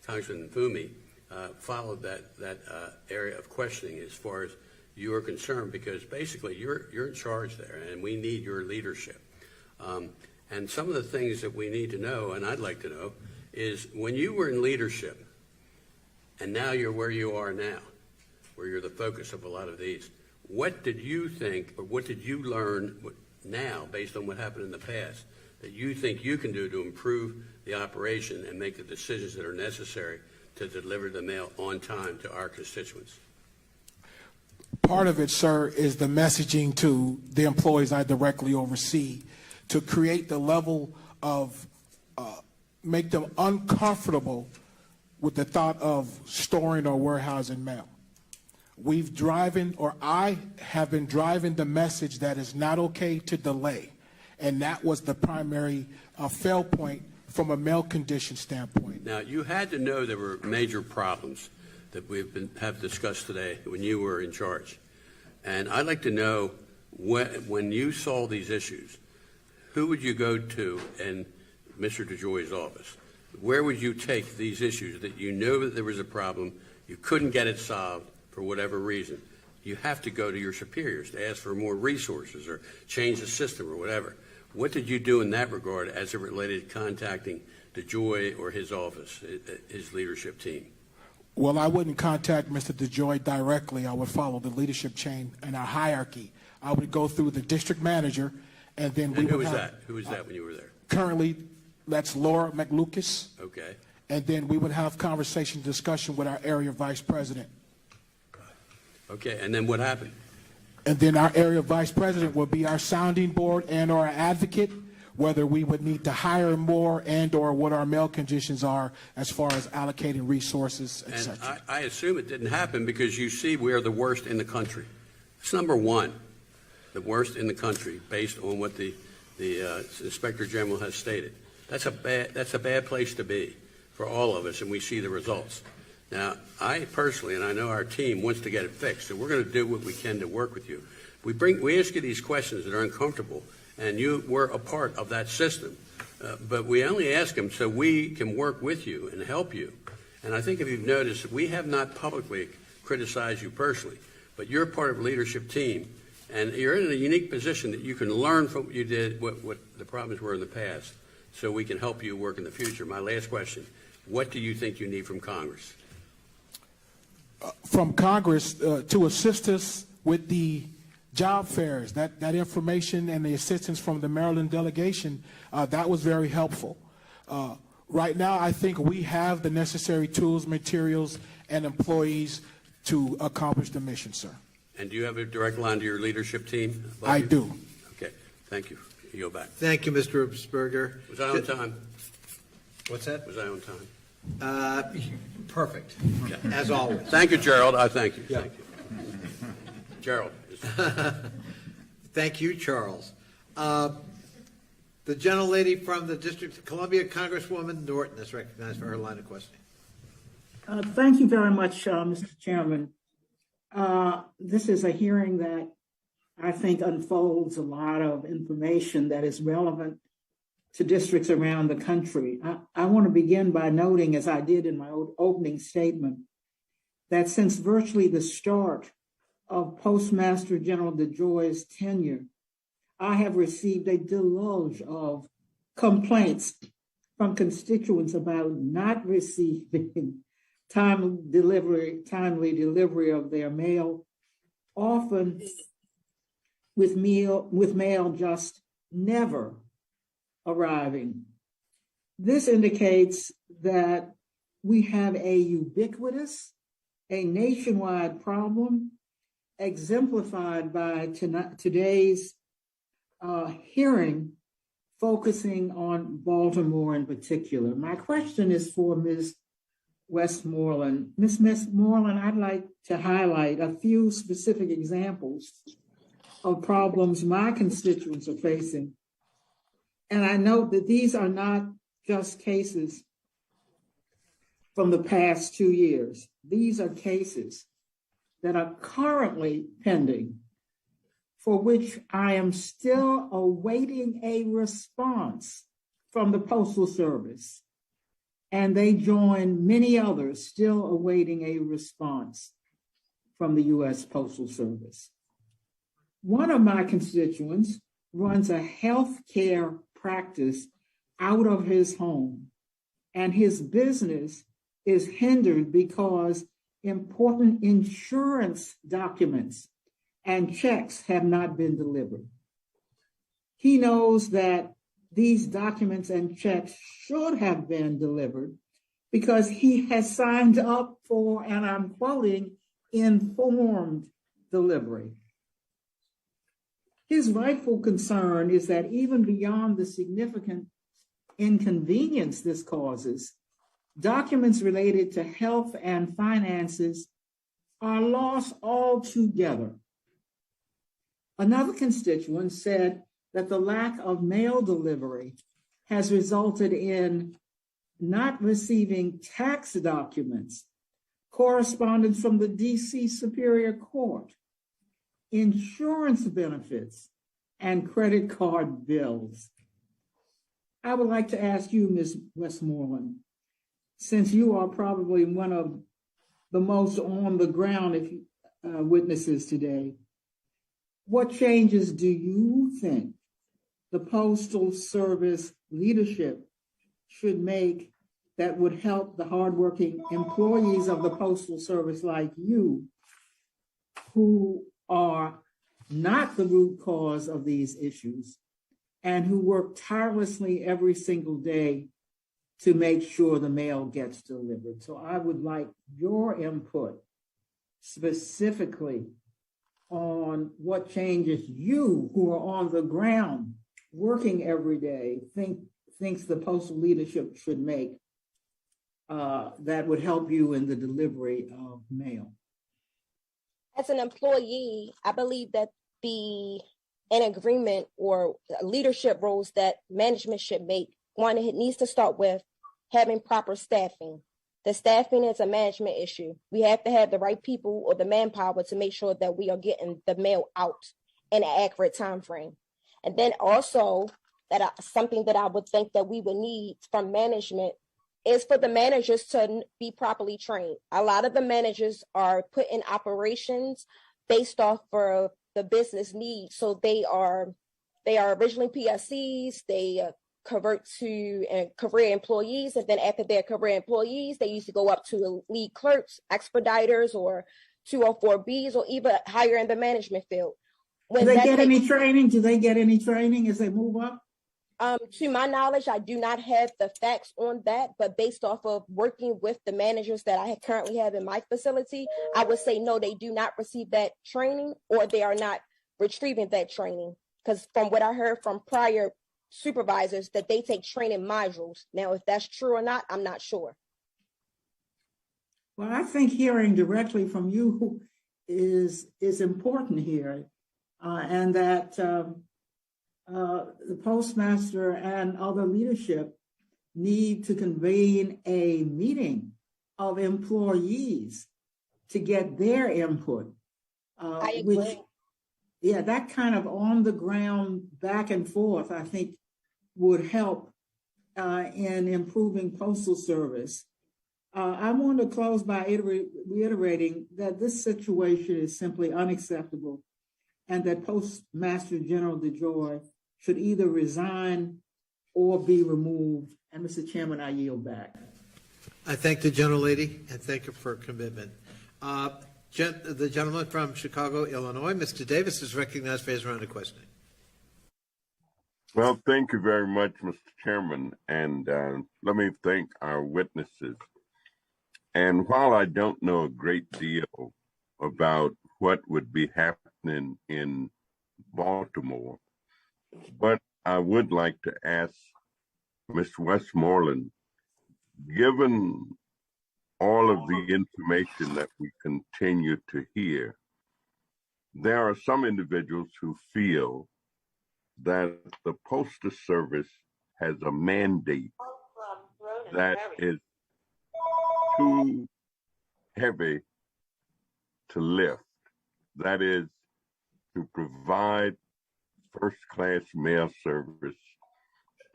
Speaker 8: Congressman Fumi followed that area of questioning as far as you are concerned, because basically you're in charge there, and we need your leadership. And some of the things that we need to know, and I'd like to know, is when you were in leadership, and now you're where you are now, where you're the focus of a lot of these, what did you think, or what did you learn now, based on what happened in the past, that you think you can do to improve the operation and make the decisions that are necessary to deliver the mail on time to our constituents?
Speaker 15: Part of it, sir, is the messaging to the employees I directly oversee to create the level of, make them uncomfortable with the thought of storing or warehousing mail. I have been driving the message that it's not okay to delay. And that was the primary fail point from a mail condition standpoint.
Speaker 8: Now, you had to know there were major problems that have discussed today when you were in charge. And I'd like to know, when you saw these issues, who would you go to in Mr. DeJoy's office? Where would you take these issues that you knew that there was a problem, you couldn't get it solved for whatever reason? You have to go to your superiors to ask for more resources or change the system or whatever. What did you do in that regard as it related to contacting DeJoy or his office, his leadership team?
Speaker 15: Well, I wouldn't contact Mr. DeJoy directly. I would follow the leadership chain and our hierarchy. I would go through the district manager, and then we would have...
Speaker 8: Who was that? Who was that when you were there?
Speaker 15: Currently, that's Laura McLucas.
Speaker 8: Okay.
Speaker 15: And then we would have conversation, discussion with our area vice president.
Speaker 8: Okay, and then what happened?
Speaker 15: And then our area vice president would be our sounding board and or our advocate, whether we would need to hire more and or what our mail conditions are as far as allocating resources, et
Speaker 8: And
Speaker 15: cetera.
Speaker 8: I assume it didn't happen because you see we are the worst in the country. It's number one, the worst in the country, based on what the Inspector General has stated. That's a bad place to be for all of us, and we see the results. Now, I personally, and I know our team, wants to get it fixed, so we're going to do what we can to work with you. We ask you these questions that are uncomfortable, and you were a part of that system, but we only ask them so we can work with you and help you. And I think if you've noticed, we have not publicly criticized you personally, but you're part of a leadership team, and you're in a unique position that you can learn from what you did, what the problems were in the past, so we can help you work in the future. My last question, what do you think you need from Congress?
Speaker 15: From Congress to assist us with the job fairs, that information and the assistance from the Maryland delegation, that was very helpful. Right now, I think we have the necessary tools, materials, and employees to accomplish the mission, sir.
Speaker 8: And do you have a direct line to your leadership team?
Speaker 15: I do.
Speaker 8: Okay, thank you. You go back.
Speaker 1: Thank you, Mr. Upsberger.
Speaker 8: Was I on time?
Speaker 1: What's that?
Speaker 8: Was I on time?
Speaker 1: Perfect, as always.
Speaker 8: Thank you, Gerald. I thank you.
Speaker 1: Yeah.
Speaker 8: Thank you. Gerald.
Speaker 1: Thank you, Charles. The gentlelady from the District of Columbia, Congresswoman Norton, is recognized for her line of questioning.
Speaker 9: Thank you very much, Mr. Chairman. This is a hearing that I think unfolds a lot of information that is relevant to districts around the country. I want to begin by noting, as I did in my opening statement, that since virtually the start of Postmaster General DeJoy's tenure, I have received a deluge of complaints from constituents about not receiving timely delivery of their mail, often with mail just never arriving. This indicates that we have a ubiquitous, a nationwide problem exemplified by today's hearing, focusing on Baltimore in particular. My question is for Ms. Westmoreland. Ms. Westmoreland, I'd like to highlight a few specific examples of problems my constituents are facing. And I note that these are not just cases from the past 2 years. These are cases that are currently pending, for which I am still awaiting a response from the Postal Service. And they join many others still awaiting a response from the U.S. Postal Service. One of my constituents runs a healthcare practice out of his home, and his business is hindered because important insurance documents and checks have not been delivered. He knows that these documents and checks should have been delivered because he has signed up for, and I'm quoting, informed delivery. His rightful concern is that even beyond the significant inconvenience this causes, documents related to health and finances are lost altogether. Another constituent said that the lack of mail delivery has resulted in not receiving tax documents, correspondence from the DC Superior Court, insurance benefits, and credit card bills. I would like to ask you, Ms. Westmoreland, since you are probably one of the most on the ground witnesses today, what changes do you think the Postal Service leadership should make that would help the hardworking employees of the Postal Service like you, who are not the root cause of these issues and who work tirelessly every single day to make sure the mail gets delivered? So I would like your input specifically on what changes you, who are on the ground working every day, thinks the postal leadership should make that would help you in the delivery of mail.
Speaker 17: As an employee, I believe that an agreement or leadership roles that management should make, one, it needs to start with having proper staffing. The staffing is a management issue. We have to have the right people or the manpower to make sure that we are getting the mail out in an accurate time frame. And then also something that I would think that we would need from management is for the managers to be properly trained. A lot of the managers are put in operations based off of the business needs. So they are originally PSCs, they convert to career employees, and then after they're career employees, they used to go up to lead clerks, expediters, or 204Bs, or even higher in the management field.
Speaker 9: Do they get any training? Do they get any training as they move up?
Speaker 17: To my knowledge, I do not have the facts on that, but based off of working with the managers that I currently have in my facility, I would say no, they do not receive that training, or they are not retrieving that training. Because from what I heard from prior supervisors, that they take training modules. Now, if that's true or not, I'm not sure.
Speaker 9: Well, I think hearing directly from you is important here, and that the postmaster and other leadership need to convene a meeting of employees to get their input.
Speaker 17: I agree.
Speaker 9: That kind of on the ground back and forth, I think, would help in improving postal service. I want to close by reiterating that this situation is simply unacceptable, and that Postmaster General DeJoy should either resign or be removed. And Mr. Chairman, I yield back.
Speaker 1: I thank the gentlelady and thank her for her commitment. The gentleman from Chicago, Illinois, Mr. Davis, is recognized for his round of questioning.
Speaker 10: Well, thank you very much, Mr. Chairman, and let me thank our witnesses. And while I don't know a great deal about what would be happening in Baltimore, but I would like to ask Ms. Westmoreland, given all of the information that we continue to hear, there are some individuals who feel that the Postal Service has a mandate that is too heavy to lift. That is to provide first-class mail service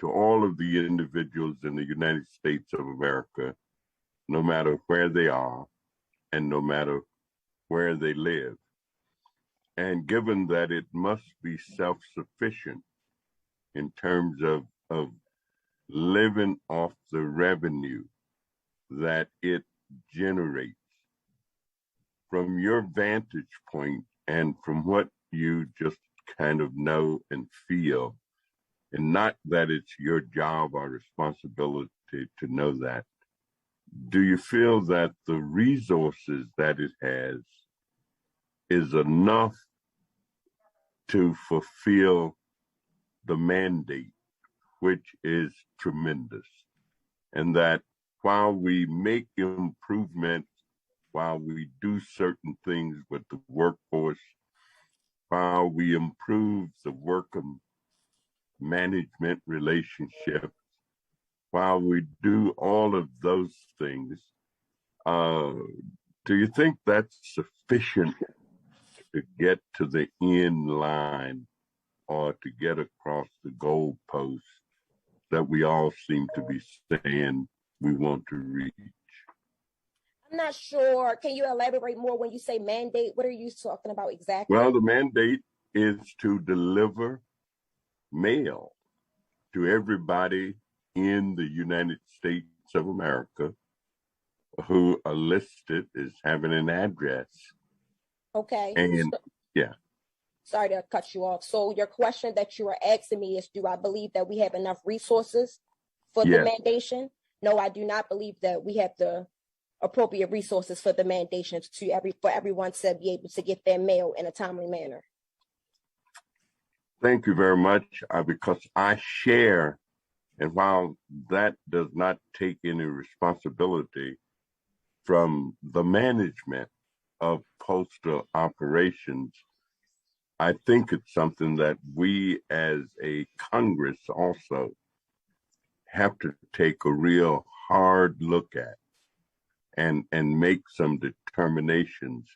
Speaker 10: to all of the individuals in the United States of America, no matter where they are and no matter where they live. And given that it must be self-sufficient in terms of living off the revenue that it generates, from your vantage point and from what you just kind of know and feel, and not that it's your job or responsibility to know that, do you feel that the resources that it has is enough to fulfill the mandate, which is tremendous? And that while we make improvements, while we do certain things with the workforce, while we improve the work and management relationships, while we do all of those things, do you think that's sufficient to get to the end line or to get across the goal post that we all seem to be saying we want to reach?
Speaker 17: I'm not sure. Can you elaborate more when you say mandate? What are you talking about exactly?
Speaker 10: Well, the mandate is to deliver mail to everybody in the United States of America who are listed as having an address.
Speaker 17: Okay.
Speaker 10: And yeah.
Speaker 17: Sorry to cut you off. So your question that you were asking me is, do I believe that we have enough resources for the mandation? No, I do not believe that we have the appropriate resources for the mandations for everyone to be able to get their mail in a timely manner.
Speaker 10: Thank you very much, because I share, and while that does not take any responsibility from the management of postal operations, I think it's something that we as a Congress also have to take a real hard look at and make some determinations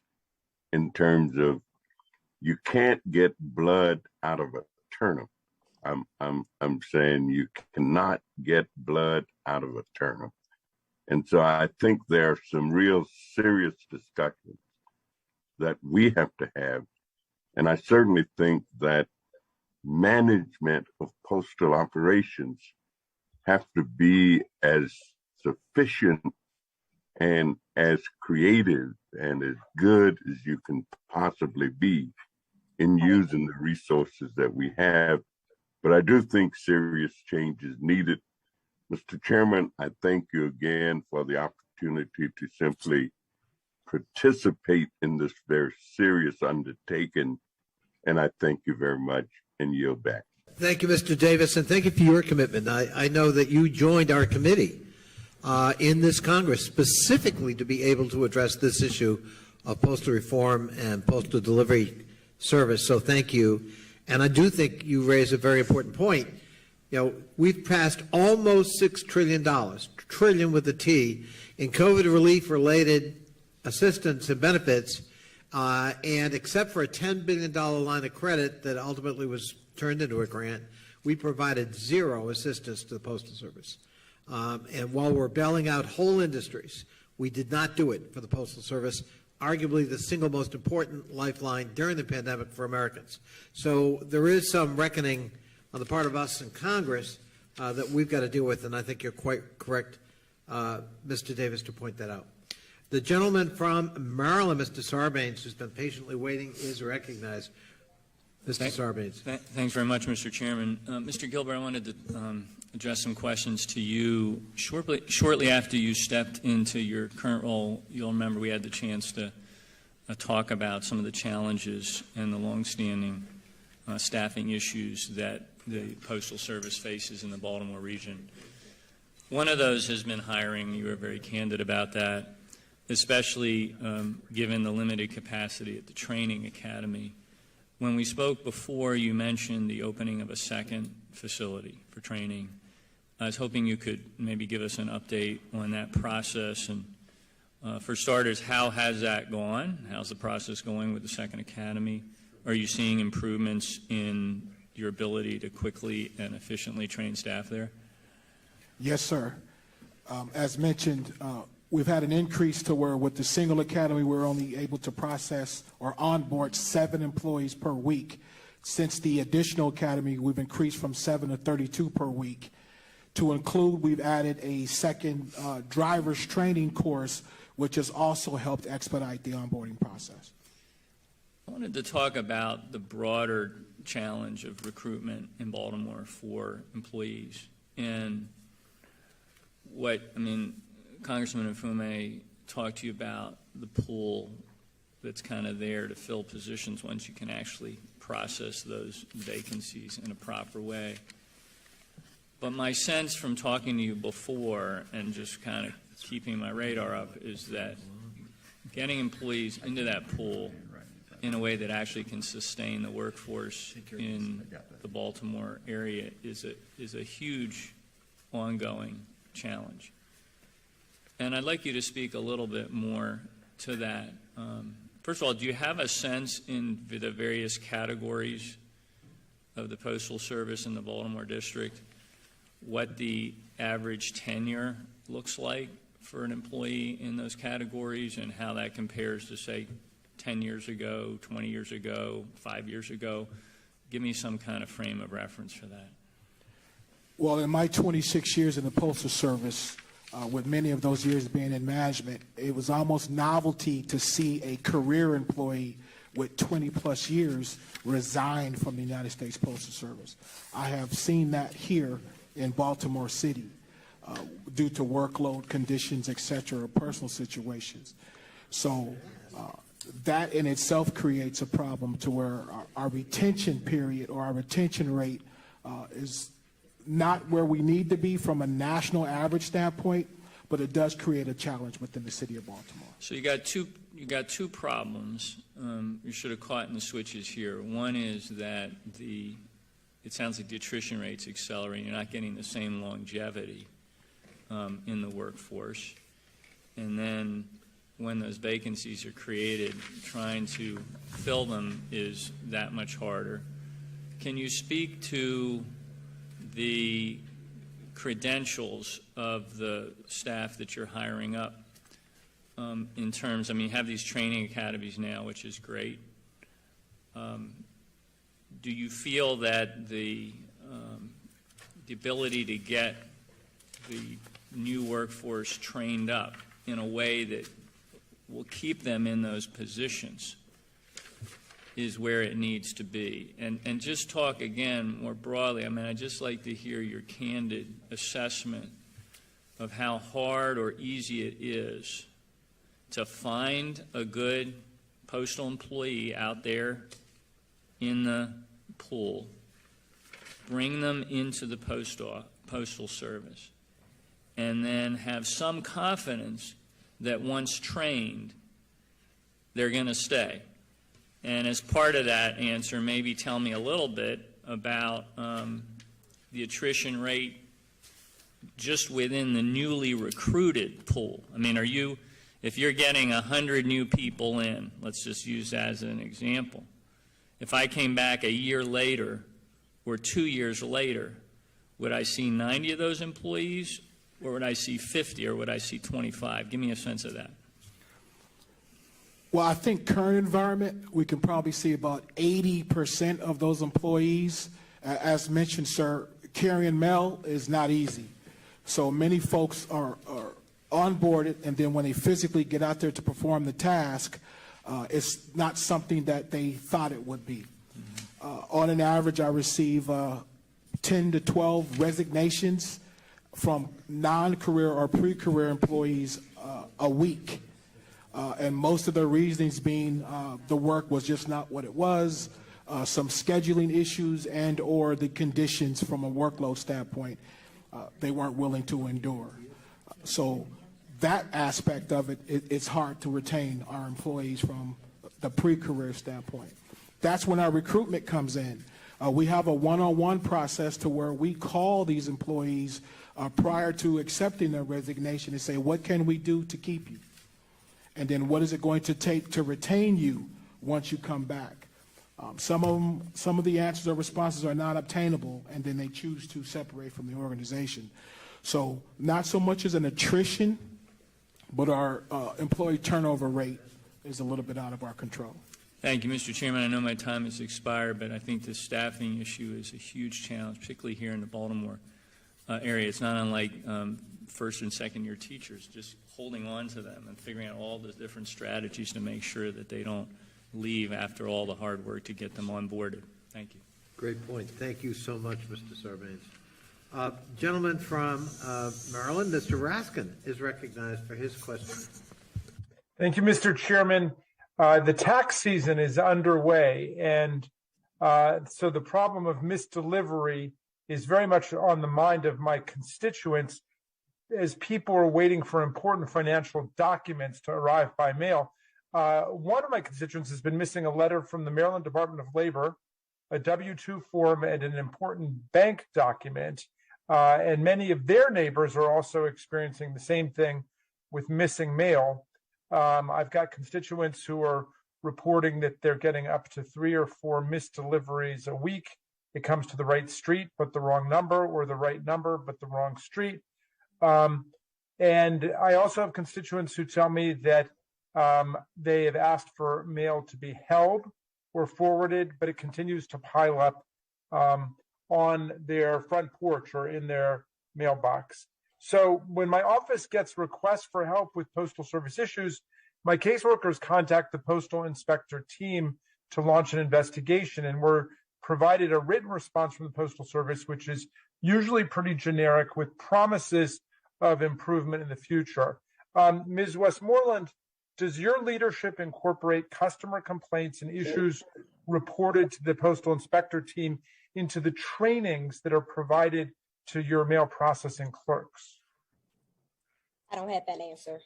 Speaker 10: in terms of, you can't get blood out of a turnip. I'm saying you cannot get blood out of a turnip. And so I think there are some real serious discussions that we have to have. And I certainly think that management of postal operations have to be as sufficient and as creative and as good as you can possibly be in using the resources that we have. But I do think serious change is needed. Mr. Chairman, I thank you again for the opportunity to simply participate in this very serious undertaking. And I thank you very much and yield back.
Speaker 1: Thank you, Mr. Davis, and thank you for your commitment. I know that you joined our committee in this Congress specifically to be able to address this issue of postal reform and postal delivery service. So thank you. And I do think you raise a very important point. You know, we've passed almost $6 trillion, trillion with a T, in COVID relief-related assistance and benefits, and except for a $10 billion line of credit that ultimately was turned into a grant, we provided zero assistance to the Postal Service. And while we're bailing out whole industries, we did not do it for the Postal Service, arguably the single most important lifeline during the pandemic for Americans. So there is some reckoning on the part of us in Congress that we've got to deal with, and I think you're quite correct, Mr. Davis, to point that out. The gentleman from Maryland, Mr. Sarbanes, who's been patiently waiting, is recognized. Mr. Sarbanes.
Speaker 11: Thanks very much, Mr. Chairman. Mr. Gilbert, I wanted to address some questions to you. Shortly after you stepped into your current role, you'll remember we had the chance to talk about some of the challenges and the longstanding staffing issues that the Postal Service faces in the Baltimore region. One of those has been hiring. You were very candid about that. especially given the limited capacity at the training academy. When we spoke before, you mentioned the opening of a second facility for training. I was hoping you could maybe give us an update on that process. And for starters, how has that gone? How's the process going with the second academy? Are you seeing improvements in your ability to quickly and efficiently train staff there?
Speaker 15: Yes, sir. As mentioned, we've had an increase to where with the single academy, we're only able to process or onboard 7 employees per week. Since the additional academy, we've increased from 7 to 32 per week. To include, we've added a second driver's training course, which has also helped expedite the onboarding process.
Speaker 11: I wanted to talk about the broader challenge of recruitment in Baltimore for employees. And Congressman Mfume talked to you about the pool that's kind of there to fill positions once you can actually process those vacancies in a proper way. But my sense from talking to you before and just kind of keeping my radar up is that getting employees into that pool in a way that actually can sustain the workforce in the Baltimore area is a huge ongoing challenge. And I'd like you to speak a little bit more to that. First of all, do you have a sense in the various categories of the Postal Service in the Baltimore district what the average tenure looks like for an employee in those categories and how that compares to, say, 10 years ago, 20 years ago, 5 years ago? Give me some kind of frame of reference for that.
Speaker 15: Well, in my 26 years in the Postal Service, with many of those years being in management, it was almost novelty to see a career employee with 20-plus years resign from the United States Postal Service. I have seen that here in Baltimore City due to workload conditions, et cetera, or personal situations. So that in itself creates a problem to where our retention period or our retention rate is not where we need to be from a national average standpoint, but it does create a challenge within the city of Baltimore.
Speaker 11: So you got two problems. You should have caught in the switches here. One is that it sounds like the attrition rate's accelerating. You're not getting the same longevity in the workforce. And then when those vacancies are created, trying to fill them is that much harder. Can you speak to the credentials of the staff that you're hiring up in terms, you have these training academies now, which is great. Do you feel that the ability to get the new workforce trained up in a way that will keep them in those positions is where it needs to be? And just talk again more broadly. I'd just like to hear your candid assessment of how hard or easy it is to find a good postal employee out there in the pool, bring them into the Postal Service, and then have some confidence that once trained, they're going to stay. And as part of that answer, maybe tell me a little bit about the attrition rate just within the newly recruited pool. If you're getting 100 new people in, let's just use that as an example. If I came back a year later or 2 years later, would I see 90 of those employees, or would I see 50, or would I see 25? Give me a sense of that.
Speaker 15: Well, I think current environment, we can probably see about 80% of those employees. As mentioned, sir, carrying mail is not easy. So many folks are onboarded, and then when they physically get out there to perform the task, it's not something that they thought it would be. On an average, I receive 10 to 12 resignations from non-career or pre-career employees a week. And most of the reasons being the work was just not what it was, some scheduling issues and or the conditions from a workload standpoint they weren't willing to endure. So that aspect of it, it's hard to retain our employees from the pre-career standpoint. That's when our recruitment comes in. We have a one-on-one process to where we call these employees prior to accepting their resignation and say, what can we do to keep you? And then what is it going to take to retain you once you come back? Some of the answers or responses are not obtainable, and then they choose to separate from the organization. So not so much as an attrition, but our employee turnover rate is a little bit out of our control.
Speaker 11: Thank you, Mr. Chairman. I know my time has expired, but I think the staffing issue is a huge challenge, particularly here in the Baltimore area. It's not unlike first and second year teachers, just holding on to them and figuring out all the different strategies to make sure that they don't leave after all the hard work to get them onboarded. Thank you.
Speaker 1: Great point. Thank you so much, Mr. Sarbanes. Gentleman from Maryland, Mr. Raskin, is recognized for his question.
Speaker 13: Thank you, Mr. Chairman. The tax season is underway, and so the problem of misdelivery is very much on the mind of my constituents as people are waiting for important financial documents to arrive by mail. One of my constituents has been missing a letter from the Maryland Department of Labor, a W-2 form, and an important bank document. And many of their neighbors are also experiencing the same thing with missing mail. I've got constituents who are reporting that they're getting up to 3 or 4 misdeliveries a week. It comes to the right street, but the wrong number, or the right number, but the wrong street. And I also have constituents who tell me that they have asked for mail to be held or forwarded, but it continues to pile up on their front porch or in their mailbox. So when my office gets requests for help with Postal Service issues, my caseworkers contact the Postal Inspector team to launch an investigation, and we're provided a written response from the Postal Service, which is usually pretty generic with promises of improvement in the future. Ms. Westmoreland, does your leadership incorporate customer complaints and issues reported to the Postal Inspector team into the trainings that are provided to your mail processing clerks?
Speaker 17: I don't have that answer.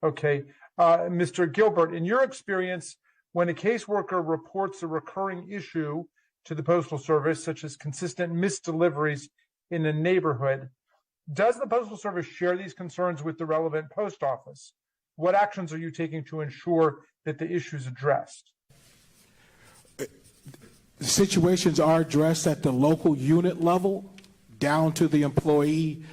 Speaker 13: Okay. Mr. Gilbert, in your experience, when a caseworker reports a recurring issue to the Postal Service, such as consistent misdeliveries in a neighborhood, does the Postal Service share these concerns with the relevant post office? What actions are you taking to ensure that the issue is addressed?
Speaker 15: Situations are addressed at the local unit level, down to the employee,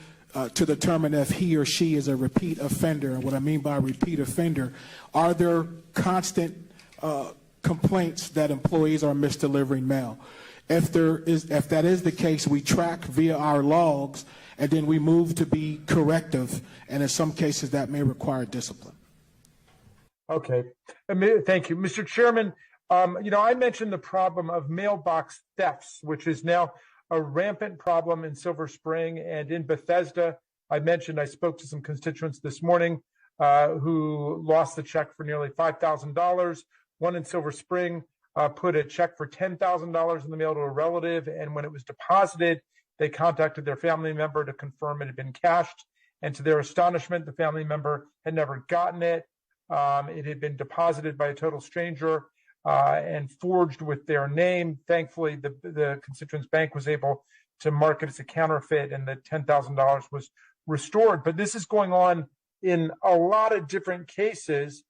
Speaker 15: to determine if he or she is a repeat offender. And what I mean by repeat offender, are there constant complaints that employees are misdelivering mail? If that is the case, we track via our logs, and then we move to be corrective, and in some cases that may require discipline.
Speaker 13: Okay, thank you. Mr. Chairman, I mentioned the problem of mailbox thefts, which is now a rampant problem in Silver Spring and in Bethesda. I spoke to some constituents this morning who lost the check for nearly $5,000. One in Silver Spring put a check for $10,000 in the mail to a relative, and when it was deposited, they contacted their family member to confirm it had been cashed, and to their astonishment, the family member had never gotten it. It had been deposited by a total stranger and forged with their name. Thankfully, the constituent's bank was able to mark it as a counterfeit, and the $10,000 was restored. But this is going on in a lot of different cases.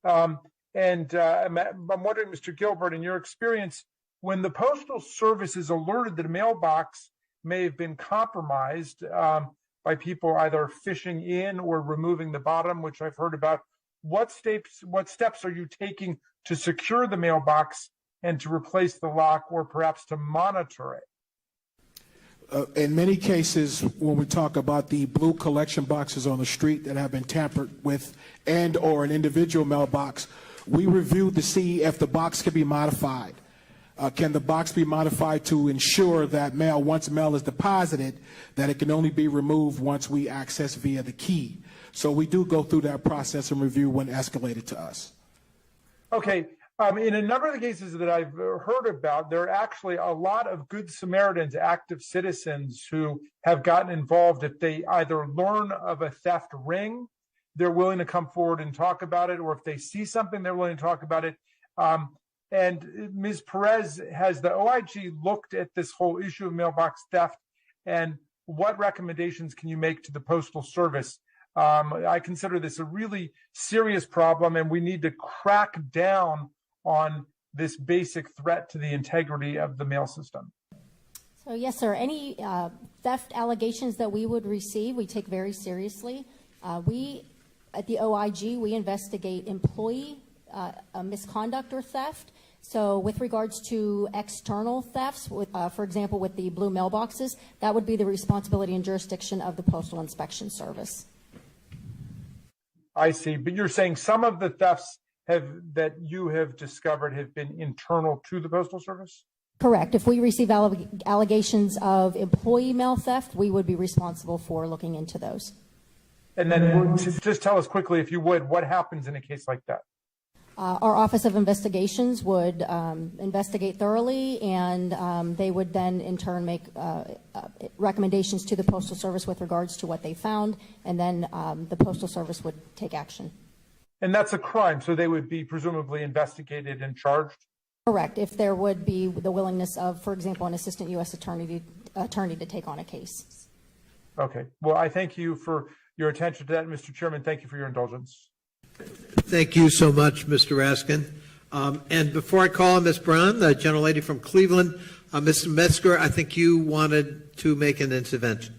Speaker 13: I'm wondering, Mr. Gilbert, in your experience, when the Postal Service is alerted that a mailbox may have been compromised by people either fishing in or removing the bottom, which I've heard about, what steps are you taking to secure the mailbox and to replace the lock, or perhaps to monitor it?
Speaker 15: In many cases, when we talk about the blue collection boxes on the street that have been tampered with, and or an individual mailbox, we review to see if the box can be modified. Can the box be modified to ensure that once mail is deposited, that it can only be removed once we access via the key? So we do go through that process and review when escalated to us.
Speaker 13: Okay. In a number of the cases that I've heard about, there are actually a lot of good Samaritans, active citizens who have gotten involved. If they either learn of a theft ring, they're willing to come forward and talk about it, or if they see something, they're willing to talk about it. And Ms. Perez, has the OIG looked at this whole issue of mailbox theft, and what recommendations can you make to the Postal Service? I consider this a really serious problem, and we need to crack down on this basic threat to the integrity of the mail system.
Speaker 16: So yes, sir. Any theft allegations that we would receive, we take very seriously. We, at the OIG, we investigate employee misconduct or theft. So with regards to external thefts, for example, with the blue mailboxes, that would be the responsibility and jurisdiction of the Postal Inspection Service.
Speaker 13: I see, but you're saying some of the thefts that you have discovered have been internal to the Postal Service?
Speaker 16: Correct. If we receive allegations of employee mail theft, we would be responsible for looking into those.
Speaker 13: And then just tell us quickly, if you would, what happens in a case like that?
Speaker 16: Our Office of Investigations would investigate thoroughly, and they would then in turn make recommendations to the Postal Service with regards to what they found, and then the Postal Service would take action.
Speaker 13: And that's a crime, so they would be presumably investigated and charged?
Speaker 16: Correct, if there would be the willingness of, for example, an assistant U.S. attorney to take on a case.
Speaker 13: Okay, well, I thank you for your attention to that, Mr. Chairman. Thank you for your indulgence.
Speaker 1: Thank you so much, Mr. Raskin. And before I call on Ms. Brown, the gentlelady from Cleveland, Mr. Metzger, I think you wanted to make an intervention.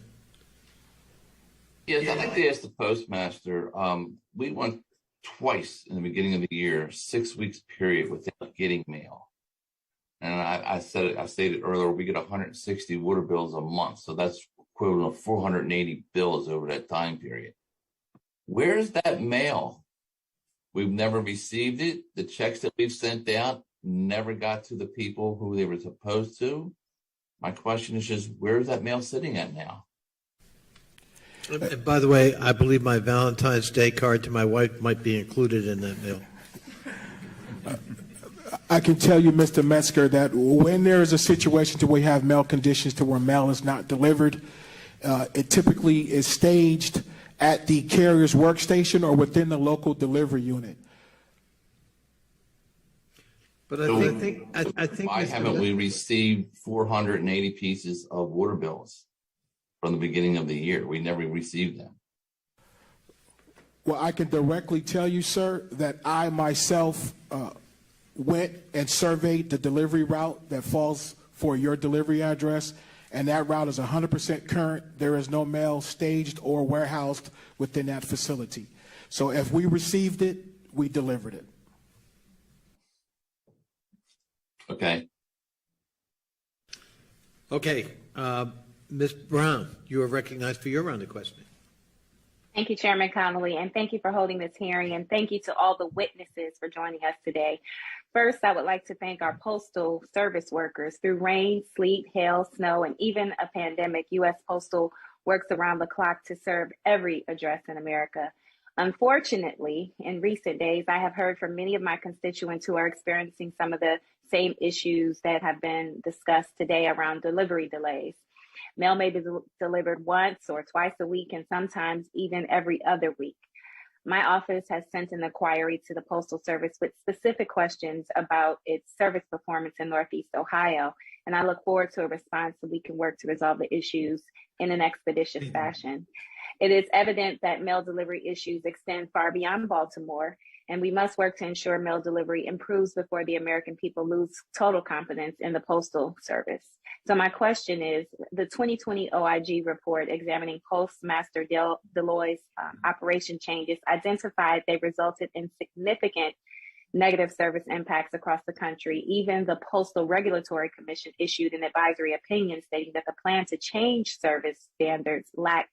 Speaker 18: Yes, I'd like to ask the postmaster. We went twice in the beginning of the year, 6 weeks period without getting mail. And I stated earlier, we get 160 water bills a month. So that's equivalent of 480 bills over that time period. Where's that mail? We've never received it. The checks that we've sent out never got to the people who they were supposed to. My question is just, where's that mail sitting at now?
Speaker 1: And by the way, I believe my Valentine's Day card to my wife might be included in that mail.
Speaker 15: I can tell you, Mr. Metzger, that when there is a situation to where we have mail conditions to where mail is not delivered, it typically is staged at the carrier's workstation or within the local delivery unit.
Speaker 1: But I think
Speaker 18: why haven't we received 480 pieces of water bills from the beginning of the year? We never received them.
Speaker 15: Well, I can directly tell you, sir, that I myself went and surveyed the delivery route that falls for your delivery address, and that route is 100% current. There is no mail staged or warehoused within that facility. So if we received it, we delivered it.
Speaker 18: Okay.
Speaker 1: Okay. Ms. Brown, you are recognized for your round of questioning.
Speaker 2: Thank you, Chairman Connolly, and thank you for holding this hearing, and thank you to all the witnesses for joining us today. First, I would like to thank our Postal Service workers. Through rain, sleet, hail, snow, and even a pandemic, U.S. Postal works around the clock to serve every address in America. Unfortunately, in recent days, I have heard from many of my constituents who are experiencing some of the same issues that have been discussed today around delivery delays. Mail may be delivered once or twice a week, and sometimes even every other week. My office has sent an inquiry to the Postal Service with specific questions about its service performance in Northeast Ohio, and I look forward to a response so we can work to resolve the issues in an expeditious fashion. It is evident that mail delivery issues extend far beyond Baltimore, and we must work to ensure mail delivery improves before the American people lose total confidence in the Postal Service. So my question is, the 2020 OIG report examining Postmaster Deloy's operation changes identified they resulted in significant negative service impacts across the country. Even the Postal Regulatory Commission issued an advisory opinion stating that the plan to change service standards lacked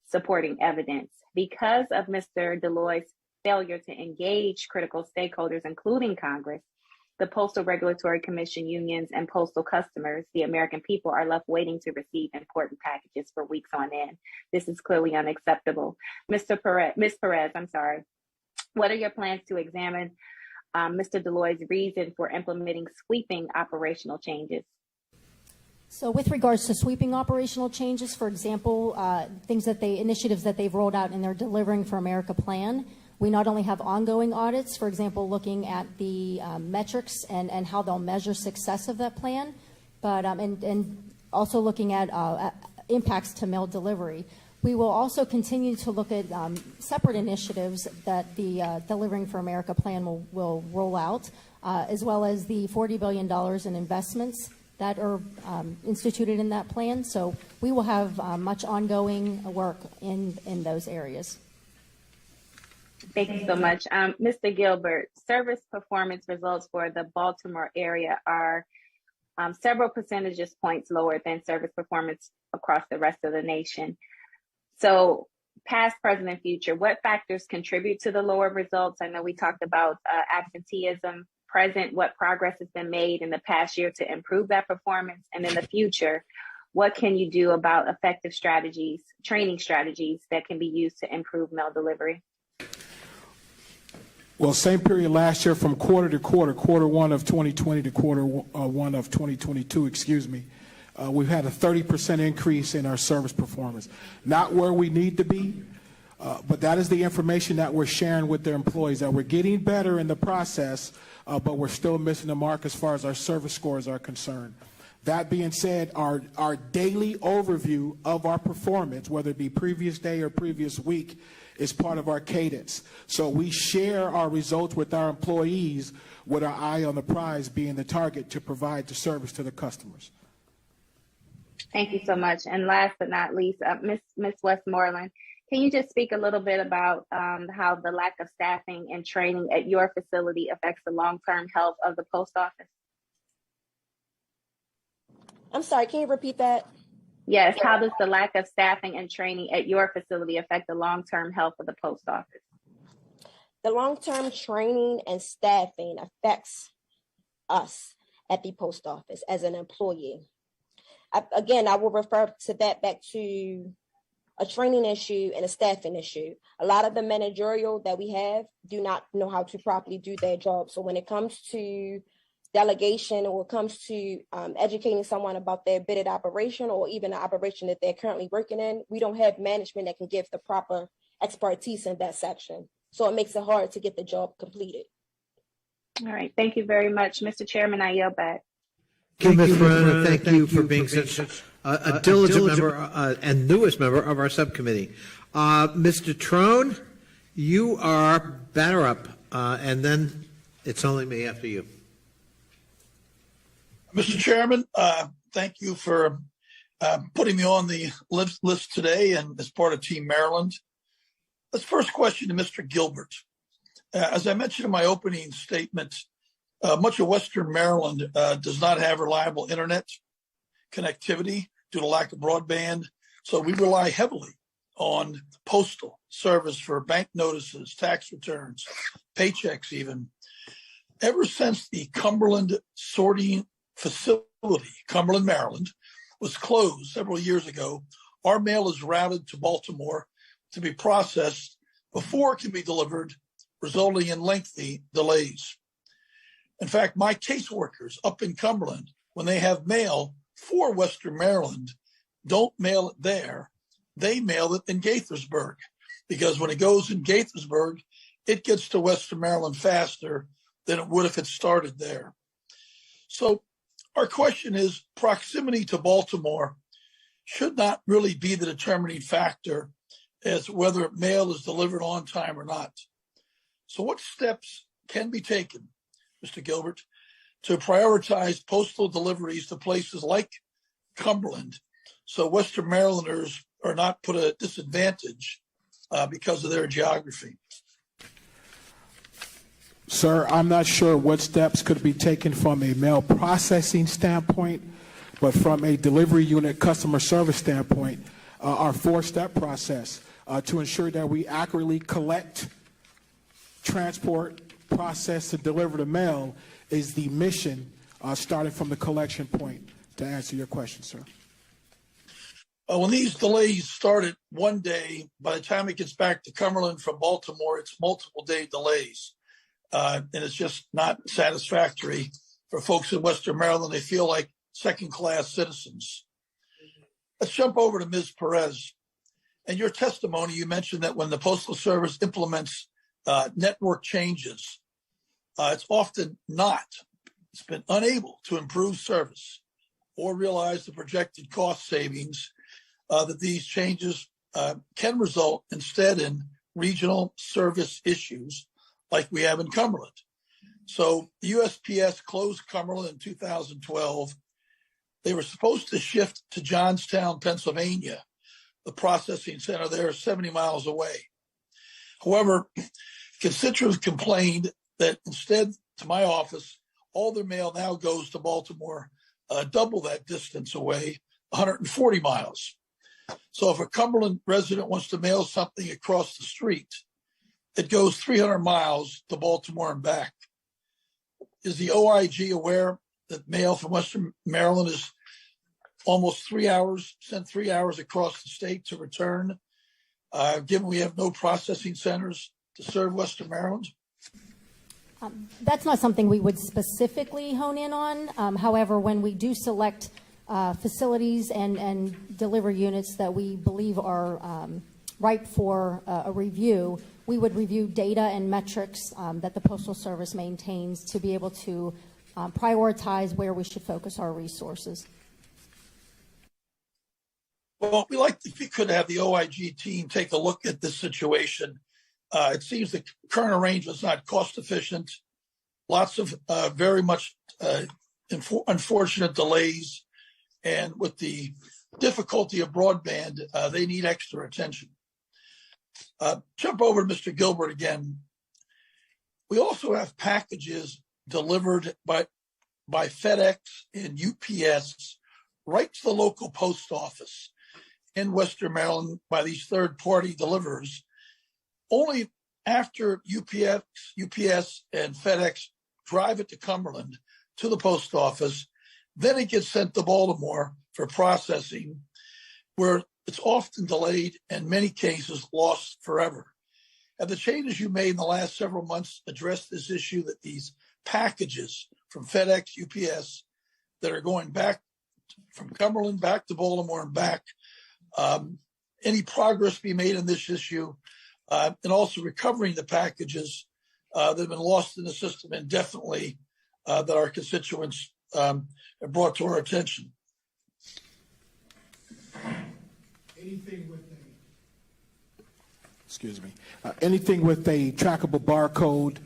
Speaker 2: supporting evidence. Because of Mr. Deloy's failure to engage critical stakeholders, including Congress, the Postal Regulatory Commission unions and postal customers, the American people, are left waiting to receive important packages for weeks on end. This is clearly unacceptable. Ms. Perez, what are your plans to examine Mr. Deloy's reason for implementing sweeping operational changes.
Speaker 16: So with regards to sweeping operational changes, for example, initiatives that they've rolled out in their Delivering for America plan, we not only have ongoing audits, for example, looking at the metrics and how they'll measure success of that plan, but and also looking at impacts to mail delivery. We will also continue to look at separate initiatives that the Delivering for America plan will roll out, as well as the $40 billion in investments that are instituted in that plan. So we will have much ongoing work in those areas.
Speaker 2: Thank you so much. Mr. Gilbert, service performance results for the Baltimore area are several percentage points lower than service performance across the rest of the nation. So past, present, and future, what factors contribute to the lower results? I know we talked about absenteeism. Present, what progress has been made in the past year to improve that performance? And in the future, what can you do about effective strategies, training strategies that can be used to improve mail delivery?
Speaker 15: Well, same period last year from quarter to quarter, quarter one of 2020 to quarter one of 2022, we've had a 30% increase in our service performance. Not where we need to be, but that is the information that we're sharing with their employees, that we're getting better in the process, but we're still missing the mark as far as our service scores are concerned. That being said, our daily overview of our performance, whether it be previous day or previous week, is part of our cadence. So we share our results with our employees with our eye on the prize being the target to provide the service to the customers.
Speaker 2: Thank you so much. And last but not least, Ms. Westmoreland, can you just speak a little bit about how the lack of staffing and training at your facility affects the long-term health of the post office?
Speaker 17: I'm sorry, can you repeat that?
Speaker 2: Yes, how does the lack of staffing and training at your facility affect the long-term health of the post office?
Speaker 17: The long-term training and staffing affects us at the post office as an employee. I will refer to that back to a training issue and a staffing issue. A lot of the managerial that we have do not know how to properly do their job. So when it comes to delegation or it comes to educating someone about their bidded operation or even the operation that they're currently working in, we don't have management that can give the proper expertise in that section. So it makes it hard to get the job completed.
Speaker 2: All right, thank you very much. Mr. Chairman, I yield back.
Speaker 1: Thank you, Ms. Verona. Thank you for being such a diligent member and newest member of our subcommittee. Mr. Trone, you are batter up, and then it's only me after you.
Speaker 14: Mr. Chairman, thank you for putting me on the list today and as part of Team Maryland. Let's first question to Mr. Gilbert. As I mentioned in my opening statement, much of Western Maryland does not have reliable internet connectivity due to lack of broadband. So we rely heavily on postal service for bank notices, tax returns, paychecks even. Ever since the Cumberland sorting facility, Cumberland, Maryland, was closed several years ago, our mail is routed to Baltimore to be processed before it can be delivered, resulting in lengthy delays. In fact, my caseworkers up in Cumberland, when they have mail for Western Maryland, don't mail it there. They mail it in Gaithersburg, because when it goes in Gaithersburg, it gets to Western Maryland faster than it would if it started there. So our question is, proximity to Baltimore should not really be the determining factor as whether mail is delivered on time or not. So what steps can be taken, Mr. Gilbert, to prioritize postal deliveries to places like Cumberland so Western Marylanders are not put at a disadvantage because of their geography?
Speaker 15: Sir, I'm not sure what steps could be taken from a mail processing standpoint, but from a delivery unit customer service standpoint, our four-step process to ensure that we accurately collect, transport, process, and deliver the mail is the mission starting from the collection point, to answer your question, sir.
Speaker 14: When these delays started one day, by the time it gets back to Cumberland from Baltimore, it's multiple day delays. and it's just not satisfactory for folks in Western Maryland. They feel like second-class citizens. Let's jump over to Ms. Perez. In your testimony, you mentioned that when the Postal Service implements network changes, it's often it's been unable to improve service or realize the projected cost savings that these changes can result instead in regional service issues like we have in Cumberland. So the USPS closed Cumberland in 2012. They were supposed to shift to Johnstown, Pennsylvania. The processing center there is 70 miles away. However, constituents complained that instead to my office, all their mail now goes to Baltimore, double that distance away, 140 miles. So if a Cumberland resident wants to mail something across the street, it goes 300 miles to Baltimore and back. Is the OIG aware that mail from Western Maryland is almost 3 hours, sent 3 hours across the state to return, given we have no processing centers to serve Western Maryland?
Speaker 16: That's not something we would specifically hone in on. However, when we do select facilities and deliver units that we believe are ripe for a review, we would review data and metrics that the Postal Service maintains to be able to prioritize where we should focus our resources.
Speaker 14: Well, we like if you could have the OIG team take a look at this situation. It seems the current arrangement is not cost efficient. Lots of very much unfortunate delays. And with the difficulty of broadband, they need extra attention. Jump over to Mr. Gilbert again. We also have packages delivered by FedEx and UPS right to the local post office in Western Maryland by these third-party deliverers. Only after UPS and FedEx drive it to Cumberland to the post office, then it gets sent to Baltimore for processing, where it's often delayed and in many cases lost forever. Have the changes you made in the last several months addressed this issue that these packages from FedEx, UPS that are going back from Cumberland back to Baltimore and back, any progress be made in this issue, and also recovering the packages that have been lost in the system indefinitely that our constituents have brought to our attention?
Speaker 15: Anything with a trackable barcode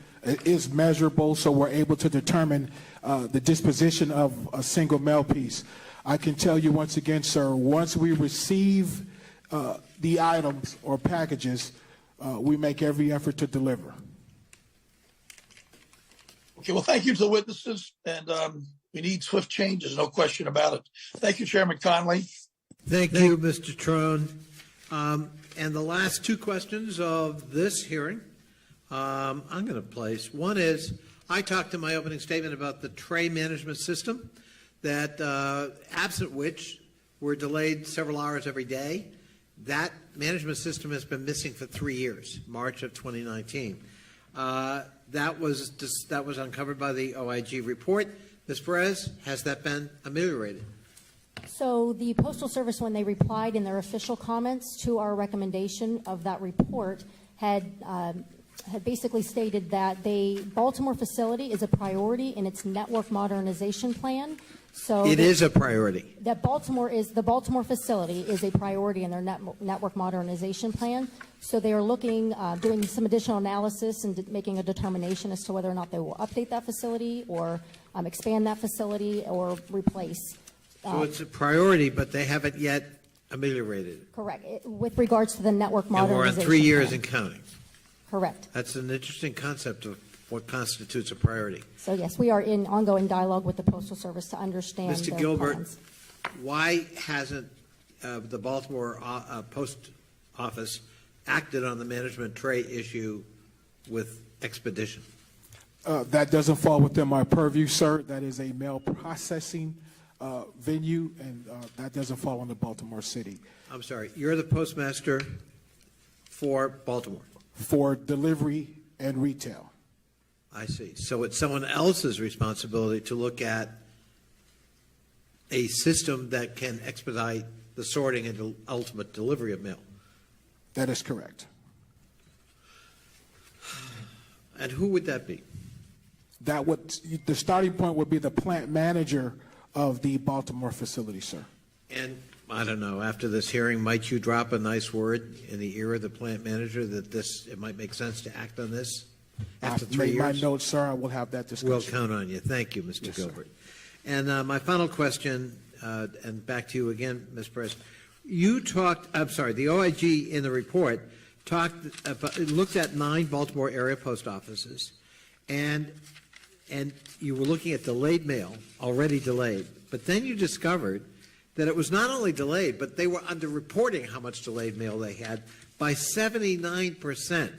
Speaker 15: is measurable, so we're able to determine the disposition of a single mail piece. I can tell you once again, sir, once we receive the items or packages, we make every effort to deliver.
Speaker 14: Okay, well, thank you to the witnesses, and we need swift changes, no question about it. Thank you, Chairman Conley.
Speaker 1: Thank you, Mr. Trone. And the last two questions of this hearing, I'm going to place. One is, I talked in my opening statement about the tray management system that, absent which, we're delayed several hours every day. That management system has been missing for 3 years, March of 2019. That was uncovered by the OIG report. Ms. Perez, has that been ameliorated?
Speaker 16: So the Postal Service, when they replied in their official comments to our recommendation of that report, had basically stated that the Baltimore facility is a priority in its network modernization plan. So
Speaker 1: it is a priority.
Speaker 16: That the Baltimore facility is a priority in their network modernization plan. So they are looking, doing some additional analysis and making a determination as to whether or not they will update that facility or expand that facility or replace.
Speaker 1: So it's a priority, but they haven't yet ameliorated it.
Speaker 16: Correct. With regards to the network modernization
Speaker 1: And we're on 3 years
Speaker 16: plan.
Speaker 1: and counting.
Speaker 16: Correct.
Speaker 1: That's an interesting concept of what constitutes a priority.
Speaker 16: So yes, we are in ongoing dialogue with the Postal Service to understand
Speaker 1: Mr.
Speaker 16: their
Speaker 1: Gilbert,
Speaker 16: plans.
Speaker 1: why hasn't the Baltimore Post Office acted on the management tray issue with expedition?
Speaker 15: That doesn't fall within my purview, sir. That is a mail processing venue, and that doesn't fall under Baltimore City.
Speaker 1: I'm sorry, you're the postmaster for Baltimore?
Speaker 15: For delivery and retail.
Speaker 1: I see. So it's someone else's responsibility to look at a system that can expedite the sorting and ultimate delivery of mail.
Speaker 15: That is correct.
Speaker 1: And who would that be?
Speaker 15: That would, the starting point would be the plant manager of the Baltimore facility, sir.
Speaker 1: And I don't know, after this hearing, might you drop a nice word in the ear of the plant manager that it might make sense to act on this after 3
Speaker 15: I've
Speaker 1: years?
Speaker 15: made my notes, sir. I will have that discussion.
Speaker 1: We'll count on you. Thank you, Mr.
Speaker 15: Yes,
Speaker 1: Gilbert. And my final question, and back to you again, Ms. Perez. You talked, I'm sorry, the OIG in the report looked at 9 Baltimore area post offices, and you were looking at delayed mail, already delayed, but then you discovered that it was not only delayed, but they were underreporting how much delayed mail they had by 79%.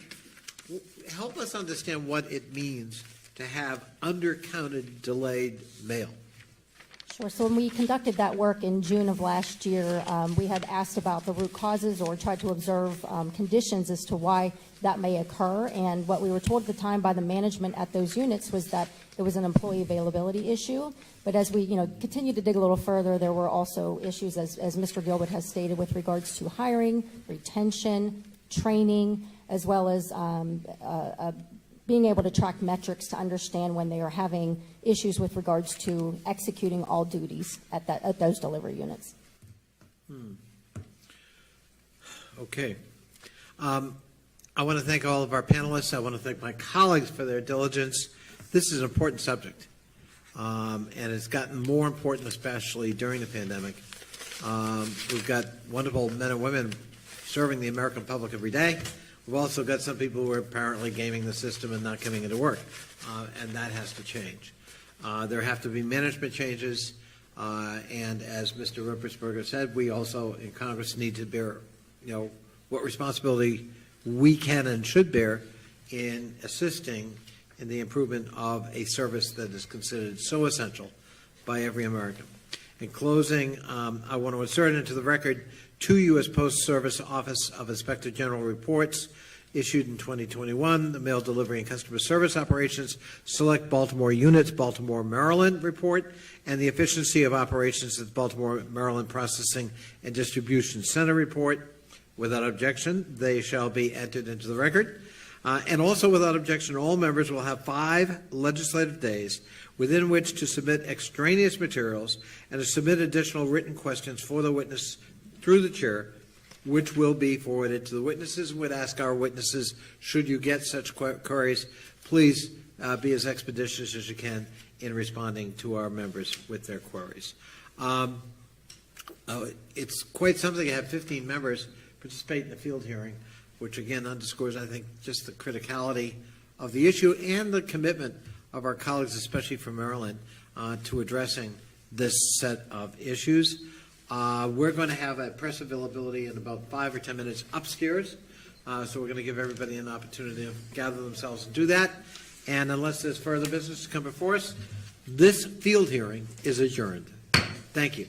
Speaker 1: Help us understand what it means to have undercounted delayed mail.
Speaker 16: Sure. So when we conducted that work in June of last year, we had asked about the root causes or tried to observe conditions as to why that may occur. And what we were told at the time by the management at those units was that it was an employee availability issue. But as we continued to dig a little further, there were also issues, as Mr. Gilbert has stated, with regards to hiring, retention, training, as well as being able to track metrics to understand when they are having issues with regards to executing all duties at those delivery units.
Speaker 1: Okay. I want to thank all of our panelists. I want to thank my colleagues for their diligence. This is an important subject, and it's gotten more important, especially during the pandemic. We've got wonderful men and women serving the American public every day. We've also got some people who are apparently gaming the system and not coming into work, and that has to change. There have to be management changes, and as Mr. Ruppersberger said, we also in Congress need to bear, what responsibility we can and should bear in assisting in the improvement of a service that is considered so essential by every American. In closing, I want to insert into the record 2 U.S. Postal Service Office of Inspector General reports issued in 2021, the Mail Delivery and Customer Service Operations Select Baltimore Units, Baltimore, Maryland report, and the Efficiency of Operations at Baltimore, Maryland Processing and Distribution Center report. Without objection, they shall be entered into the record. And also without objection, all members will have 5 legislative days within which to submit extraneous materials and to submit additional written questions for the witness through the chair, which will be forwarded to the witnesses. Would ask our witnesses, should you get such queries, please be as expeditious as you can in responding to our members with their queries. It's quite something to have 15 members participate in the field hearing, which again underscores, I think, just the criticality of the issue and the commitment of our colleagues, especially from Maryland, to addressing this set of issues. We're going to have a press availability in about 5 or 10 minutes upstairs, so we're going to give everybody an opportunity to gather themselves and do that. And unless there's further business to come before us, this field hearing is adjourned. Thank you.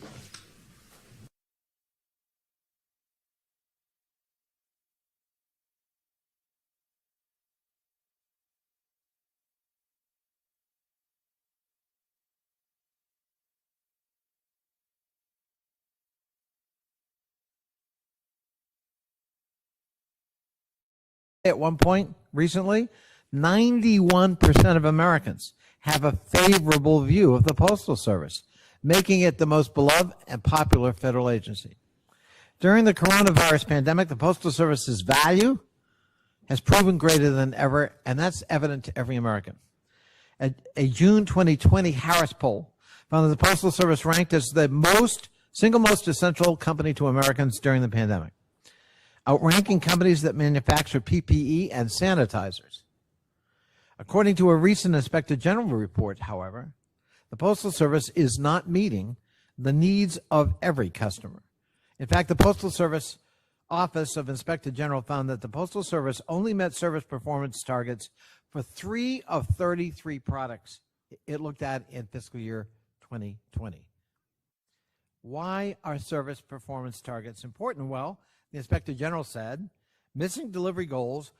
Speaker 1: At one point recently, 91% of Americans have a favorable view of the Postal Service, making it the most beloved and popular federal agency. During the coronavirus pandemic, the Postal Service's value has proven greater than ever, and that's evident to every American. A June 2020 Harris poll found that the Postal Service ranked as the single most essential company to Americans during the pandemic, outranking companies that manufacture PPE and sanitizers. According to a recent Inspector General report, however, the Postal Service is not meeting the needs of every customer. In fact, the Postal Service Office of Inspector General found that the Postal Service only met service performance targets for 3 of 33 products it looked at in fiscal year 2020. Why are service performance targets important? Well, the Inspector General said missing delivery goals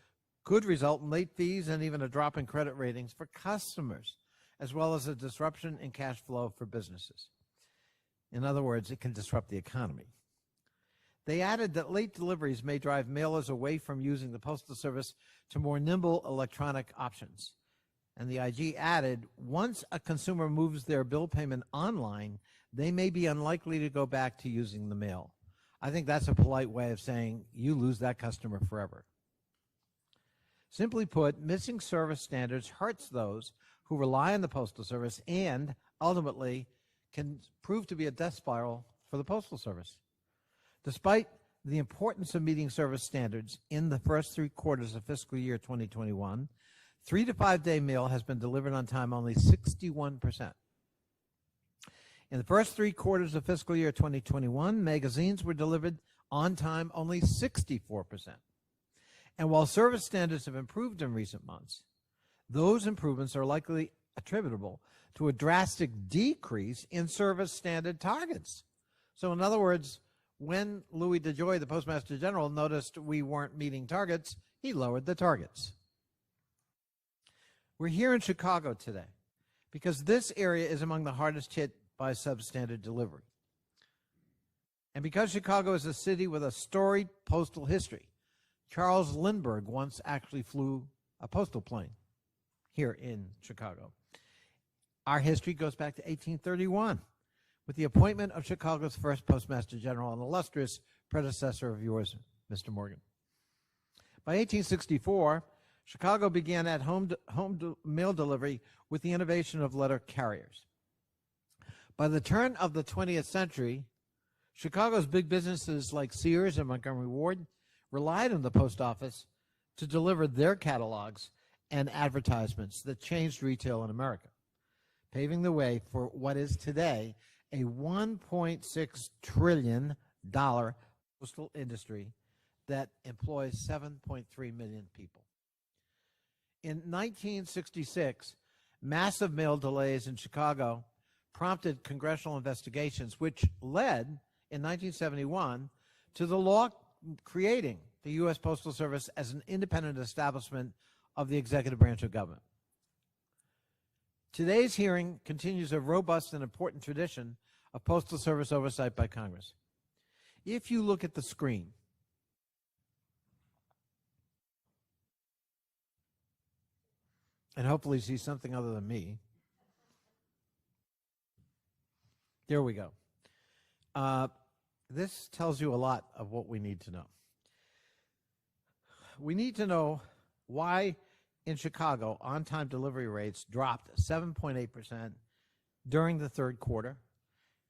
Speaker 1: could result in late fees and even a drop in credit ratings for customers, as well as a disruption in cash flow for businesses. In other words, it can disrupt the economy. They added that late deliveries may drive mailers away from using the Postal Service to more nimble electronic options. And the IG added, once a consumer moves their bill payment online, they may be unlikely to go back to using the mail. I think that's a polite way of saying you lose that customer forever. Simply put, missing service standards hurts those who rely on the Postal Service and ultimately can prove to be a death spiral for the Postal Service. Despite the importance of meeting service standards in the first 3 quarters of fiscal year 2021, 3 to 5 day mail has been delivered on time only 61%. In the first 3 quarters of fiscal year 2021, magazines were delivered on time only 64%. And while service standards have improved in recent months, those improvements are likely attributable to a drastic decrease in service standard targets. So in other words, when Louis DeJoy, the Postmaster General, noticed we weren't meeting targets, he lowered the targets. We're here in Chicago today because this area is among the hardest hit by substandard delivery. And because Chicago is a city with a storied postal history, Charles Lindbergh once actually flew a postal plane here in Chicago. Our history goes back to 1831 with the appointment of Chicago's first Postmaster General, an illustrious predecessor of yours, Mr. Morgan. By 1864, Chicago began at home mail delivery with the innovation of letter carriers. By the turn of the 20th century, Chicago's big businesses like Sears and Montgomery Ward relied on the post office to deliver their catalogs and advertisements that changed retail in America, paving the way for what is today a $1.6 trillion postal industry that employs 7.3 million people. In 1966, massive mail delays in Chicago prompted congressional investigations, which led, in 1971, to the law creating the U.S. Postal Service as an independent establishment of the executive branch of government. Today's hearing continues a robust and important tradition of Postal Service oversight by Congress. If you look at the screen, and hopefully see something other than me. There we go. This tells you a lot of what we need to know. We need to know why in Chicago on-time delivery rates dropped 7.8% during the 3rd quarter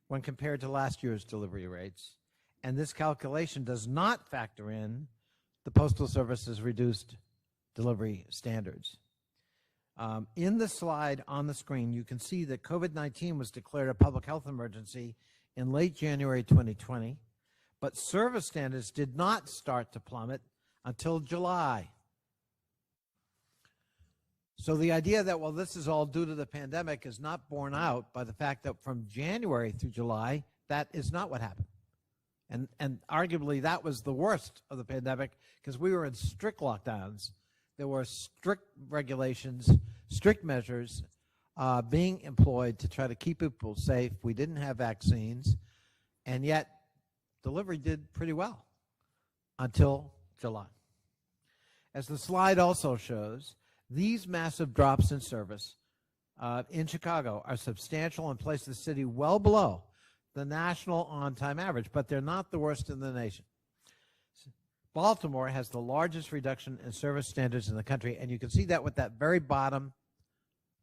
Speaker 1: when compared to last year's delivery rates. And this calculation does not factor in the Postal Service's reduced delivery standards. In the slide on the screen, you can see that COVID-19 was declared a public health emergency in late January 2020, but service standards did not start to plummet until July. So the idea that, well, this is all due to the pandemic is not borne out by the fact that from January through July, that is not what happened. And arguably that was the worst of the pandemic because we were in strict lockdowns. There were strict regulations, strict measures being employed to try to keep people safe. We didn't have vaccines, and yet delivery did pretty well until July. As the slide also shows, these massive drops in service in Chicago are substantial and place the city well below the national on-time average, but they're not the worst in the nation. Baltimore has the largest reduction in service standards in the country, and you can see that with that very bottom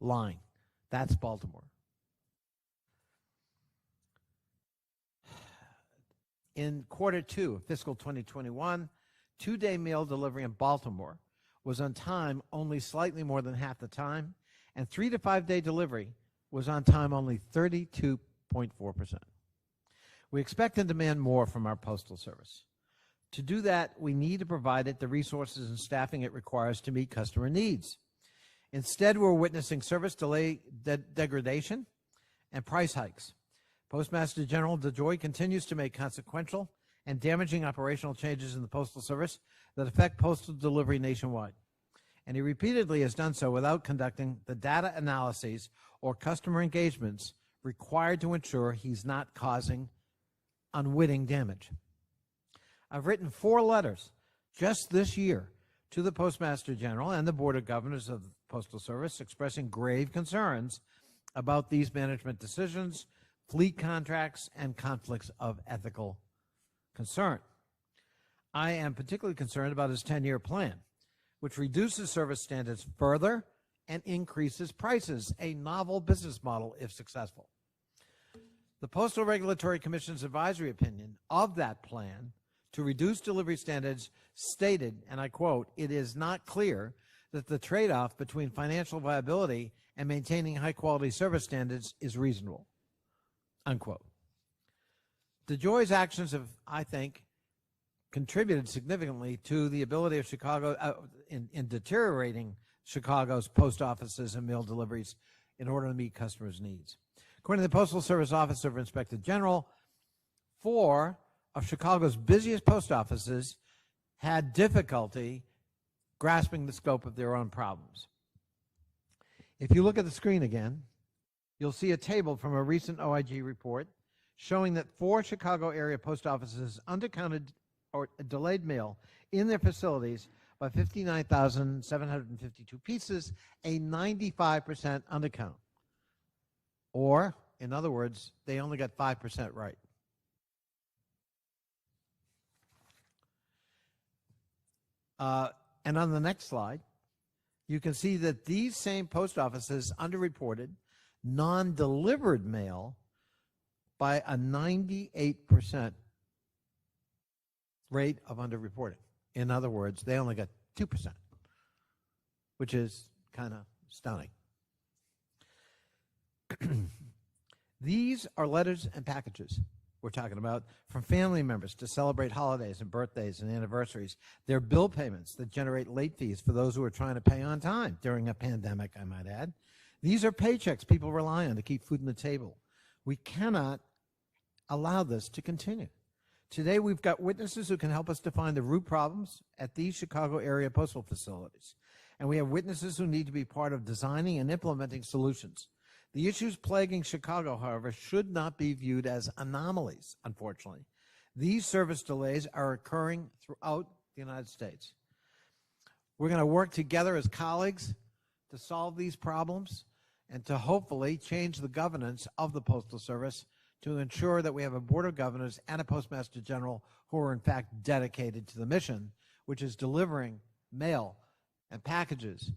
Speaker 1: line. That's Baltimore. In Q2 of fiscal 2021, 2-day mail delivery in Baltimore was on time only slightly more than half the time, and 3 to 5 day delivery was on time only 32.4%. We expect and demand more from our Postal Service. To do that, we need to provide it the resources and staffing it requires to meet customer needs. Instead, we're witnessing service delay degradation and price hikes. Postmaster General DeJoy continues to make consequential and damaging operational changes in the Postal Service that affect postal delivery nationwide. and he repeatedly has done so without conducting the data analyses or customer engagements required to ensure he's not causing unwitting damage. I've written 4 letters just this year to the Postmaster General and the Board of Governors of the Postal Service expressing grave concerns about these management decisions, fleet contracts, and conflicts of ethical concern. I am particularly concerned about his 10-year plan, which reduces service standards further and increases prices, a novel business model if successful. The Postal Regulatory Commission's advisory opinion of that plan to reduce delivery standards stated, and I quote, "It is not clear that the trade-off between financial viability and maintaining high-quality service standards is reasonable," unquote. DeJoy's actions have, I think, contributed significantly to the ability of Chicago, in deteriorating Chicago's post offices and mail deliveries in order to meet customers' needs. According to the Postal Service Office of Inspector General, 4 of Chicago's busiest post offices had difficulty grasping the scope of their own problems. If you look at the screen again, you'll see a table from a recent OIG report showing that 4 Chicago area post offices undercounted or delayed mail in their facilities by 59,752 pieces, a 95% undercount. Or, in other words, they only got 5% right. And on the next slide, you can see that these same post offices underreported non-delivered mail by a 98% rate of underreporting. In other words, they only got 2%, which is kind of stunning. These are letters and packages we're talking about from family members to celebrate holidays and birthdays and anniversaries. They're bill payments that generate late fees for those who are trying to pay on time during a pandemic, I might add. These are paychecks people rely on to keep food on the table. We cannot allow this to continue. Today, we've got witnesses who can help us define the root problems at these Chicago area postal facilities. And we have witnesses who need to be part of designing and implementing solutions. The issues plaguing Chicago, however, should not be viewed as anomalies, unfortunately. These service delays are occurring throughout the United States. We're going to work together as colleagues to solve these problems and to hopefully change the governance of the Postal Service to ensure that we have a Board of Governors and a Postmaster General who are in fact dedicated to the mission, which is delivering mail and packages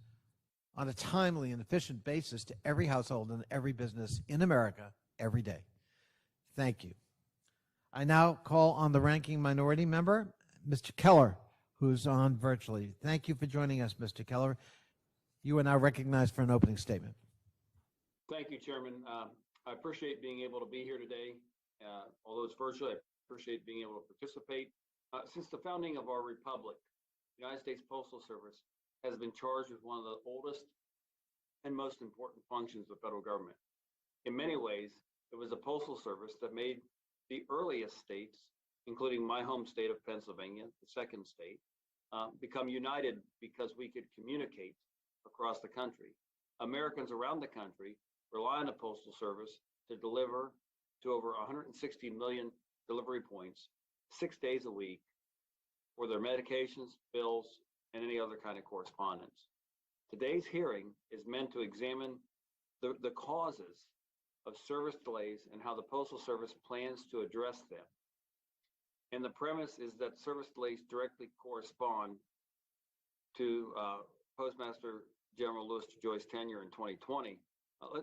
Speaker 1: on a timely and efficient basis to every household and every business in America every day. Thank you. I now call on the ranking minority member, Mr. Keller, who's on virtually. Thank you for joining us, Mr. Keller. You are now recognized for an opening statement.
Speaker 19: Thank you, Chairman. I appreciate being able to be here today. Although it's virtual, I appreciate being able to participate. Since the founding of our republic, the United States Postal Service has been charged with one of the oldest and most important functions of the federal government. In many ways, it was the Postal Service that made the earliest states, including my home state of Pennsylvania, the second state, become united because we could communicate across the country. Americans around the country rely on the Postal Service to deliver to over 160 million delivery points 6 days a week for their medications, bills, and any other kind of correspondence. Today's hearing is meant to examine the causes of service delays and how the Postal Service plans to address them. And the premise is that service delays directly correspond to Postmaster General Louis DeJoy's tenure in 2020.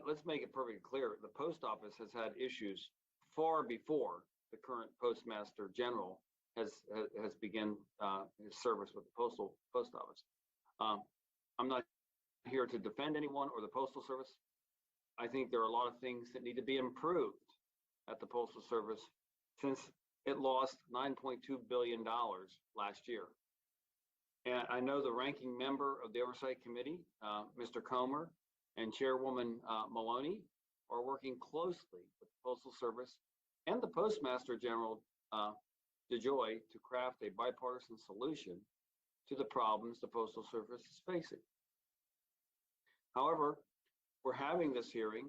Speaker 19: Let's make it perfectly clear. The Post Office has had issues far before the current Postmaster General has begun his service with the Post Office. I'm not here to defend anyone or the Postal Service. I think there are a lot of things that need to be improved at the Postal Service since it lost $9.2 billion last year. And I know the ranking member of the Oversight Committee, Mr. Comer, and Chairwoman Maloney are working closely with the Postal Service and the Postmaster General DeJoy to craft a bipartisan solution to the problems the Postal Service is facing. However, we're having this hearing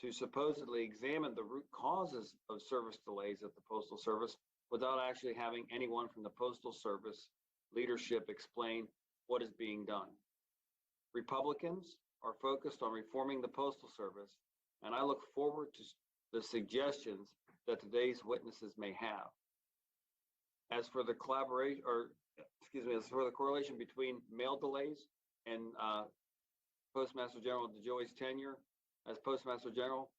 Speaker 19: to supposedly examine the root causes of service delays at the Postal Service without actually having anyone from the Postal Service leadership explain what is being done. Republicans are focused on reforming the Postal Service, and I look forward to the suggestions that today's witnesses may have. As for the correlation between mail delays and Postmaster General DeJoy's tenure as Postmaster General,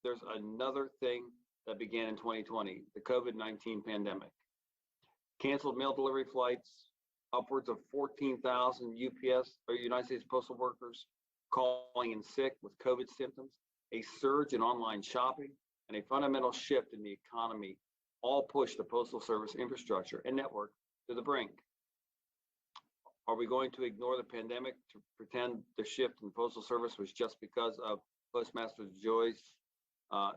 Speaker 19: there's another thing that began in 2020, the COVID-19 pandemic. Canceled mail delivery flights, upwards of 14,000 UPS or United States Postal workers calling in sick with COVID symptoms, a surge in online shopping, and a fundamental shift in the economy all pushed the Postal Service infrastructure and network to the brink. Are we going to ignore the pandemic to pretend the shift in the Postal Service was just because of Postmaster DeJoy's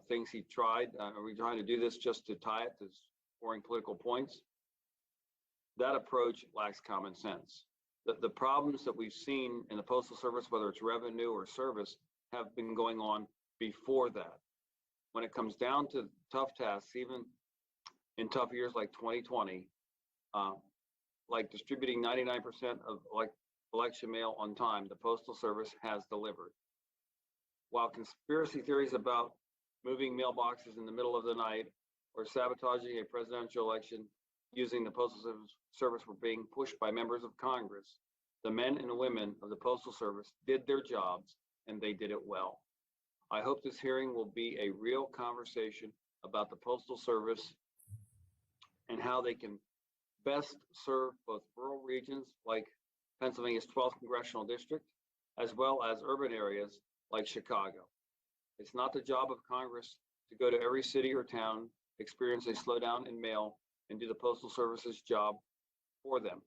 Speaker 19: things he tried? Are we trying to do this just to tie it to scoring political points? That approach lacks common sense. The problems that we've seen in the Postal Service, whether it's revenue or service, have been going on before that. When it comes down to tough tasks, even in tough years like 2020, like distributing 99% of election mail on time, the Postal Service has delivered. While conspiracy theories about moving mailboxes in the middle of the night or sabotaging a presidential election using the Postal Service were being pushed by members of Congress, the men and women of the Postal Service did their jobs, and they did it well. I hope this hearing will be a real conversation about the Postal Service and how they can best serve both rural regions like Pennsylvania's 12th Congressional District, as well as urban areas like Chicago. It's not the job of Congress to go to every city or town, experience a slowdown in mail, and do the Postal Service's job for them.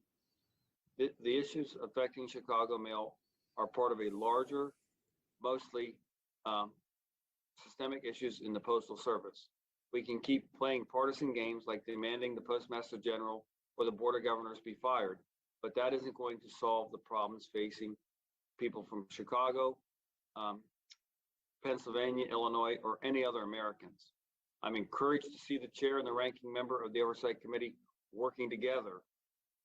Speaker 19: The issues affecting Chicago mail are part of a larger, mostly systemic issues in the Postal Service. We can keep playing partisan games like demanding the Postmaster General or the Board of Governors be fired, but that isn't going to solve the problems facing people from Chicago, Pennsylvania, Illinois, or any other Americans. I'm encouraged to see the chair and the ranking member of the Oversight Committee working together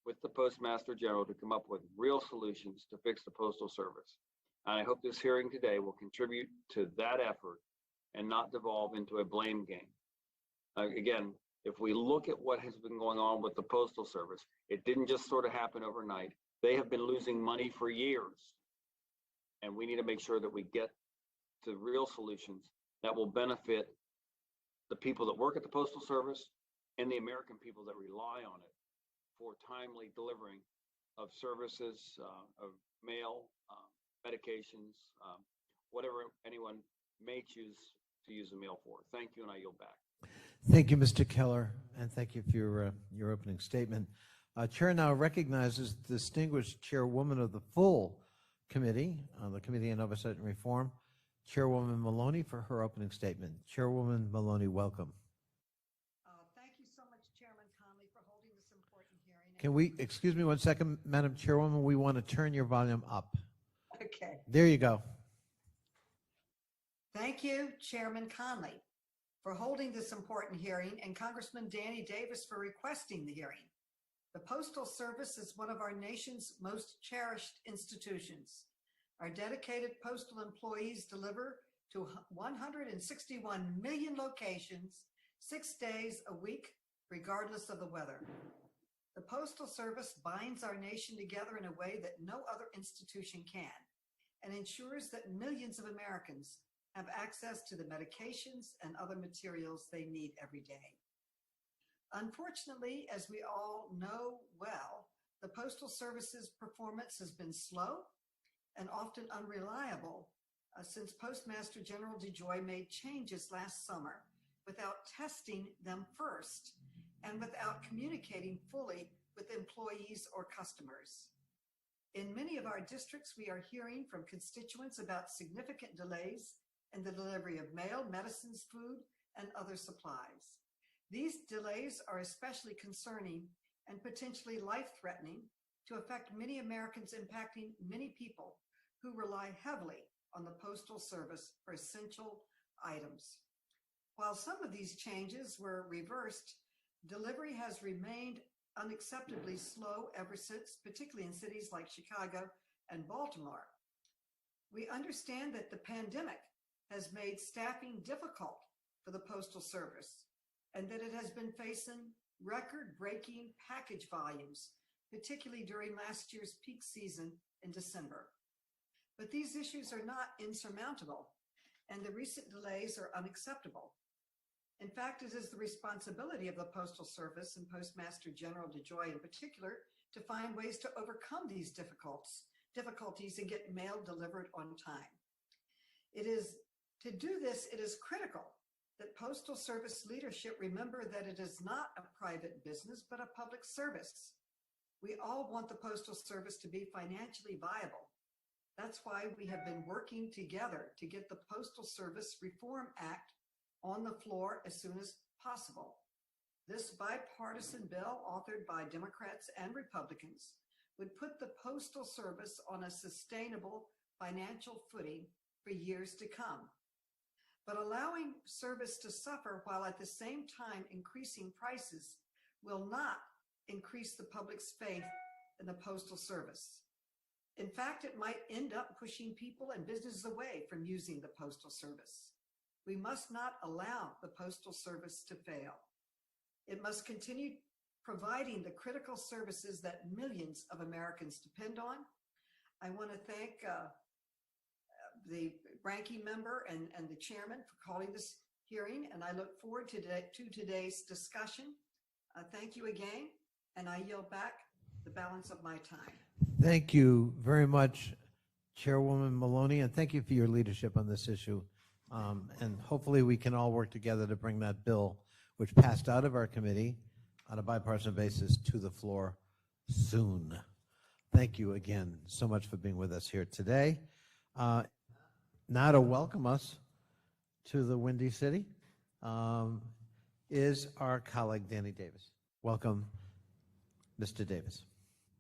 Speaker 19: with the Postmaster General to come up with real solutions to fix the Postal Service. And I hope this hearing today will contribute to that effort and not devolve into a blame game. Again, if we look at what has been going on with the Postal Service, it didn't just sort of happen overnight. They have been losing money for years. And we need to make sure that we get to real solutions that will benefit the people that work at the Postal Service and the American people that rely on it for timely delivering of services, of mail, medications, whatever anyone may choose to use the mail for. Thank you, and I yield back.
Speaker 1: Thank you, Mr. Keller, and thank you for your opening statement. Chair now recognizes the distinguished chairwoman of the full committee, the Committee on Oversight and Reform, Chairwoman Maloney, for her opening statement. Chairwoman Maloney, welcome.
Speaker 4: Thank you so much, Chairman Conley, for holding this important hearing.
Speaker 1: Can we, excuse me 1 second, Madam Chairwoman, we want to turn your volume up.
Speaker 4: Okay.
Speaker 1: There you go.
Speaker 4: Thank you, Chairman Conley, for holding this important hearing, and Congressman Danny Davis for requesting the hearing. The Postal Service is one of our nation's most cherished institutions. Our dedicated postal employees deliver to 161 million locations, 6 days a week, regardless of the weather. The Postal Service binds our nation together in a way that no other institution can, and ensures that millions of Americans have access to the medications and other materials they need every day. Unfortunately, as we all know well, the Postal Service's performance has been slow and often unreliable since Postmaster General DeJoy made changes last summer without testing them first and without communicating fully with employees or customers. In many of our districts, we are hearing from constituents about significant delays in the delivery of mail, medicines, food, and other supplies. These delays are especially concerning and potentially life-threatening to affect many Americans, impacting many people who rely heavily on the Postal Service for essential items. While some of these changes were reversed, delivery has remained unacceptably slow ever since, particularly in cities like Chicago and Baltimore. We understand that the pandemic has made staffing difficult for the Postal Service and that it has been facing record-breaking package volumes, particularly during last year's peak season in December. But these issues are not insurmountable, and the recent delays are unacceptable. In fact, it is the responsibility of the Postal Service and Postmaster General DeJoy in particular to find ways to overcome these difficulties and get mail delivered on time. To do this, it is critical that Postal Service leadership remember that it is not a private business, but a public service. We all want the Postal Service to be financially viable. That's why we have been working together to get the Postal Service Reform Act on the floor as soon as possible. This bipartisan bill, authored by Democrats and Republicans, would put the Postal Service on a sustainable financial footing for years to come. But allowing service to suffer while at the same time increasing prices will not increase the public's faith in the Postal Service. In fact, it might end up pushing people and businesses away from using the Postal Service. We must not allow the Postal Service to fail. It must continue providing the critical services that millions of Americans depend on. I want to thank the ranking member and the chairman for calling this hearing, and I look forward to today's discussion. Thank you again, and I yield back the balance of my time.
Speaker 1: Thank you very much, Chairwoman Maloney, and thank you for your leadership on this issue. And hopefully we can all work together to bring that bill, which passed out of our committee on a bipartisan basis, to the floor soon. Thank you again so much for being with us here today. Now to welcome us to the Windy City is our colleague, Danny Davis. Welcome, Mr. Davis.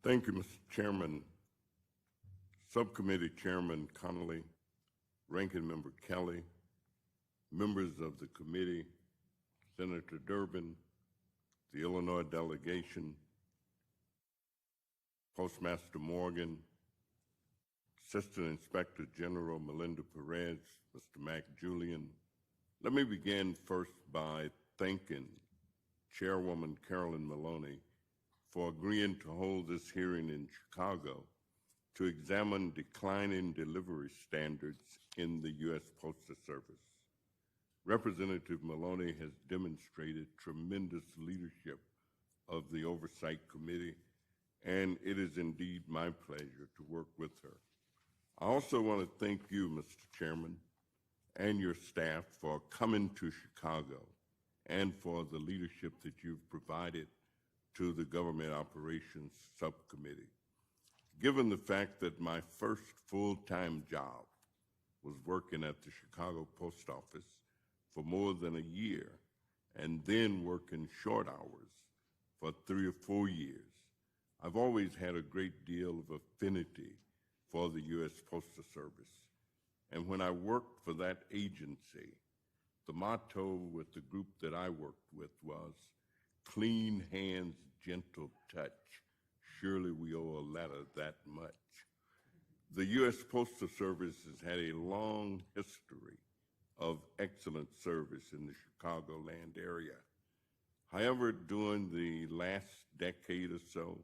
Speaker 10: Thank you, Mr. Chairman. Subcommittee Chairman Connolly, Ranking Member Kelly, members of the committee, Senator Durbin, the Illinois delegation, Postmaster Morgan, Assistant Inspector General Melinda Perez, Mr. Mac Julian. Let me begin first by thanking Chairwoman Carolyn Maloney for agreeing to hold this hearing in Chicago to examine declining delivery standards in the U.S. Postal Service. Representative Maloney has demonstrated tremendous leadership of the Oversight Committee, and it is indeed my pleasure to work with her. I also want to thank you, Mr. Chairman, and your staff for coming to Chicago and for the leadership that you've provided to the Government Operations Subcommittee. Given the fact that my first full-time job was working at the Chicago Post Office for more than a year, and then working short hours for 3 or 4 years, I've always had a great deal of affinity for the U.S. Postal Service. And when I worked for that agency, the motto with the group that I worked with was, "Clean hands, gentle touch. Surely we owe a letter that much." The U.S. Postal Service has had a long history of excellent service in the Chicagoland area. However, during the last decade or so,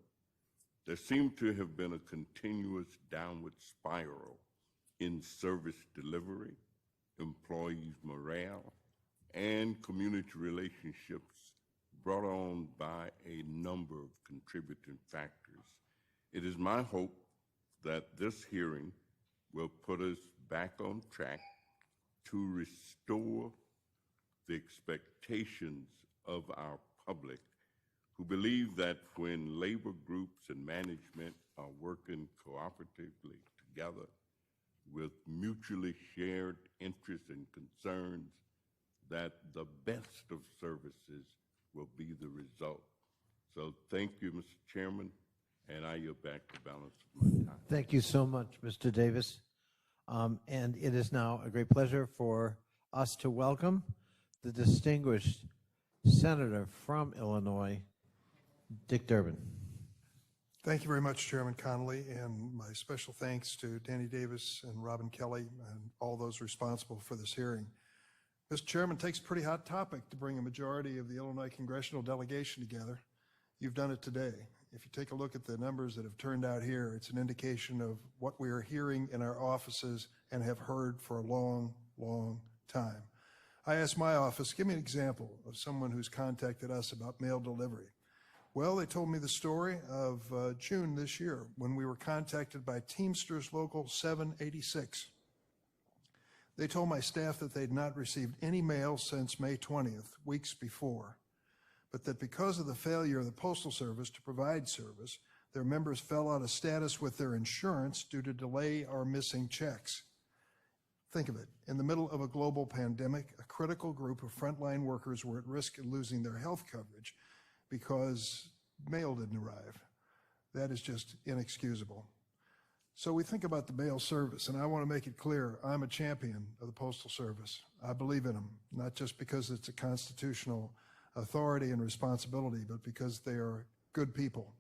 Speaker 10: there seemed to have been a continuous downward spiral in service delivery, employees' morale, and community relationships brought on by a number of contributing factors. It is my hope that this hearing will put us back on track to restore the expectations of our public, who believe that when labor groups and management are working cooperatively together with mutually shared interests and concerns, that the best of services will be the result. So thank you, Mr. Chairman. and I yield back the balance of my time.
Speaker 1: Thank you so much, Mr. Davis. And it is now a great pleasure for us to welcome the distinguished senator from Illinois, Dick Durbin.
Speaker 20: Thank you very much, Chairman Connolly, and my special thanks to Danny Davis and Robin Kelly and all those responsible for this hearing. Mr. Chairman, it takes a pretty hot topic to bring a majority of the Illinois congressional delegation together. You've done it today. If you take a look at the numbers that have turned out here, it's an indication of what we are hearing in our offices and have heard for a long, long time. I asked my office, give me an example of someone who's contacted us about mail delivery. Well, they told me the story of June this year when we were contacted by Teamsters Local 786. They told my staff that they'd not received any mail since May 20th, weeks before, but that because of the failure of the Postal Service to provide service, their members fell out of status with their insurance due to delay or missing checks. Think of it. In the middle of a global pandemic, a critical group of frontline workers were at risk of losing their health coverage because mail didn't arrive. That is just inexcusable. So we think about the mail service, and I want to make it clear, I'm a champion of the Postal Service. I believe in them, not just because it's a constitutional authority and responsibility, but because they are good people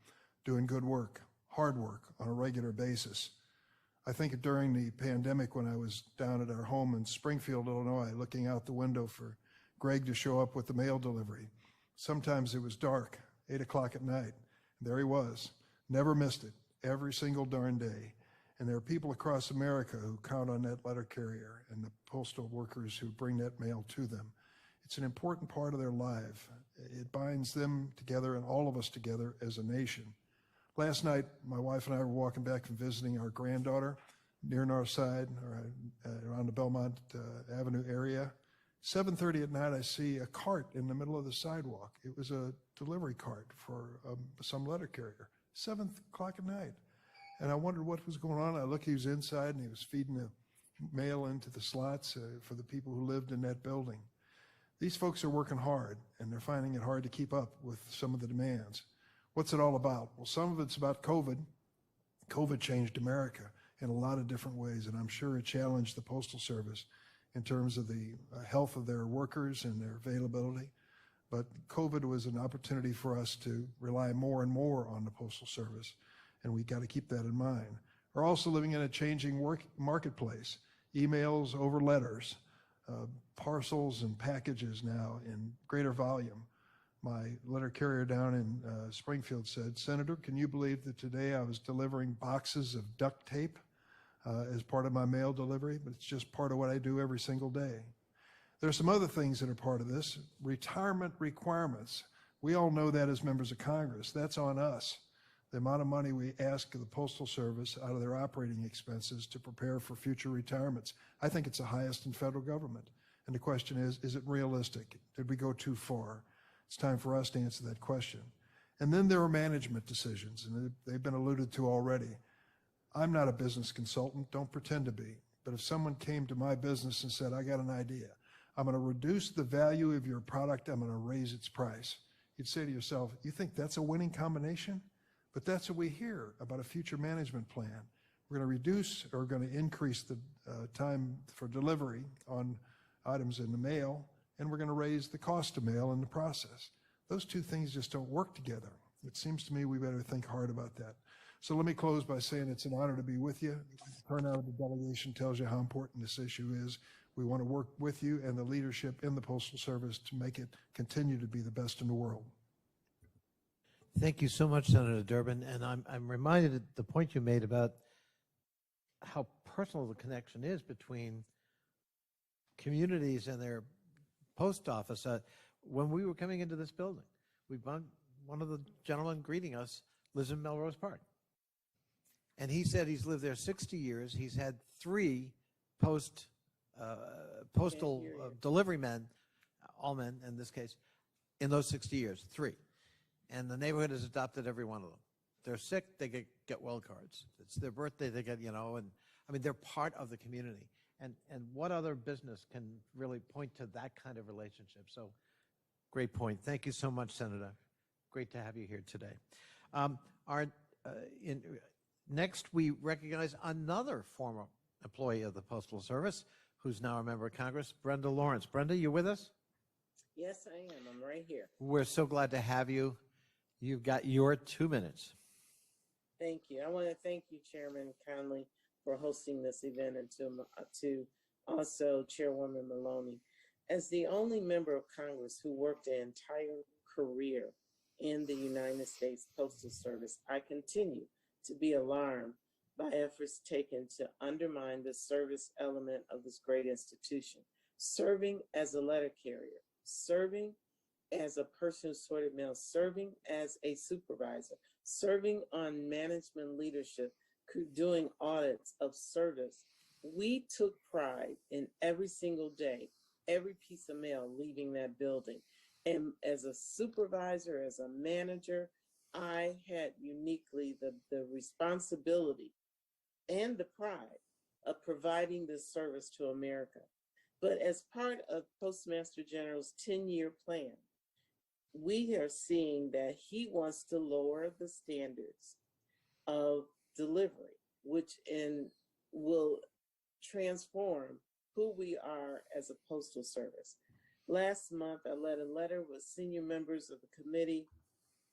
Speaker 20: doing good work, hard work on a regular basis. I think during the pandemic when I was down at our home in Springfield, Illinois, looking out the window for Greg to show up with the mail delivery, sometimes it was dark, 8 o'clock at night. There he was, never missed it, every single darn day. And there are people across America who count on that letter carrier and the postal workers who bring that mail to them. It's an important part of their life. It binds them together and all of us together as a nation. Last night, my wife and I were walking back from visiting our granddaughter near Northside, around the Belmont Avenue area. 7:30 at night, I see a cart in the middle of the sidewalk. It was a delivery cart for some letter carrier. 7 o'clock at night. And I wondered what was going on. I looked, he was inside and he was feeding the mail into the slots for the people who lived in that building. These folks are working hard and they're finding it hard to keep up with some of the demands. What's it all about? Well, some of it's about COVID. COVID changed America in a lot of different ways, and I'm sure it challenged the Postal Service in terms of the health of their workers and their availability. But COVID was an opportunity for us to rely more and more on the Postal Service, and we got to keep that in mind. We're also living in a changing marketplace. Emails over letters, parcels and packages now in greater volume. My letter carrier down in Springfield said, "Senator, can you believe that today I was delivering boxes of duct tape as part of my mail delivery?" But it's just part of what I do every single day. There are some other things that are part of this. Retirement requirements. We all know that as members of Congress. That's on us. The amount of money we ask of the Postal Service out of their operating expenses to prepare for future retirements. I think it's the highest in federal government. And the question is it realistic? Did we go too far? It's time for us to answer that question. And then there are management decisions, and they've been alluded to already. I'm not a business consultant, don't pretend to be. But if someone came to my business and said, I got an idea, I'm going to reduce the value of your product, I'm going to raise its price. You'd say to yourself, you think that's a winning combination? But that's what we hear about a future management plan. We're going to reduce or going to increase the time for delivery on items in the mail, and we're going to raise the cost of mail in the process. Those two things just don't work together. It seems to me we better think hard about that. So let me close by saying it's an honor to be with you. The turnout of the delegation tells you how important this issue is. We want to work with you and the leadership in the Postal Service to make it continue to be the best in the world.
Speaker 1: Thank you so much, Senator Durbin. And I'm reminded of the point you made about how personal the connection is between communities and their post office. When we were coming into this building, one of the gentlemen greeting us lives in Melrose Park. And he said he's lived there 60 years. He's had 3 postal delivery men, all men in this case, in those 60 years, 3. And the neighborhood has adopted every one of them. They're sick, they get well cards. It's their birthday, they get, and I mean, they're part of the community. And what other business can really point to that kind of relationship? So great point. Thank you so much, Senator. Great to have you here today. Our next, we recognize another former employee of the Postal Service who's now a member of Congress, Brenda Lawrence. Brenda, you with us?
Speaker 12: Yes, I am. I'm right here.
Speaker 1: We're so glad to have you. You've got your 2 minutes.
Speaker 12: Thank you. I want to thank you, Chairman Conley, for hosting this event, and to also Chairwoman Maloney. As the only member of Congress who worked an entire career in the United States Postal Service, I continue to be alarmed by efforts taken to undermine the service element of this great institution. Serving as a letter carrier, serving as a person who sorted mail, serving as a supervisor, serving on management leadership, doing audits of service. We took pride in every single day, every piece of mail leaving that building. And as a supervisor, as a manager, I had uniquely the responsibility and the pride of providing this service to America. But as part of Postmaster General's 10-year plan, we are seeing that he wants to lower the standards of delivery, which will transform who we are as a postal service. Last month, I led a letter with senior members of the committee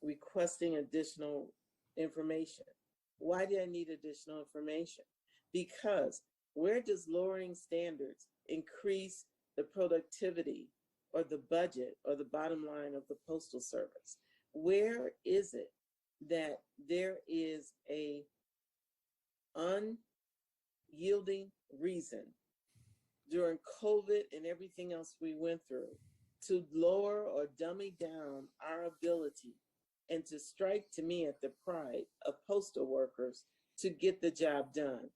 Speaker 12: requesting additional information. Why did I need additional information? Because where does lowering standards increase the productivity or the budget or the bottom line of the Postal Service? Where is it that there is a unyielding reason during COVID and everything else we went through to lower or dummy down our ability and to strike, to me, at the pride of postal workers to get the job done?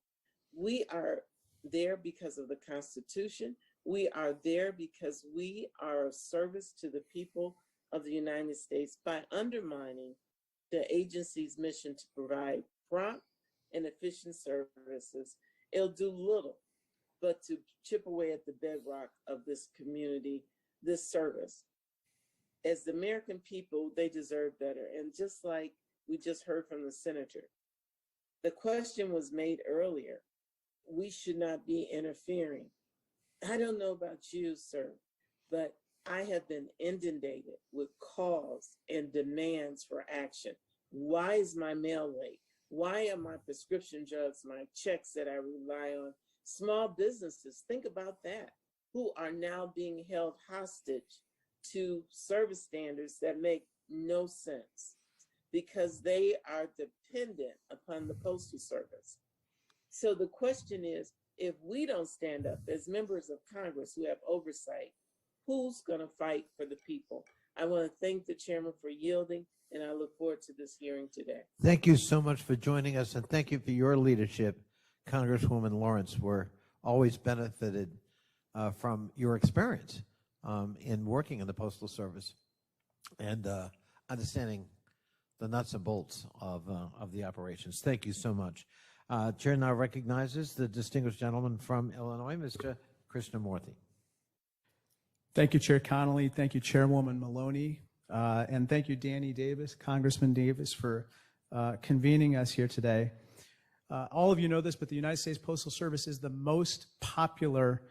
Speaker 12: We are there because of the Constitution. We are there because we are of service to the people of the United States. By undermining the agency's mission to provide prompt and efficient services, it'll do little but to chip away at the bedrock of this community, this service. As the American people, they deserve better. And just like we just heard from the senator, the question was made earlier, we should not be interfering. I don't know about you, sir, but I have been inundated with calls and demands for action. Why is my mail late? Why are my prescription drugs, my checks that I rely on, small businesses, think about that, who are now being held hostage to service standards that make no sense because they are dependent upon the Postal Service. So the question is, if we don't stand up as members of Congress who have oversight, who's going to fight for the people? I want to thank the chairman for yielding, and I look forward to this hearing today.
Speaker 1: Thank you so much for joining us, and thank you for your leadership, Congresswoman Lawrence. We're always benefited from your experience in working in the Postal Service and understanding the nuts and bolts of the operations. Thank you so much. Chair now recognizes the distinguished gentleman from Illinois, Mr. Krishnamurthy.
Speaker 21: Thank you, Chair Connolly. Thank you, Chairwoman Maloney. And thank you, Danny Davis, Congressman Davis, for convening us here today. All of you know this, but the United States Postal Service is the most popular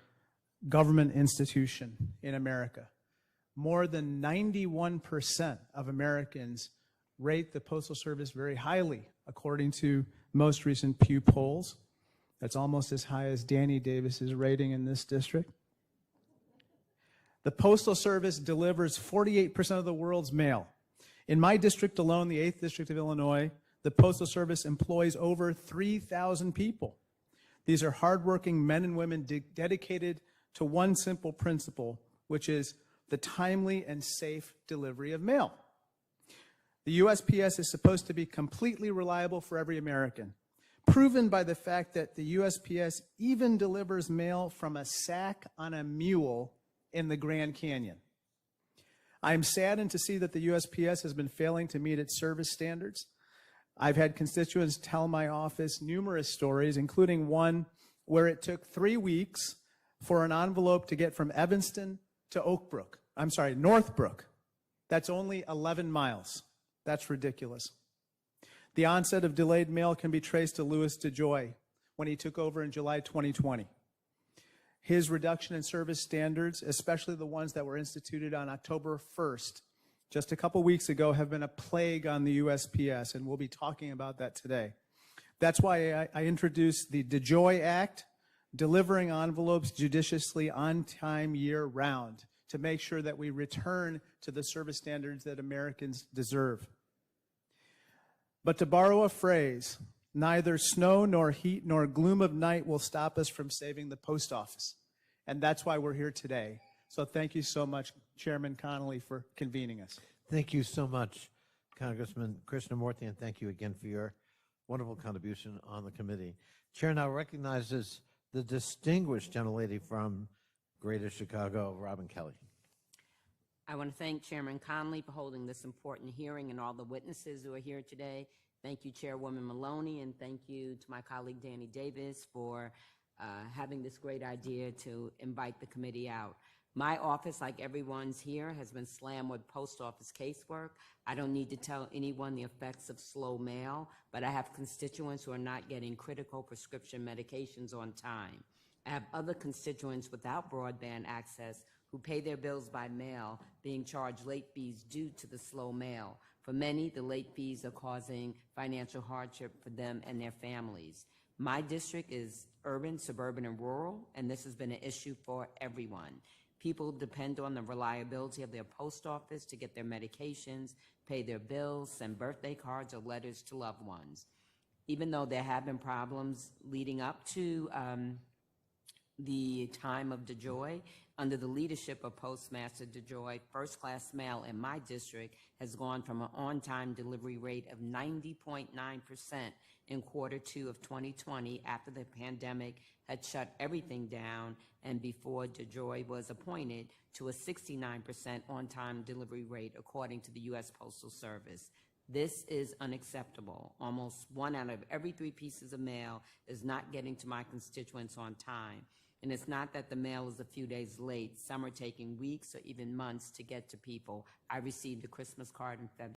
Speaker 21: government institution in America. More than 91% of Americans rate the Postal Service very highly, according to most recent Pew polls. That's almost as high as Danny Davis's rating in this district. The Postal Service delivers 48% of the world's mail. In my district alone, the 8th District of Illinois, the Postal Service employs over 3,000 people. These are hardworking men and women dedicated to one simple principle, which is the timely and safe delivery of mail. The USPS is supposed to be completely reliable for every American, proven by the fact that the USPS even delivers mail from a sack on a mule in the Grand Canyon. I am saddened to see that the USPS has been failing to meet its service standards. I've had constituents tell my office numerous stories, including one where it took 3 weeks for an envelope to get from Evanston to Northbrook. That's only 11 miles. That's ridiculous. The onset of delayed mail can be traced to Louis DeJoy when he took over in July 2020. His reduction in service standards, especially the ones that were instituted on October 1st, just a couple weeks ago, have been a plague on the USPS, and we'll be talking about that today. That's why I introduced the DeJoy Act, delivering envelopes judiciously on time year-round, to make sure that we return to the service standards that Americans deserve. But to borrow a phrase, neither snow nor heat nor gloom of night will stop us from saving the post office. And that's why we're here today. So thank you so much, Chairman Connolly, for convening us.
Speaker 1: Thank you so much, Congressman Krishnamurthy, and thank you again for your wonderful contribution on the committee. Chair now recognizes the distinguished gentlelady from Greater Chicago, Robin Kelly.
Speaker 3: I want to thank Chairman Connolly for holding this important hearing and all the witnesses who are here today. Thank you, Chairwoman Maloney, and thank you to my colleague Danny Davis for having this great idea to invite the committee out. My office, like everyone's here, has been slammed with post office casework. I don't need to tell anyone the effects of slow mail, but I have constituents who are not getting critical prescription medications on time. I have other constituents without broadband access who pay their bills by mail, being charged late fees due to the slow mail. For many, the late fees are causing financial hardship for them and their families. My district is urban, suburban, and rural, and this has been an issue for everyone. People depend on the reliability of their post office to get their medications, pay their bills, send birthday cards or letters to loved ones. Even though there have been problems leading up to the time of DeJoy, under the leadership of Postmaster DeJoy, first-class mail in my district has gone from an on-time delivery rate of 90.9% in Q2 of 2020 after the pandemic had shut everything down and before DeJoy was appointed, to a 69% on-time delivery rate according to the U.S. Postal Service. This is unacceptable. Almost 1 out of every 3 pieces of mail is not getting to my constituents on time. And it's not that the mail is a few days late. Some are taking weeks or even months to get to people. I received a Christmas card in February.